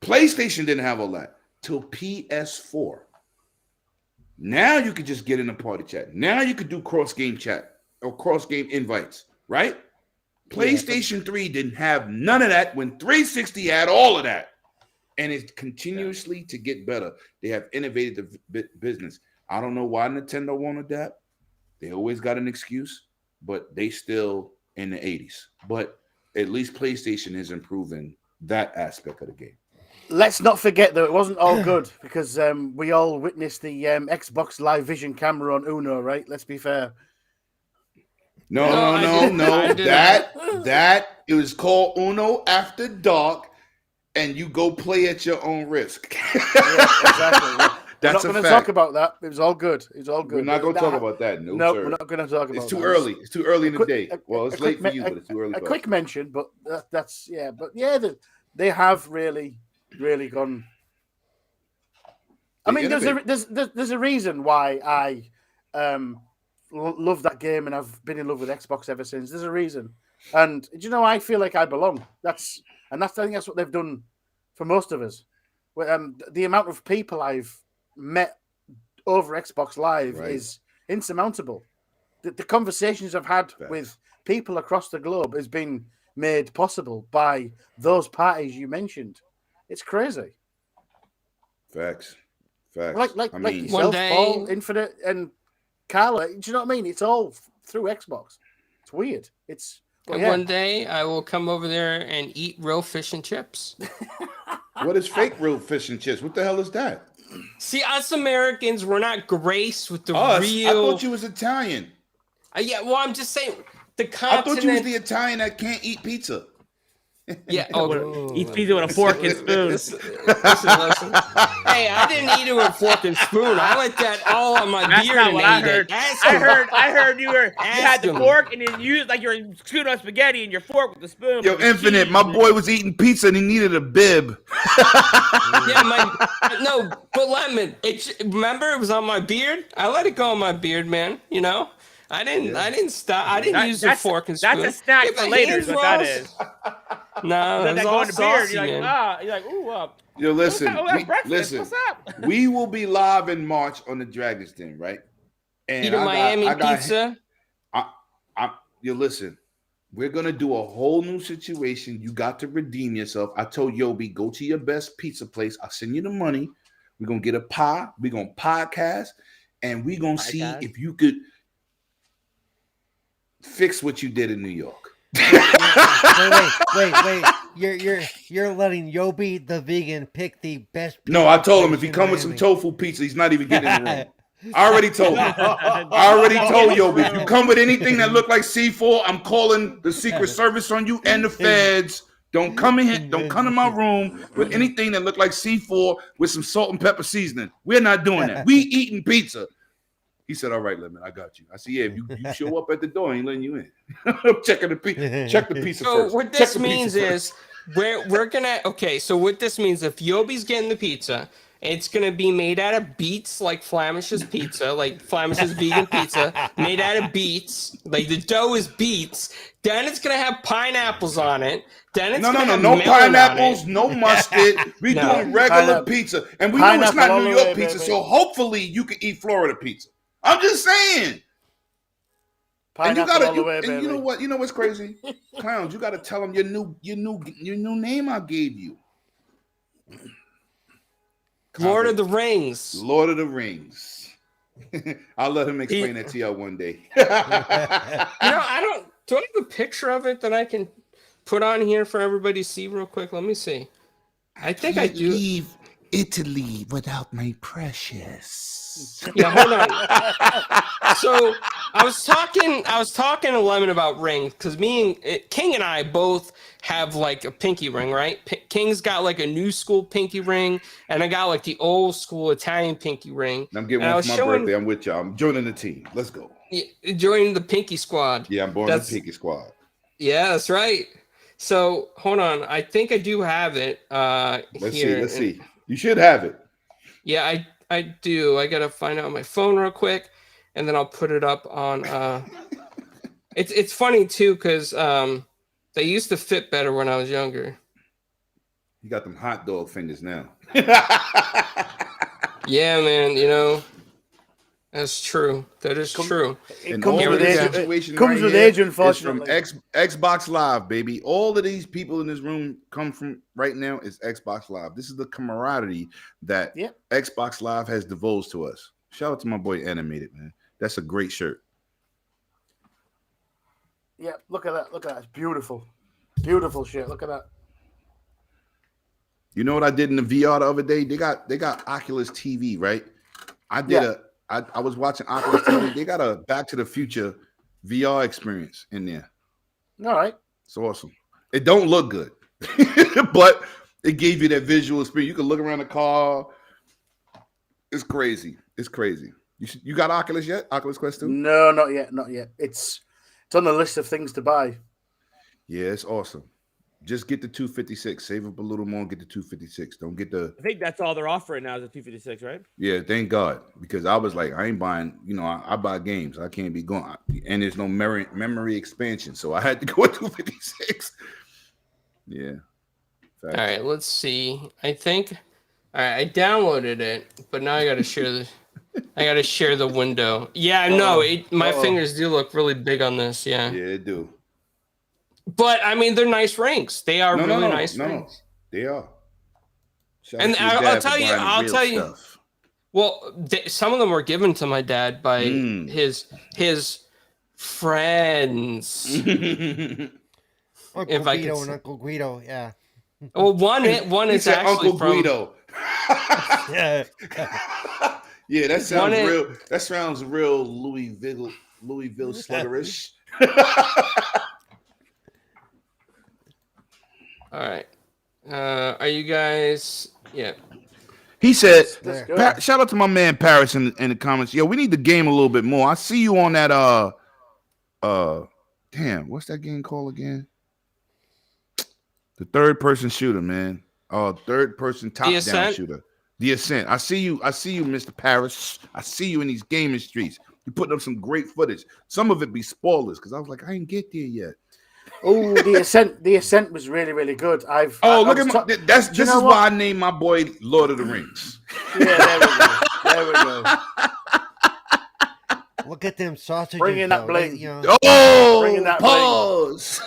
[SPEAKER 2] PlayStation didn't have all that till PS4. Now you could just get in a party chat. Now you could do cross game chat or cross game invites, right? PlayStation 3 didn't have none of that when 360 had all of that. And it's continuously to get better. They have innovated the business. I don't know why Nintendo won't adapt. They always got an excuse, but they still in the 80s. But at least PlayStation is improving that aspect of the game.
[SPEAKER 5] Let's not forget, though, it wasn't all good because we all witnessed the Xbox Live Vision camera on Uno, right? Let's be fair.
[SPEAKER 2] No.
[SPEAKER 1] I did
[SPEAKER 2] That it was called Uno After Dark, and you go play at your own risk.
[SPEAKER 5] Yeah, exactly. Yeah.
[SPEAKER 2] That's
[SPEAKER 5] we're
[SPEAKER 2] a
[SPEAKER 5] not going to
[SPEAKER 2] fact.
[SPEAKER 5] talk about that. It was all good. It was all good.
[SPEAKER 2] We're not going to talk about that. No,
[SPEAKER 5] No,
[SPEAKER 2] sir.
[SPEAKER 5] we're not going to talk about
[SPEAKER 2] It's too
[SPEAKER 5] that.
[SPEAKER 2] early. It's too early in the day.
[SPEAKER 5] A-
[SPEAKER 2] Well,
[SPEAKER 5] a
[SPEAKER 2] it's
[SPEAKER 5] quick
[SPEAKER 2] late for you,
[SPEAKER 5] me-
[SPEAKER 2] but it's too early.
[SPEAKER 5] A
[SPEAKER 2] for
[SPEAKER 5] quick
[SPEAKER 2] us.
[SPEAKER 5] mention, but that's yeah. But yeah, they have really gone. I
[SPEAKER 2] They
[SPEAKER 5] mean,
[SPEAKER 2] innovate.
[SPEAKER 5] there's a reason why I love that game and I've been in love with Xbox ever since. There's a reason, and do you know, I feel like I belong. I think that's what they've done for most of us. The amount of people I've met over Xbox Live
[SPEAKER 2] Right.
[SPEAKER 5] is insurmountable. The conversations I've had
[SPEAKER 2] Facts.
[SPEAKER 5] with people across the globe has been made possible by those parties you mentioned. It's crazy.
[SPEAKER 2] Facts.
[SPEAKER 5] Like
[SPEAKER 2] I mean,
[SPEAKER 5] yourself,
[SPEAKER 1] One day-
[SPEAKER 5] Paul, Infinite, and Carla. Do you know what I mean? It's all through Xbox. It's weird. But
[SPEAKER 1] And
[SPEAKER 5] yeah.
[SPEAKER 1] one day I will come over there and eat real fish and chips.
[SPEAKER 2] what is fake real fish and chips? What the hell is that?
[SPEAKER 1] See, us Americans, we're not graced with the
[SPEAKER 2] Us?
[SPEAKER 1] real.
[SPEAKER 2] I thought you was Italian.
[SPEAKER 1] Yeah, well, I'm just saying the
[SPEAKER 2] I
[SPEAKER 1] continent.
[SPEAKER 2] thought you was the Italian that can't eat pizza.
[SPEAKER 1] Yeah. Oh,
[SPEAKER 4] Eat pizza with a fork and spoon.
[SPEAKER 1] listen. Hey, I didn't eat it with fork and spoon. I let that all on my
[SPEAKER 4] That's
[SPEAKER 1] beard
[SPEAKER 4] not
[SPEAKER 1] and
[SPEAKER 4] what I
[SPEAKER 1] ate
[SPEAKER 4] heard.
[SPEAKER 1] it. Ask
[SPEAKER 4] I
[SPEAKER 1] him.
[SPEAKER 4] heard you had the
[SPEAKER 1] him.
[SPEAKER 4] fork and then you used like you're screwing on spaghetti and your fork with the spoon.
[SPEAKER 2] Yo,
[SPEAKER 4] with the
[SPEAKER 2] Infinite,
[SPEAKER 4] cheese.
[SPEAKER 2] my boy was eating pizza and he needed a bib.
[SPEAKER 1] Yeah, but lemon. Remember, it was on my beard. I let it go on my beard, man. You know, I didn't stop. I didn't use a fork and spoon.
[SPEAKER 4] That's a snack
[SPEAKER 1] If
[SPEAKER 4] for
[SPEAKER 1] my
[SPEAKER 4] later.
[SPEAKER 1] hands
[SPEAKER 4] Is what that
[SPEAKER 1] were
[SPEAKER 4] is.
[SPEAKER 1] No,
[SPEAKER 4] Let
[SPEAKER 1] it's
[SPEAKER 4] that go
[SPEAKER 1] all
[SPEAKER 4] in the beard.
[SPEAKER 1] saucy,
[SPEAKER 4] You're like,
[SPEAKER 1] man.
[SPEAKER 4] you're like, ooh,
[SPEAKER 2] Yo, listen,
[SPEAKER 4] that's breakfast. What's up?
[SPEAKER 2] we will be live in March on the Dragon's Den, right? And
[SPEAKER 1] Eat a Miami pizza.
[SPEAKER 2] You listen, we're gonna do a whole new situation. You got to redeem yourself. I told Yobi, go to your best pizza place. I'll send you the money. We're gonna get a pie. We're gonna podcast, and we're gonna see
[SPEAKER 4] Podcast?
[SPEAKER 2] if you could fix what you did in New York.
[SPEAKER 3] Wait. you're letting Yobi the vegan pick the best.
[SPEAKER 2] No, I told him if he
[SPEAKER 3] in
[SPEAKER 2] come with some
[SPEAKER 3] Miami.
[SPEAKER 2] tofu pizza, he's not even getting in the room. I already told him.
[SPEAKER 4] No.
[SPEAKER 2] I already told
[SPEAKER 4] Get in
[SPEAKER 2] Yobi,
[SPEAKER 4] the
[SPEAKER 2] if you
[SPEAKER 4] room.
[SPEAKER 2] come with anything that look like C4, I'm calling the Secret Service on you and the feds. Don't come in here. Don't come to my room with anything that look like C4 with some salt and pepper seasoning. We're not doing that. We eating pizza. He said, "All right, Lemon, I got you." I said, "Yeah, if you show up at the door, I ain't letting you in. I'm checking the pizza. Check the pizza
[SPEAKER 1] So
[SPEAKER 2] first.
[SPEAKER 1] what
[SPEAKER 2] Check
[SPEAKER 1] this
[SPEAKER 2] the
[SPEAKER 1] means
[SPEAKER 2] pizza
[SPEAKER 1] is we're gonna so what this means, if Yobi's getting the pizza, it's gonna be made out of beets, like Flamish's pizza, like Flamish's vegan pizza, made out of beets. Like the dough is beets. Then it's gonna have pineapples on it. Then it's
[SPEAKER 2] No
[SPEAKER 1] gonna have
[SPEAKER 2] no
[SPEAKER 1] melon
[SPEAKER 2] pineapples,
[SPEAKER 1] on it.
[SPEAKER 2] no mustard. We
[SPEAKER 1] No.
[SPEAKER 2] doing regular
[SPEAKER 5] Pineapple.
[SPEAKER 2] pizza, and we know it's not
[SPEAKER 5] Pineapple all
[SPEAKER 2] New
[SPEAKER 5] the
[SPEAKER 2] York
[SPEAKER 5] way,
[SPEAKER 2] pizza,
[SPEAKER 5] baby.
[SPEAKER 2] so hopefully you can eat Florida pizza. I'm just saying. And you
[SPEAKER 5] Pineapple
[SPEAKER 2] gotta,
[SPEAKER 5] all the way,
[SPEAKER 2] and
[SPEAKER 5] baby.
[SPEAKER 2] you know what? You know what's crazy, clowns. You gotta tell them your new name I gave you.
[SPEAKER 1] Lord of the Rings.
[SPEAKER 2] Lord of the Rings. I'll let him explain that to y'all one day.
[SPEAKER 1] I don't. Do I have a picture of it that I can put on here for everybody to see real quick? Let me see. I think I do.
[SPEAKER 2] Leave Italy without my precious.
[SPEAKER 1] Yeah, hold on. So I was talking to Lemon about rings because King and I both have like a pinky ring, right? King's got like a new school pinky ring, and I got like the old school Italian pinky ring.
[SPEAKER 2] I'm getting
[SPEAKER 1] And I
[SPEAKER 2] one
[SPEAKER 1] was
[SPEAKER 2] for my
[SPEAKER 1] showing-
[SPEAKER 2] birthday. I'm with y'all. I'm joining the team. Let's go.
[SPEAKER 1] Joining the pinky squad.
[SPEAKER 2] Yeah, I'm born in the pinky squad.
[SPEAKER 1] Yeah, that's right. So hold on, I think I do have it.
[SPEAKER 2] Let's
[SPEAKER 1] here.
[SPEAKER 2] see. You should have it.
[SPEAKER 1] Yeah, I do. I gotta find out my phone real quick, and then I'll put it up on. It's funny too because they used to fit better when I was younger.
[SPEAKER 2] You got them hot dog fingers now.
[SPEAKER 1] Yeah, man. That's true. That is true.
[SPEAKER 5] It comes
[SPEAKER 2] all
[SPEAKER 5] with
[SPEAKER 2] of this
[SPEAKER 5] age.
[SPEAKER 2] situation
[SPEAKER 5] Comes
[SPEAKER 2] right
[SPEAKER 5] with
[SPEAKER 2] here
[SPEAKER 5] age,
[SPEAKER 2] is
[SPEAKER 5] unfortunately.
[SPEAKER 2] from Xbox Live, baby. All of these people in this room come from right now is Xbox Live. This is the camaraderie that Xbox Live has divulged to us. Shout out to my boy Animated, man. That's a great shirt.
[SPEAKER 5] Yeah, look at that. Look at that. It's beautiful. Beautiful shit. Look at that.
[SPEAKER 2] You know what I did in the VR the other day? They got Oculus TV, right? I was watching Oculus TV. They got a Back to the Future VR experience in there.
[SPEAKER 5] All right.
[SPEAKER 2] It's awesome. It don't look good, but it gave you that visual experience. You can look around the car. It's crazy. It's crazy. You got Oculus yet? Oculus Quest 2?
[SPEAKER 5] No, not yet. Not yet. It's on the list of things to buy.
[SPEAKER 2] Yeah, it's awesome. Just get the 256. Save up a little more and get the 256. Don't get the.
[SPEAKER 4] I think that's all they're offering now is the 256, right?
[SPEAKER 2] Yeah, thank God. Because I was like, I ain't buying, I buy games. I can't be going. And there's no memory expansion. So I had to go with 256. Yeah.
[SPEAKER 1] All right, let's see. I think. All right, I downloaded it, but now I got to share the. I got to share the window. Yeah, no, my fingers do look really big on this. Yeah.
[SPEAKER 2] Yeah, they do.
[SPEAKER 1] But I mean, they're nice rings. They are really nice rings.
[SPEAKER 2] They are.
[SPEAKER 1] And I'll tell you. Stuff. Well, some of them were given to my dad by his friends.
[SPEAKER 3] Uncle Guido and Uncle Guido, yeah.
[SPEAKER 1] Well, one is actually
[SPEAKER 2] Uncle Guido.
[SPEAKER 3] Yeah.
[SPEAKER 2] Yeah, that sounds real. That sounds real Louisville sluggerish.
[SPEAKER 1] All right. Are you guys? Yeah.
[SPEAKER 2] He said, shout out to my man Paris in the comments. Yo, we need the game a little bit more. I see you on that damn, what's that game called again? The third person shooter, man. Third person top down shooter. The Ascent. I see you, Mr. Paris. I see you in these gaming streets. You putting up some great footage. Some of it be spoilers because I was like, I didn't get there yet.
[SPEAKER 5] Oh, the Ascent was really, really good.
[SPEAKER 2] This is why I named my boy Lord of the Rings.
[SPEAKER 5] Yeah, there we go.
[SPEAKER 3] Look at them sausages.
[SPEAKER 5] Bringing that bling.
[SPEAKER 2] Bringing that pause.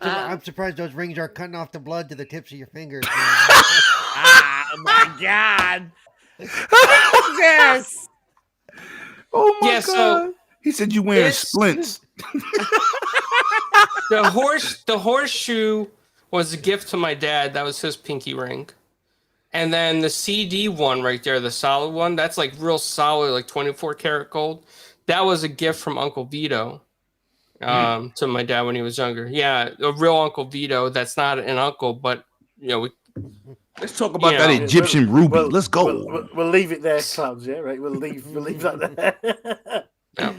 [SPEAKER 3] I'm surprised those rings are cutting off the blood to the tips of your fingers.
[SPEAKER 4] Oh my God! Yes.
[SPEAKER 2] Oh my God! So he said you wearing splints.
[SPEAKER 1] The horseshoe was a gift to my dad. That was his pinky ring. And then the CD one right there, the solid one, that's like real solid, like 24 karat gold. That was a gift from Uncle Vito to my dad when he was younger. Yeah, a real Uncle Vito. That's not an uncle, but
[SPEAKER 2] Let's talk about
[SPEAKER 1] You
[SPEAKER 2] that
[SPEAKER 1] know,
[SPEAKER 2] Egyptian ruby. Let's go.
[SPEAKER 5] We'll leave it there, Clouds. Yeah, right. We'll leave that there.
[SPEAKER 1] yeah.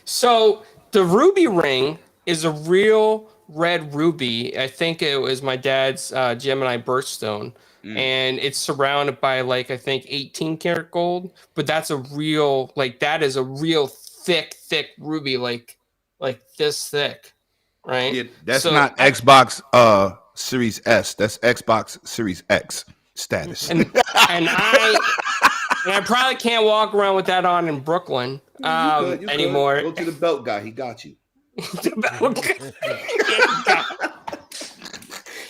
[SPEAKER 1] So the ruby ring is a real red ruby. I think it was my dad's Gemini birthstone. And it's surrounded by like I think 18 karat gold, but that's a real that is a real thick ruby, like this thick, right?
[SPEAKER 2] Yeah, that's not Xbox Series S. That's Xbox Series X status.
[SPEAKER 1] And I probably can't walk around with that on in Brooklyn
[SPEAKER 2] You
[SPEAKER 1] anymore.
[SPEAKER 2] Go to the belt guy. He got you.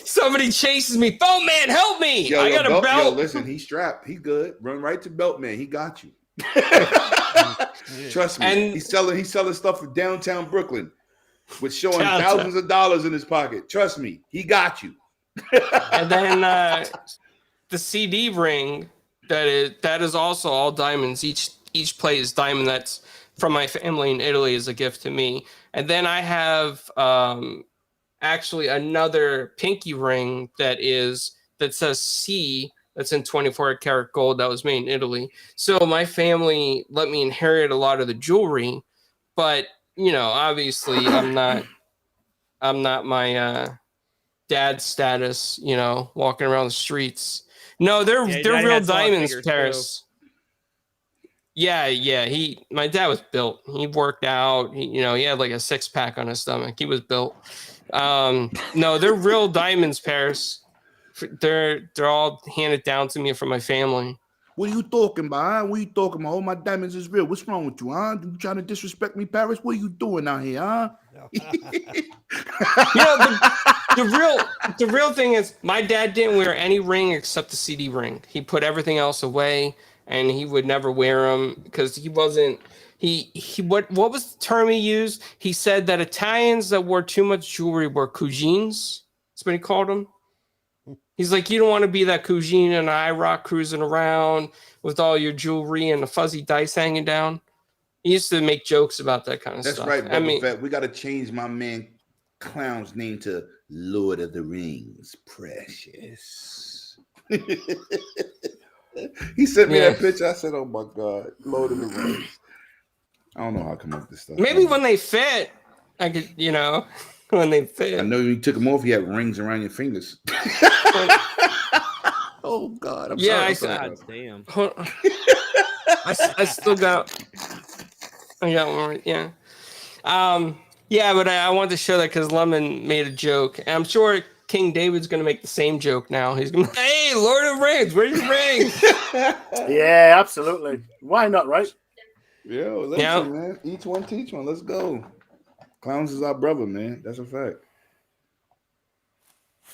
[SPEAKER 1] Somebody chases me. Belt man, help me! I got a belt.
[SPEAKER 2] Yo, listen, he's strapped. He good. Run right to belt man. He got you. Trust me. And he's selling stuff for downtown Brooklyn, with showing thousands of dollars in his pocket. Trust me, he got you.
[SPEAKER 1] And then the CD ring that is also all diamonds. Each plate is diamond. That's from my family in Italy as a gift to me. And then I have actually another pinky ring that says C, that's in 24 karat gold, that was made in Italy. So my family let me inherit a lot of the jewelry, but obviously I'm not my dad's status, walking around the streets. No, they're real diamonds, Paris. Yeah. My dad was built. He worked out. He had like a 6-pack on his stomach. He was built. No, they're real diamonds, Paris. They're all handed down to me from my family.
[SPEAKER 2] What are you talking about? Huh? What are you talking about? All my diamonds is real. What's wrong with you, huh? You trying to disrespect me, Paris? What are you doing out here, huh?
[SPEAKER 1] The real thing is my dad didn't wear any ring except the CD ring. He put everything else away, and he would never wear them because he wasn't. What was the term he used? He said that Italians that wore too much jewelry were cugines. That's what he called them. He's like, you don't want to be that cugine in an IROC cruising around with all your jewelry and the fuzzy dice hanging down. He used to make jokes about that kind of stuff.
[SPEAKER 2] That's right, Bubba Fett. We got to change my man Clown's name to Lord of the Rings. Precious. He sent me that picture. I said, oh my God, Lord of the Rings. I don't know how I come up with this stuff.
[SPEAKER 1] Maybe when they fit, I could, when they fit.
[SPEAKER 2] I know you took them off. You had rings around your fingers. Oh God! I'm sorry.
[SPEAKER 1] I said,
[SPEAKER 4] damn.
[SPEAKER 1] I still got. I got one. Yeah. Yeah, but I wanted to show that because Lemon made a joke, and I'm sure King David's going to make the same joke now. He's going to, hey, Lord of the Rings, where's your rings?
[SPEAKER 5] Yeah, absolutely. Why not, right?
[SPEAKER 2] Yo, listen, man. Each one teach one. Let's go. Clowns is our brother, man. That's a fact.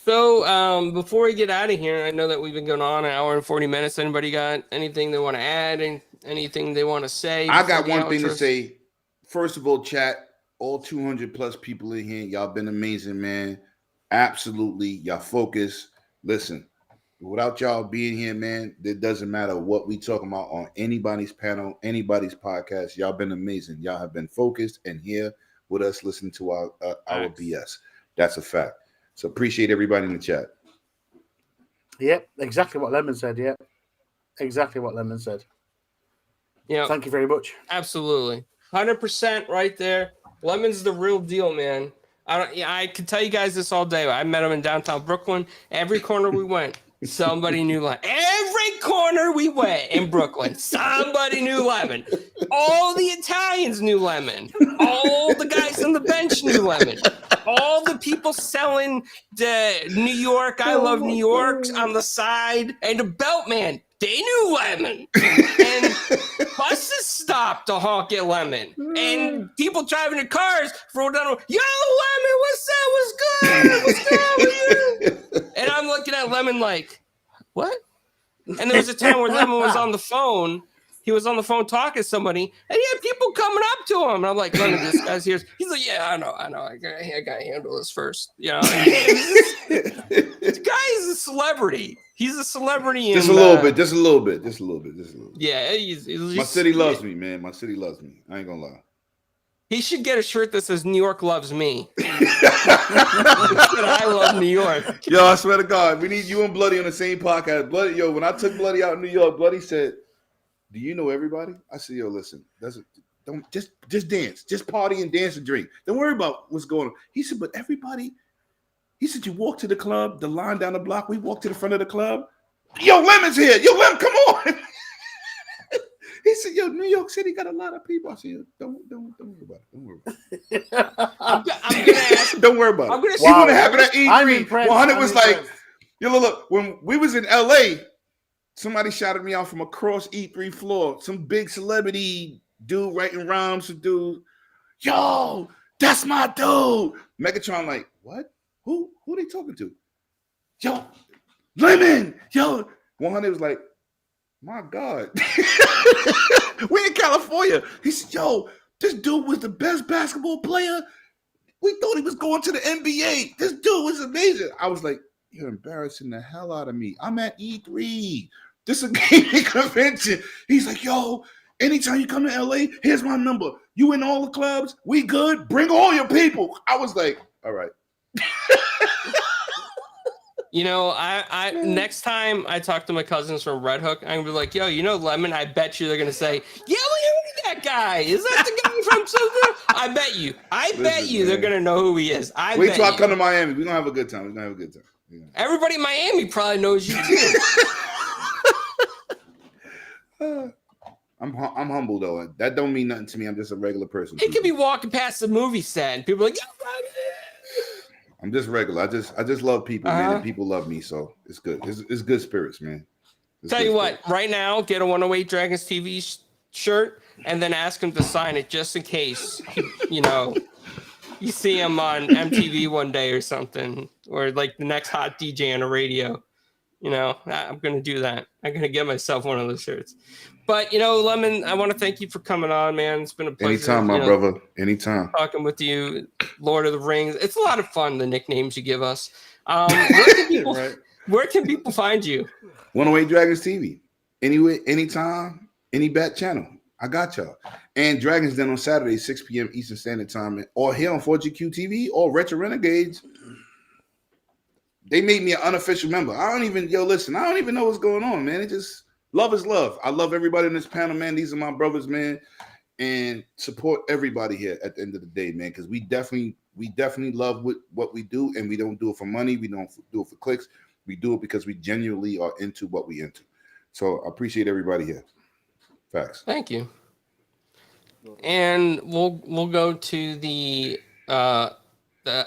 [SPEAKER 1] So before we get out of here, I know that we've been going on an hour and 40 minutes. Anybody got anything they want to add and anything they want to say?
[SPEAKER 2] I got one thing to say. First of all, chat, all 200 plus people in here, y'all been amazing, man. Absolutely. Y'all focus. Listen, without y'all being here, man, it doesn't matter what we talking about on anybody's panel, anybody's podcast. Y'all been amazing. Y'all have been focused and here with us listening to our BS. That's a fact. So appreciate everybody in the chat.
[SPEAKER 5] Yep, exactly what Lemon said. Yep, exactly what Lemon said.
[SPEAKER 1] Yeah.
[SPEAKER 5] Thank you very much.
[SPEAKER 1] Absolutely. 100% right there. Lemon's the real deal, man. I could tell you guys this all day. I met him in downtown Brooklyn. Every corner we went, somebody knew Lemon. Every corner we went in Brooklyn, somebody knew Lemon. All the Italians knew Lemon. All the guys on the bench knew Lemon. All the people selling the New York, I love New York on the side, and the belt man, they knew Lemon. And buses stopped to honk at Lemon. And people driving their cars rolled down, yo, Lemon, what's that? What's good? What's good with you? And I'm looking at Lemon like, what? And there was a time where Lemon was on the phone he was on the phone talking to somebody, and he had people coming up to him. And I'm like, Lemon, this guy's here. He's like, yeah, I know. I got to handle this first. You know, this guy is a celebrity. He's a celebrity.
[SPEAKER 2] Just a little bit.
[SPEAKER 1] Yeah, he's
[SPEAKER 2] my city loves me, man. My city loves me. I ain't gonna lie.
[SPEAKER 1] He should get a shirt that says New York loves me. I love New York.
[SPEAKER 2] Yo, I swear to God, we need you and Bloody on the same podcast. Bloody, yo, when I took Bloody out in New York, Bloody said, "Do you know everybody?" I said, "Yo, listen, don't just dance, just party and dance and drink. Don't worry about what's going on." He said, "But everybody," he said, "You walk to the club, the line down the block. We walk to the front of the club. Yo, Lemon's here. Yo, Lemon, come on." He said, "Yo, New York City got a lot of people." I said, "Don't worry about it. Don't worry about it."
[SPEAKER 1] I'm gonna ask.
[SPEAKER 2] Don't worry about it.
[SPEAKER 1] I'm gonna
[SPEAKER 2] See what happened at E3. 100 was like,
[SPEAKER 5] impressed.
[SPEAKER 2] yo, look, when we was in LA, somebody shouted me out from across E3 floor. Some big celebrity dude writing rhymes to dude. Yo, that's my dude. Megatron like, what? Who they talking to? Yo, Lemon. Yo, 100 was like, my God. We in California. He said, yo, this dude was the best basketball player. We thought he was going to the NBA. This dude was amazing. I was like, you're embarrassing the hell out of me. I'm at E3. This is a gaming convention. He's like, yo, anytime you come to LA, here's my number. You in all the clubs? We good? Bring all your people. I was like, all right.
[SPEAKER 1] You know, I next time I talk to my cousins from Red Hook, I'm gonna be like, yo, you know Lemon? I bet you they're gonna say, yeah, look at that guy. Is that the guy from something? I bet you. Bet you they're gonna know who he is.
[SPEAKER 2] Wait till I come to Miami. We're gonna have a good time. Yeah.
[SPEAKER 1] Everybody in Miami probably knows you too.
[SPEAKER 2] I'm humble though. That don't mean nothing to me. I'm just a regular person.
[SPEAKER 1] He could be walking past the movie set and people are like, yeah,
[SPEAKER 2] I'm just regular. I just love people, man, and people love me, so it's good. It's good spirits, man.
[SPEAKER 1] Tell you what, right now, get a 108 Dragons TV shirt and then ask him to sign it just in case, you know, you see him on MTV one day or something, or like the next hot DJ on the radio. You know, I'm going to do that. I'm going to get myself one of those shirts. But, you know, Lemon, I want to thank you for coming on, man. It's been a pleasure.
[SPEAKER 2] Anytime, my brother. Anytime.
[SPEAKER 1] Talking with you, Lord of the Rings. It's a lot of fun, the nicknames you give us. Where can people find you?
[SPEAKER 2] 108 Dragons TV. Anywhere, anytime, any bat channel. I got y'all. And Dragons Den on Saturday, 6 p.m. Eastern Standard Time, or here on 4GQ TV or Retro Renegades. They made me an unofficial member. I don't even know what's going on, man. It just, love is love. I love everybody in this panel, man. These are my brothers, man. And support everybody here at the end of the day, man, because we definitely love what we do, and we don't do it for money. We don't do it for clicks. We do it because we genuinely are into what we into. So I appreciate everybody here. Facts.
[SPEAKER 1] Thank you. And we'll go to the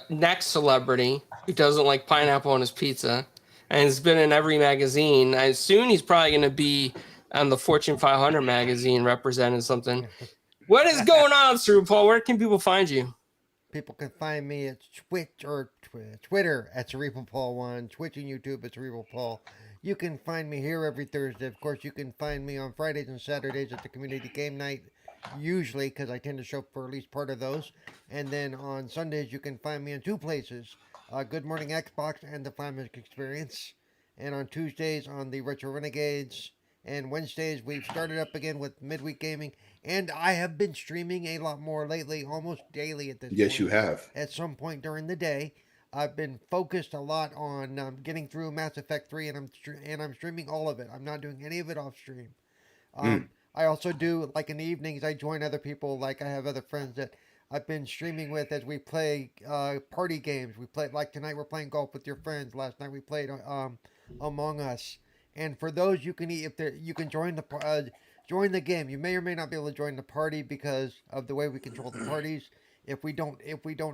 [SPEAKER 1] next celebrity who doesn't like pineapple on his pizza and has been in every magazine. Soon he's probably going to be on the Fortune 500 magazine representing something. What is going on, Sir Paul? Where can people find you?
[SPEAKER 3] People can find me at Twitter at CerebralPaul1, Twitch and YouTube at CerebralPaul. You can find me here every Thursday. Of course, you can find me on Fridays and Saturdays at the Community Game Night, usually, because I tend to show up for at least part of those. And then on Sundays, you can find me in two places, Good Morning Xbox and the Family Experience. And on Tuesdays on the Retro Renegades. And Wednesdays, we've started up again with Midweek Gaming. And I have been streaming a lot more lately, almost daily at this point.
[SPEAKER 2] Yes, you have.
[SPEAKER 3] At some point during the day. I've been focused a lot on getting through Mass Effect 3, and I'm streaming all of it. I'm not doing any of it off stream. I also do, like in the evenings, I join other people. Like I have other friends that I've been streaming with as we play party games. We play, like tonight we're playing golf with your friends. Last night we played Among Us. And for those, you can join the game. You may or may not be able to join the party because of the way we control the parties. If we don't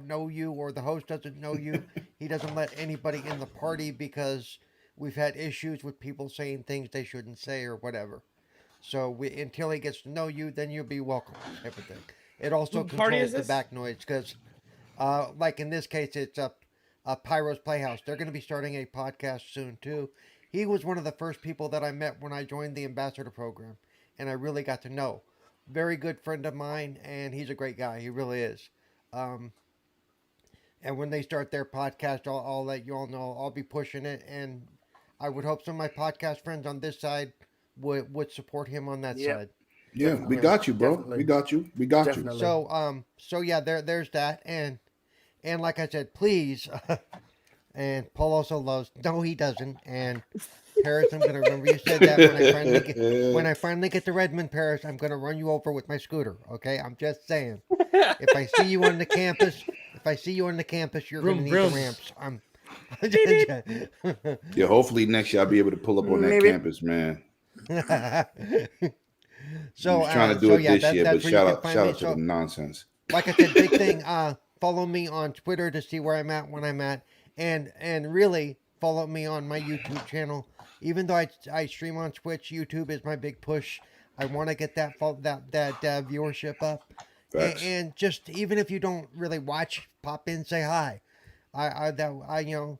[SPEAKER 3] know you or the host doesn't know you, he doesn't let anybody in the party because we've had issues with people saying things they shouldn't say or whatever. So until he gets to know you, then you'll be welcome. Everything. It also controls the back noise because, like in this case, it's Pyro's Playhouse. They're going to be starting a podcast soon too. He was one of the first people that I met when I joined the ambassador program. and I really got to know. Very good friend of mine, and he's a great guy. He really is. Um, and when they start their podcast, I'll let you all know. I'll be pushing it, and I would hope some of my podcast friends on this side would support him on that
[SPEAKER 5] Yep.
[SPEAKER 3] side.
[SPEAKER 2] Yeah, we
[SPEAKER 5] Definitely.
[SPEAKER 2] got you, bro.
[SPEAKER 5] Definitely.
[SPEAKER 2] We got you. We got
[SPEAKER 5] Definitely.
[SPEAKER 3] So yeah, there's that, and like I said, please, and Paul also loves. No, he doesn't. And Paris, I'm gonna remember you said that when I finally get to Redmond, Paris, I'm gonna run you over with my scooter. Okay, I'm just saying. If I see you on the campus, you're
[SPEAKER 4] Vroom,
[SPEAKER 3] gonna need
[SPEAKER 4] vroom.
[SPEAKER 3] the ramps.
[SPEAKER 2] Yeah, hopefully next year I'll be able to pull up on that
[SPEAKER 5] Maybe.
[SPEAKER 2] campus, man.
[SPEAKER 3] So
[SPEAKER 2] I was trying to do
[SPEAKER 3] so
[SPEAKER 2] it
[SPEAKER 3] yeah,
[SPEAKER 2] this year, but
[SPEAKER 3] that's where you
[SPEAKER 2] shout
[SPEAKER 3] can
[SPEAKER 2] out,
[SPEAKER 3] find
[SPEAKER 2] shout
[SPEAKER 3] me.
[SPEAKER 2] out to
[SPEAKER 3] So,
[SPEAKER 2] the nonsense.
[SPEAKER 3] like I said, big thing. Follow me on Twitter to see where I'm at when I'm at, and really follow me on my YouTube channel. Even though I stream on Twitch, YouTube is my big push. I want to get that viewership up,
[SPEAKER 2] Facts.
[SPEAKER 3] and just even if you don't really watch, pop in, say hi. I you know,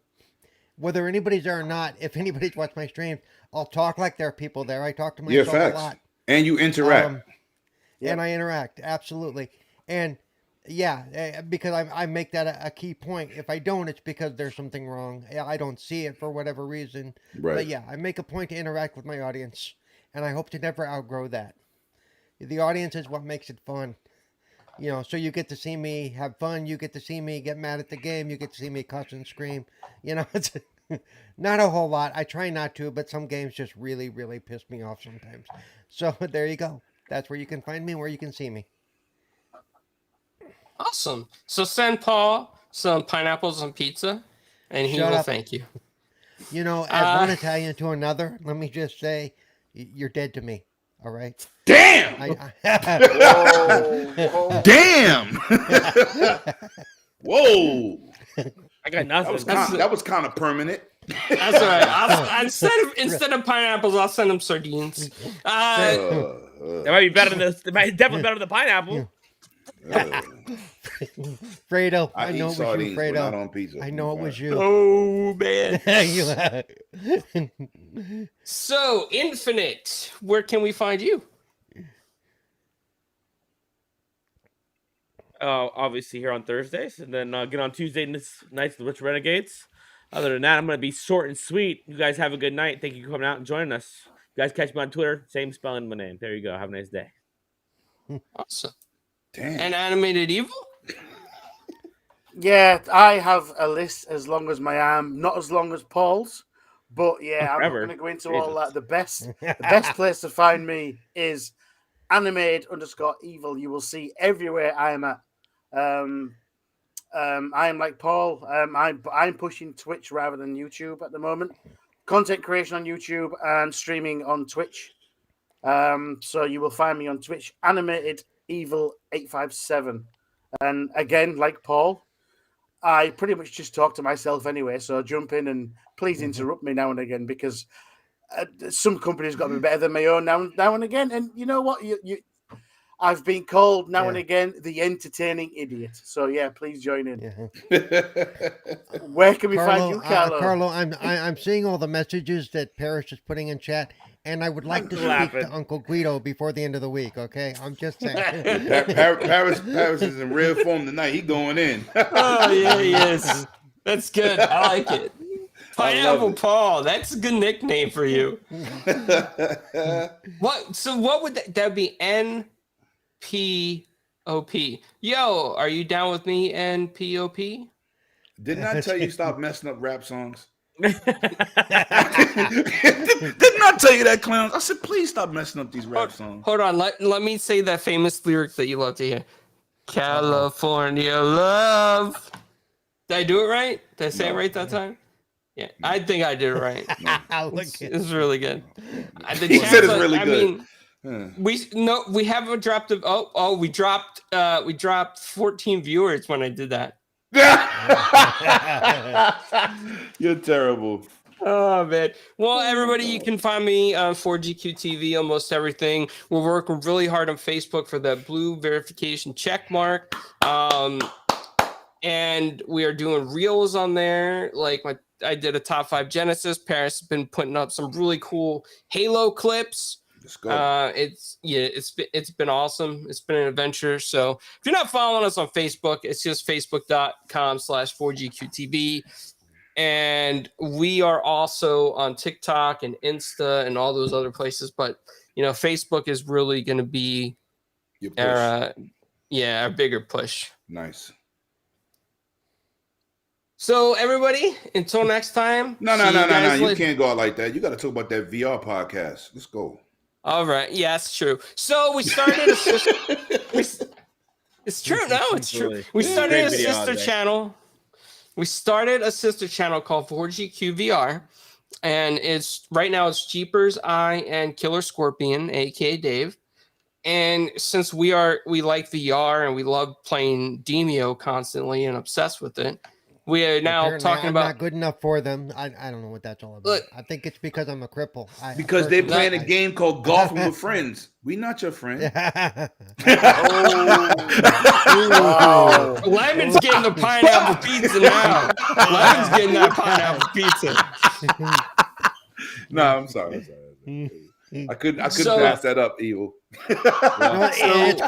[SPEAKER 3] whether anybody's there or not, if anybody's watched my streams, I'll talk like there are people there. I talk to
[SPEAKER 2] Yeah,
[SPEAKER 3] myself a
[SPEAKER 2] facts.
[SPEAKER 3] lot.
[SPEAKER 2] And you interact.
[SPEAKER 5] Yep.
[SPEAKER 3] And I interact, absolutely. And yeah, because I make that a key point. If I don't, it's because there's something wrong. I don't see it for whatever reason.
[SPEAKER 2] Right.
[SPEAKER 3] But yeah, I make a point to interact with my audience, and I hope to never outgrow that. The audience is what makes it fun. You know, so you get to see me have fun. You get to see me get mad at the game. You get to see me cuss and scream. You know, it's not a whole lot. I try not to, but some games just really, really piss me off sometimes. So there you go. That's where you can find me, where you can see me.
[SPEAKER 1] Awesome. So send Paul some pineapples on pizza, and he
[SPEAKER 3] Shut
[SPEAKER 1] will
[SPEAKER 3] up.
[SPEAKER 1] thank you.
[SPEAKER 3] You know, as one Italian to another, let me just say, you're dead to me. All right.
[SPEAKER 2] Damn!
[SPEAKER 5] Whoa.
[SPEAKER 2] Damn! Whoa!
[SPEAKER 4] I got nothing.
[SPEAKER 2] That was kind of permanent.
[SPEAKER 1] That's all right. Instead of pineapples, I'll send him sardines.
[SPEAKER 4] That might be better than this. It might definitely better than the pineapple.
[SPEAKER 3] Fredo,
[SPEAKER 2] I
[SPEAKER 3] I know
[SPEAKER 2] eat
[SPEAKER 3] it was you,
[SPEAKER 2] sardines, but not
[SPEAKER 3] Fredo.
[SPEAKER 2] on pizza.
[SPEAKER 3] I know it was you.
[SPEAKER 1] Oh man.
[SPEAKER 3] You-
[SPEAKER 1] So Infinite, where can we find you?
[SPEAKER 4] Obviously here on Thursdays, and then get on Tuesday nights the Rich Renegades. Other than that, I'm gonna be short and sweet. You guys have a good night. Thank you for coming out and joining us. You guys catch me on Twitter, same spelling my name. There you go. Have a nice day.
[SPEAKER 1] Awesome.
[SPEAKER 2] Damn.
[SPEAKER 1] And Animated Evil?
[SPEAKER 5] Yeah, I have a list as long as my arm, not as long as Paul's, but yeah, I'm not
[SPEAKER 4] Forever.
[SPEAKER 5] going to go into all
[SPEAKER 4] Jesus.
[SPEAKER 5] that. The best place to find me is animated_evil. You will see everywhere I am at. I am like Paul. I'm pushing Twitch rather than YouTube at the moment. Content creation on YouTube and streaming on Twitch. So you will find me on Twitch, Animated Evil 857. And again, like Paul, I pretty much just talk to myself anyway. So jump in and please interrupt me now and again, because some companies got to be better than my own now and again. And you know what? I've been called now and again the entertaining idiot. So yeah, please join in. Where can we find you, Carlo?
[SPEAKER 3] Carlo, I'm seeing all the messages that Parrish is putting in chat, and I would like to speak to Uncle Guido before the end of the week. Okay, I'm just saying.
[SPEAKER 2] Paris is in real form tonight. He going in.
[SPEAKER 1] Oh yeah, he is. That's good. I like it. Pineapple
[SPEAKER 2] it.
[SPEAKER 1] Paul. That's a good nickname for you. What? So what would that be? NPOP. Yo, are you down with me? NPOP.
[SPEAKER 2] Didn't I tell you stop messing up rap songs? Didn't I tell you that, clowns? I said, please stop messing up these rap songs.
[SPEAKER 1] Hold on. Let me say that famous lyric that you love to hear. California love. Did I do it right? Did I say it right that time? Yeah, I think I did it right. It's really good.
[SPEAKER 2] He said it's really good.
[SPEAKER 1] I mean, we haven't dropped we dropped 14 viewers when I did that.
[SPEAKER 2] You're terrible.
[SPEAKER 1] Oh man. Well, everybody, you can find me on 4GQ TV, almost everything. We're working really hard on Facebook for that blue verification check mark. And we are doing reels on there. Like I did a top 5 Genesis. Paris has been putting up some really cool Halo clips.
[SPEAKER 2] Let's go.
[SPEAKER 1] It's been awesome. It's been an adventure. So if you're not following us on Facebook, it's just facebook.com/4GQTV. And we are also on TikTok and Insta and all those other places. But, Facebook is really going to be
[SPEAKER 2] Your push.
[SPEAKER 1] our bigger push.
[SPEAKER 2] Nice.
[SPEAKER 1] So everybody, until next time.
[SPEAKER 2] No. You can't go out like that. You got to talk about that VR podcast. Let's go.
[SPEAKER 1] All right. Yeah, it's true. So we started a sister. It's true. No, it's true. We started a sister channel. We started a sister channel called 4GQVR, and right now it's Jeepers, I, and Killer Scorpion, aka Dave. And since we like VR and we love playing Demio constantly and obsessed with it, we are now
[SPEAKER 3] Apparently
[SPEAKER 1] talking
[SPEAKER 3] I'm
[SPEAKER 1] about.
[SPEAKER 3] not good enough for them. I don't know what that's all about.
[SPEAKER 1] Look,
[SPEAKER 3] I think it's because I'm a cripple.
[SPEAKER 2] Because they're playing a game called Golfing with Friends. We not your friend.
[SPEAKER 1] Lemon's getting the pineapple pizza now. Lemon's getting that pineapple pizza.
[SPEAKER 2] No, I'm sorry. I couldn't pass that up, Evil.
[SPEAKER 3] It's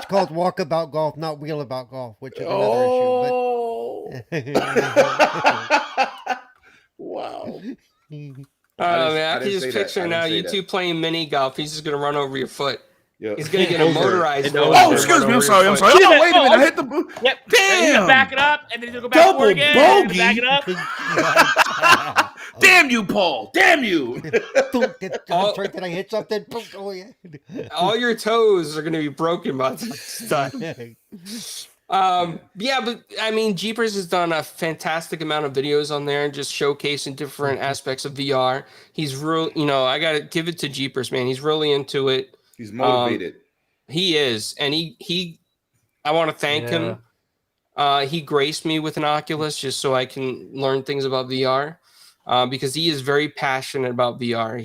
[SPEAKER 3] called Walkabout Golf, not Wheelabout Golf, which is another issue.
[SPEAKER 2] Wow.
[SPEAKER 1] Oh man, I can just picture now you two playing mini golf. He's just gonna run over your foot.
[SPEAKER 2] Yep.
[SPEAKER 1] He's gonna get a motorized.
[SPEAKER 2] Oh, excuse me. I'm sorry. Oh, wait a minute. I hit the.
[SPEAKER 4] Yep.
[SPEAKER 2] Damn.
[SPEAKER 4] He's gonna back it up, and then he's gonna go back
[SPEAKER 2] Double
[SPEAKER 4] forward again.
[SPEAKER 2] bogey.
[SPEAKER 4] Back it up.
[SPEAKER 2] Damn you, Paul. Damn you.
[SPEAKER 3] Did I hit something? Oh yeah.
[SPEAKER 1] All your toes are gonna be broken by this time. Yeah, but I mean, Jeepers has done a fantastic amount of videos on there, just showcasing different aspects of VR. He's real, I gotta give it to Jeepers, man. He's really into it.
[SPEAKER 2] He's motivated.
[SPEAKER 1] He is, and I want to thank him. He graced me with an Oculus just so I can learn things about VR. Because he is very passionate about VR.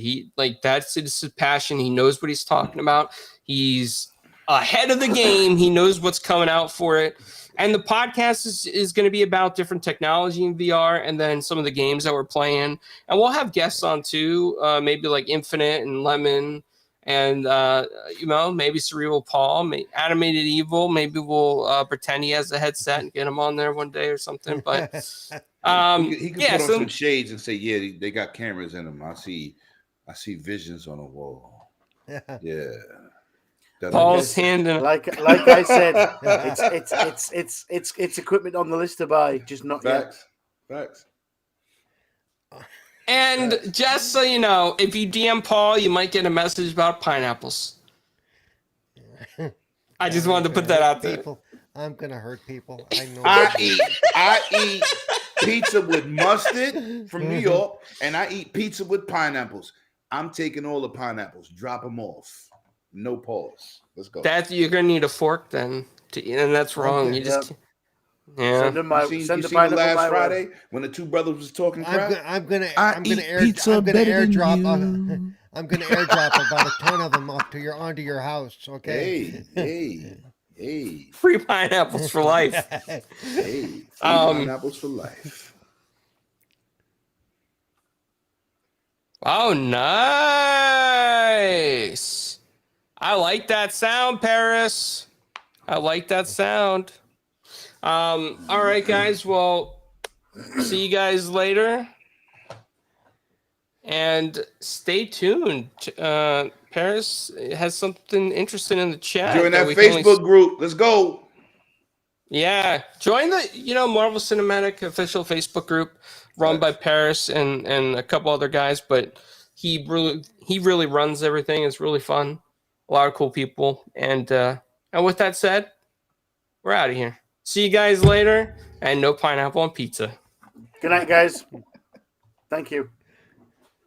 [SPEAKER 1] That's his passion. He knows what he's talking about. He's ahead of the game. He knows what's coming out for it. And the podcast is going to be about different technology in VR and then some of the games that we're playing. And we'll have guests on too, maybe like Infinite and Lemon and, maybe Cerebral Paul, Animated Evil. Maybe we'll pretend he has a headset and get him on there one day or something. But
[SPEAKER 2] he can put on some shades and say, yeah, they got cameras in them. I see visions on the wall. Yeah.
[SPEAKER 1] Paul's hand and
[SPEAKER 5] like I said, it's equipment on the list to buy, just not
[SPEAKER 2] Facts.
[SPEAKER 1] And just so you know, if you DM Paul, you might get a message about pineapples. I just wanted to put that out there.
[SPEAKER 3] I'm gonna hurt people. I know.
[SPEAKER 2] I eat pizza with mustard from New York, and I eat pizza with pineapples. I'm taking all the pineapples. Drop them off. No pause. Let's go.
[SPEAKER 1] You're gonna need a fork then, and that's wrong. You just
[SPEAKER 2] Send the pineapple last Friday when the two brothers was talking crap.
[SPEAKER 3] I'm gonna airdrop about a ton of them onto your house. Okay.
[SPEAKER 2] Hey.
[SPEAKER 1] Free pineapples for life.
[SPEAKER 2] Free pineapples for life.
[SPEAKER 1] Oh, nice. I like that sound, Paris. I like that sound. All right, guys. Well, see you guys later. And stay tuned. Paris has something interesting in the chat.
[SPEAKER 2] Join that Facebook group. Let's go.
[SPEAKER 1] Yeah. Join the, Marvel Cinematic official Facebook group run by Paris and a couple other guys, but he really runs everything. It's really fun. A lot of cool people. And with that said, we're out of here. See you guys later, and no pineapple on pizza.
[SPEAKER 5] Good night, guys. Thank you.